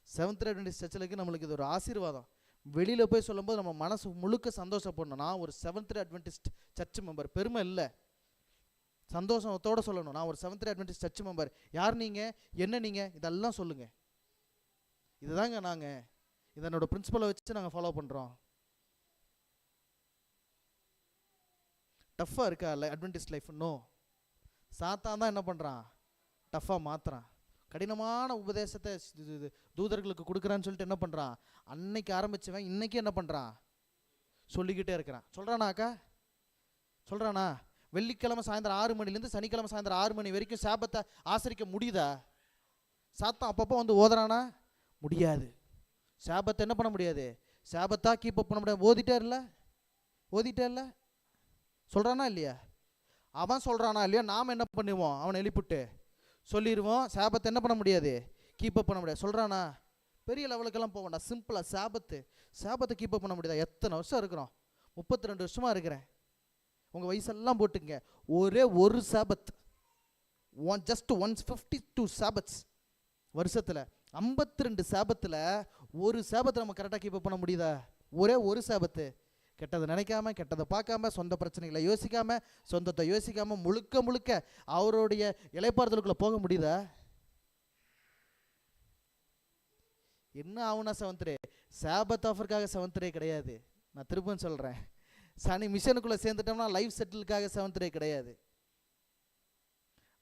செவன்த் அட்வென்டிஸ்ட் சர்ச்சில் இருக்கு. நம்மளுக்கு இது ஒரு ஆசீர்வாதம். வெளியில் போய் சொல்லும்போது நம்ம மனசு முழுக்க சந்தோஷப்படணும். நான் ஒரு செவன்த் அட்வென்டிஸ்ட் சர்ச் மெம்பர். பெருமை இல்லை, சந்தோஷத்தோடு சொல்லணும், நான் ஒரு செவன்த் அட்வென்டிஸ்ட் சர்ச் மெம்பர். யார் நீங்கள், என்ன நீங்கள், இதெல்லாம் சொல்லுங்கள். இதுதாங்க நாங்கள், இதனோட பிரின்சிபலை வச்சு நாங்கள் ஃபாலோ பண்ணுறோம். டஃப்பாக இருக்கா அட்வென்டிஸ்ட் லைஃப்? நோ. சாத்தான் தான் என்ன பண்ணுறான்? டஃப்பாக மாற்றுறான். கடினமான உபதேசத்தை தூதர்களுக்கு கொடுக்குறான்னு சொல்லிட்டு என்ன பண்ணுறான்? அன்னைக்கு ஆரம்பிச்சவன் இன்னைக்கு என்ன பண்ணுறான்? சொல்லிக்கிட்டே இருக்கிறான். சொல்கிறானாக்கா? சொல்கிறானா? வெள்ளிக்கிழமை சாயந்தரம் 6 மணிலேருந்து சனிக்கிழமை சாயந்தரம் 6 மணி வரைக்கும் சாபத்தை ஆசரிக்க முடியுதா? சாத்தான் அப்பப்போ வந்து ஓதுறானா? முடியாது. சாபத்தை என்ன பண்ண முடியாது? சாபத்தா கீப் அப் பண்ண முடியாது. ஓதிட்டே இல்லை சொல்கிறானா இல்லையா? அவன் சொல்கிறானா இல்லையா? நாம் என்ன பண்ணுவோம்? அவனை எழுப்பிட்டு சொல்லிடுவோம். சாபத்தை என்ன பண்ண முடியாது? கீப் அப் பண்ண முடியாது. சொல்கிறானா? பெரிய லெவலுக்கெல்லாம் போக வேண்டாம். சிம்பிளாக சாபத்தை கீப் அப் பண்ண முடியாதா? எத்தனை வருஷம் இருக்கிறோம்? 32 வருஷமாக இருக்கிறேன். உங்கள் வயசெல்லாம் போட்டுங்க. ஒரே ஒரு சாபத், ஜஸ்ட் 152 சாபத்ஸ் வருஷத்தில், 52 சாபத்தில் ஒரு சாபத்தை நம்ம கரெக்டாக கீப் அப் பண்ண முடியுதா? ஒரே ஒரு சாபத்து. கெட்டதை நினைக்காம, கெட்டதை பார்க்காம, சொந்த பிரச்சனைகளை யோசிக்காம, சொந்தத்தை யோசிக்காம, முழுக்க அவருடைய இலைப்பாறுதலுக்குள்ளே போக முடியுதா? என்ன ஆகுனா செவன்த்ரே? சாபத் ஆஃபருக்காக செவன்த்ரே கிடையாது. நான் திருப்பம் சொல்கிறேன். சனி மிஷனுக்குள்ளே சேர்ந்துட்டோம்னா லைஃப் செட்டிலுக்காக செவன்த்ரே கிடையாது.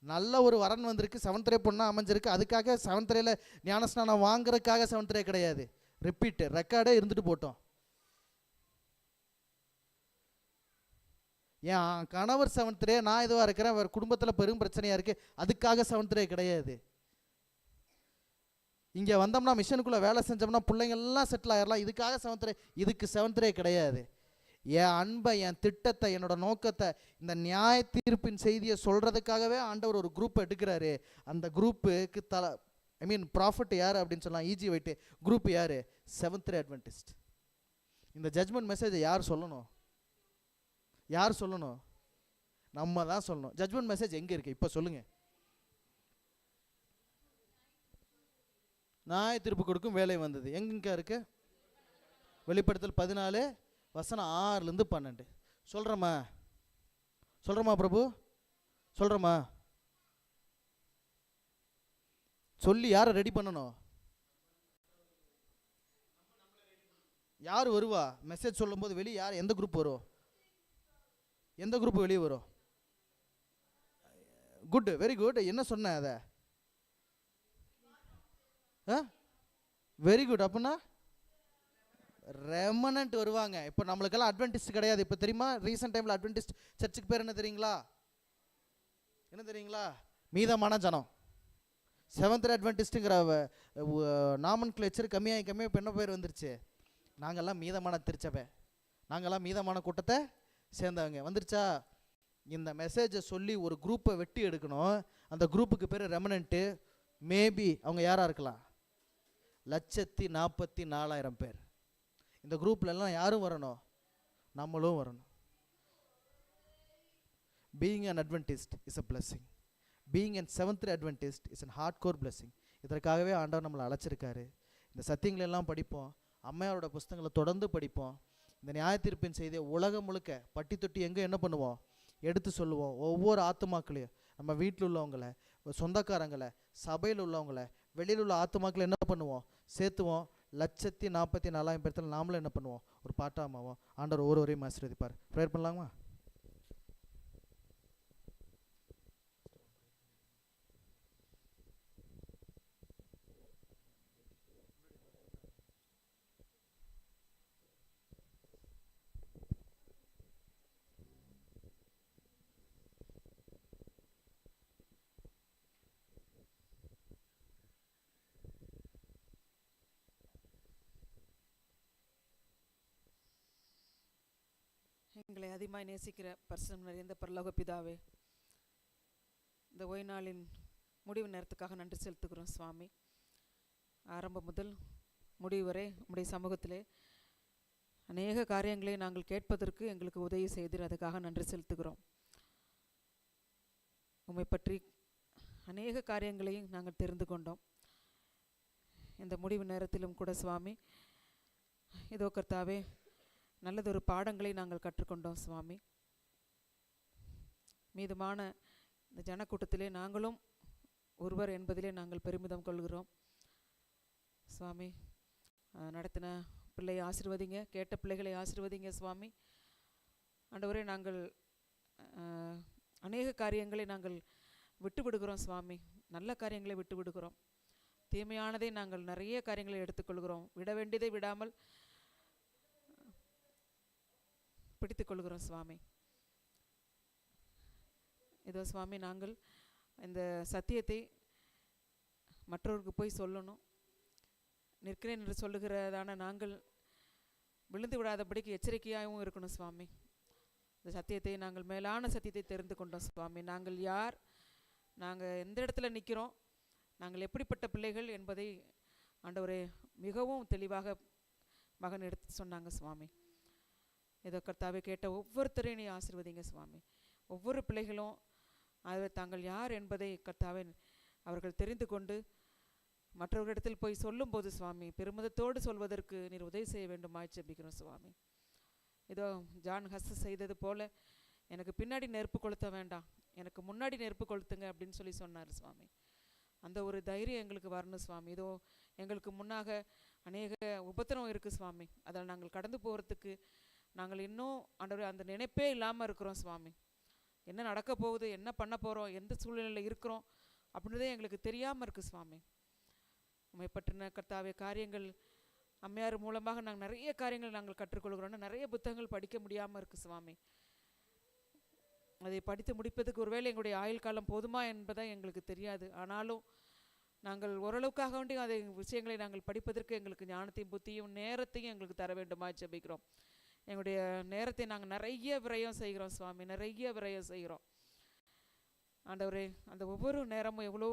நல்ல ஒரு வரன் வந்திருக்கு, செவன்த்ரே பொண்ணா அமைஞ்சிருக்கு, அதுக்காக செவன்த்ரேல ஞானஸ்நானம் வாங்குறதுக்காக செவன்த்ரே கிடையாது. ரிப்பீட் ரெக்கார்டே இருந்துட்டு போட்டோம். என் கணவர் செவன்த்ரே, நான் இதுவாக இருக்கிறேன், வேறு குடும்பத்தில் பெரும் பிரச்சனையாக இருக்குது, அதுக்காக செவன்த்ரே கிடையாது. இங்கே வந்தோம்னா மிஷனுக்குள்ளே வேலை செஞ்சோம்னா பிள்ளைங்கள்லாம் செட்டில் ஆகிடலாம், இதுக்காக செவன்த்ரே. இதுக்கு செவன்த்ரே கிடையாது. என் அன்பை, என் திட்டத்தை, என்னோட நோக்கத்தை, இந்த நியாய தீர்ப்பின் செய்தியை சொல்கிறதுக்காகவே ஆண்டவர் ஒரு குரூப் எடுக்கிறாரு. அந்த குரூப்புக்கு ப்ராஃபிட் யார் அப்படின்னு சொல்லலாம், ஈஜி வைட்டு. குரூப் யார்? செவன்த்ரே அட்வென்டிஸ்ட். இந்த ஜட்மெண்ட் மெசேஜை யார் சொல்லணும்? நம்ம தான் சொல்லணும். ஜட்மெண்ட் மெசேஜ் எங்கே இருக்குது இப்போ சொல்லுங்கள். நியாய தீர்ப்பு கொடுக்கும் வேலை வந்தது எங்க இருக்கு? வெளிப்படுத்தல் 14 வசனம் 6லேருந்து 12. சொல்கிறோமா பிரபு? சொல்கிறோமா? சொல்லி யாரை ரெடி பண்ணணும்? யார் வருவா? மெசேஜ் சொல்லும் போது வெளியே யார், எந்த குரூப் வரும்? எந்த குரூப் வெளியே வரும்? Good, very good. என்ன சொன்ன அதை? Very good. அப்படின்னா ரெமனன்ட் வருவாங்க. இப்போ நம்மளுக்கெல்லாம் அட்வென்டிஸ்ட் கிடையாது. இப்போ தெரியுமா? ரீசெண்ட் டைமில் அட்வென்டிஸ்ட் சர்ச்சுக்கு பேர் என்ன தெரியுங்களா? மீதமான ஜனம். செவன்த் அட்வென்டிஸ்ட்டுங்கிற நாமன் கிளேச்சர் கம்மியாகி இப்போ என்ன பேர் வந்துருச்சு? நாங்கள்லாம் மீதமான திருச்சபை, நாங்கள்லாம் மீதமான கூட்டத்தை சேர்ந்தவங்க வந்துருச்சா? இந்த மெசேஜை சொல்லி ஒரு குரூப்பை வெட்டி எடுக்கணும். அந்த குரூப்புக்கு பேர் ரெமனன்ட்டு. மேபி அவங்க யாராக இருக்கலாம்? 144,000 பேர். இந்த குரூப்லலாம் யாரும் வரணும்? நம்மளும் வரணும். Being an Adventist is a blessing. Being an Seventh Adventist is a hardcore blessing. இதற்காகவே ஆண்டவர் நம்மளை அழைச்சிருக்காரு. இந்த சத்தியங்களெல்லாம் படிப்போம், அம்மையாரோட புஸ்தகங்களை தொடர்ந்து படிப்போம். இந்த நியாயத்தீர்ப்பின் செய்தியை உலகம் முழுக்க பட்டி தொட்டி எங்கே என்ன பண்ணுவோம்? எடுத்து சொல்லுவோம். ஒவ்வொரு ஆத்துமாக்களையும், நம்ம வீட்டில் உள்ளவங்களை, சொந்தக்காரங்களை, சபையில் உள்ளவங்களை, வெளியில் உள்ள ஆத்துமாக்களை என்ன பண்ணுவோம்? சேர்த்துவோம். 144,000 பேர்த்தில் நாமளும் என்ன பண்ணுவோம்? ஒரு பாட்டாமாவோம். ஆண்டவர் ஒவ்வொருவரையும் ஆசீர்வதிப்பார். ப்ரேயர் பண்ணலாமா? எங்களை அதிகமாய் நேசிக்கிற பரிசுத்தம் நிறைந்த பரலோக பிதாவே, இந்த ஓய்வு நாளின் முடிவு நேரத்துக்காக நன்றி செலுத்துகிறோம் சுவாமி. ஆரம்பம் முதல் முடிவு வரை உம்முடைய சமூகத்திலே அநேக காரியங்களை நாங்கள் கேட்பதற்கு எங்களுக்கு உதவி செய்து அதுக்காக நன்றி செலுத்துகிறோம். உம்மை பற்றி அநேக காரியங்களையும் நாங்கள் தெரிந்து கொண்டோம். இந்த முடிவு நேரத்திலும் கூட சுவாமி, இதோ கர்த்தாவே, நல்லதொரு பாடங்களை நாங்கள் கற்றுக்கொண்டோம் சுவாமி. மீதமான இந்த ஜனக்கூட்டத்திலே நாங்களும் ஒருவர் என்பதிலே நாங்கள் பெருமிதம் கொள்கிறோம் சுவாமி. நடத்தின பிள்ளையை ஆசீர்வதிங்க, கேட்ட பிள்ளைகளை ஆசீர்வதிங்க சுவாமி. ஆண்டவரே, நாங்கள் அநேக காரியங்களை நாங்கள் விட்டு விடுகிறோம் சுவாமி. நல்ல காரியங்களை விட்டு விடுகிறோம், தீமையானதை நாங்கள் நிறைய காரியங்களை எடுத்துக்கொள்கிறோம், விட வேண்டியதை விடாமல் பிடித்துக்கொள்கிறோம் சுவாமி. இதோ சுவாமி, நாங்கள் இந்த சத்தியத்தை மற்றவருக்கு போய் சொல்லணும். நிற்கிறேன் என்று சொல்லுகிறதான நாங்கள் விழுந்து விடாதபடிக்கு எச்சரிக்கையாகவும் இருக்கணும் சுவாமி. இந்த சத்தியத்தை நாங்கள் மேலான சத்தியத்தை தெரிந்து கொண்டோம் சுவாமி. நாங்கள் யார், நாங்கள் எந்த இடத்துல நிற்கிறோம், நாங்கள் எப்படிப்பட்ட பிள்ளைகள் என்பதை ஆண்டவரே மிகவும் தெளிவாக மகன் எடுத்து சொன்னாங்க சுவாமி. ஏதோ கர்த்தாவே, கேட்ட ஒவ்வொருத்தரையும் நீ ஆசீர்வதிங்க சுவாமி. ஒவ்வொரு பிள்ளைகளும் அதை தாங்கள் யார் என்பதை கர்த்தாவே அவர்கள் தெரிந்து கொண்டு மற்றவர்களிடத்தில் போய் சொல்லும்போது சுவாமி பெருமிதத்தோடு சொல்வதற்கு நீர் உதவி செய்ய வேண்டுமாய் ஜெபிக்கிறோம் சுவாமி. இதோ ஜான் ஹஸ் செய்தது போல எனக்கு பின்னாடி நெருப்பு கொளுத்த வேண்டாம், எனக்கு முன்னாடி நெருப்பு கொளுத்துங்க அப்படின்னு சொல்லி சொன்னார் சுவாமி. அந்த ஒரு தைரியம் எங்களுக்கு வரணும் சுவாமி. இதோ எங்களுக்கு முன்னாக அநேக உபத்திரம் இருக்குது சுவாமி. அதில் நாங்கள் கடந்து போகிறதுக்கு நாங்கள் இன்னும் ஆண்டவரே அந்த நினைப்பே இல்லாமல் இருக்கிறோம் சுவாமி. என்ன நடக்க போகுது, என்ன பண்ண போகிறோம், எந்த சூழ்நிலையில் இருக்கிறோம் அப்படின்றதே எங்களுக்கு தெரியாமல் இருக்குது சுவாமி. உம்மை பற்றின கர்த்தாவே காரியங்கள் அம்மையார் மூலமாக நாங்கள் நிறைய காரியங்கள் நாங்கள் கற்றுக்கொள்கிறோம். நிறைய புத்தகங்கள் படிக்க முடியாமல் இருக்குது சுவாமி. அதை படித்து முடிப்பதுக்கு ஒருவேளை எங்களுடைய ஆயுள் காலம் போதுமா என்பதை எங்களுக்கு தெரியாது. ஆனாலும் நாங்கள் ஓரளவுக்காக வேண்டி அதை விஷயங்களை நாங்கள் படிப்பதற்கு எங்களுக்கு ஞானத்தையும் புத்தியும் நேரத்தையும் எங்களுக்கு தர வேண்டுமா ஜெபிக்கிறோம். எங்களுடைய நேரத்தை நாங்கள் நிறைய விரயம் செய்கிறோம் சுவாமி, நிறைய விரயம் செய்கிறோம் ஆண்டவரே. அந்த ஒவ்வொரு நேரமும் எவ்வளோ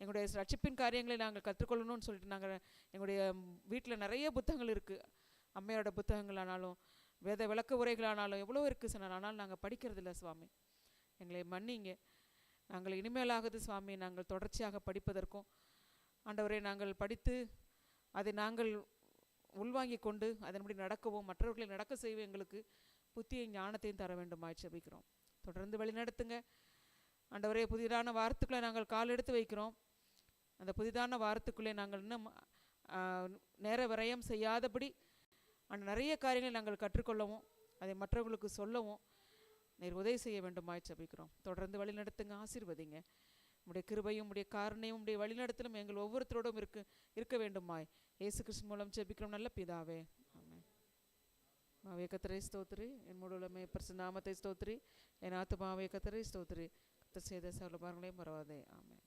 எங்களுடைய ரட்சிப்பின் காரியங்களை நாங்கள் கற்றுக்கொள்ளணும்னு சொல்லிட்டு நாங்கள் எங்களுடைய வீட்டில் நிறைய புத்தகங்கள் இருக்குது. அம்மையோட புத்தகங்களானாலும் வேத விளக்க உரைகளானாலும் எவ்வளோ இருக்குது சொன்னார். ஆனால் நாங்கள் படிக்கிறதில்ல சுவாமி, எங்களை மன்னிங்க. நாங்கள் இனிமேலாகுது சுவாமி நாங்கள் தொடர்ச்சியாக படிப்பதற்கும் ஆண்டவரே நாங்கள் படித்து அதை நாங்கள் உள்வாங்கி கொண்டு அதன்படி நடக்கவும் மற்றவர்களை நடக்க செய்வோம். எங்களுக்கு புத்தியும் ஞானத்தையும் தர வேண்டுமாய் ஜெபிக்கிறோம். தொடர்ந்து வழிநடத்துங்க ஆண்டவரே. புதிதான வாரத்துக்குள்ளே நாங்கள் கால் எடுத்து வைக்கிறோம். அந்த புதிதான வாரத்துக்குள்ளே நாங்கள் இன்னும் நேர விரயம் செய்யாதபடி அந்த நிறைய காரியங்களை நாங்கள் கற்றுக்கொள்ளவும் அதை மற்றவர்களுக்கு சொல்லவும் நீர் உதவி செய்ய வேண்டுமாய் ஜெபிக்கிறோம். தொடர்ந்து வழிநடத்துங்க, ஆசீர்வதிங்க. உடைய கிருபையும் உடைய காரணையும் உடைய வழிநடத்தலும் எங்கள் ஒவ்வொருத்தரோடும் இருக்க வேண்டுமாய் இயேசு கிறிஸ்து மூலம் ஜெபிக்கிறோம் நல்ல பிதாவே, ஆமென். மாவே கர்த்தரை ஸ்தோத்திரி, என் முழுமே பரிசுத்த நாமத்தை ஸ்தோத்திரி, என் ஆத்துமாவே கர்த்தரை ஸ்தோத்திரி, கர்த்தர் செய்த சகல உபகாரங்களையும் மறவாதே, ஆமென்.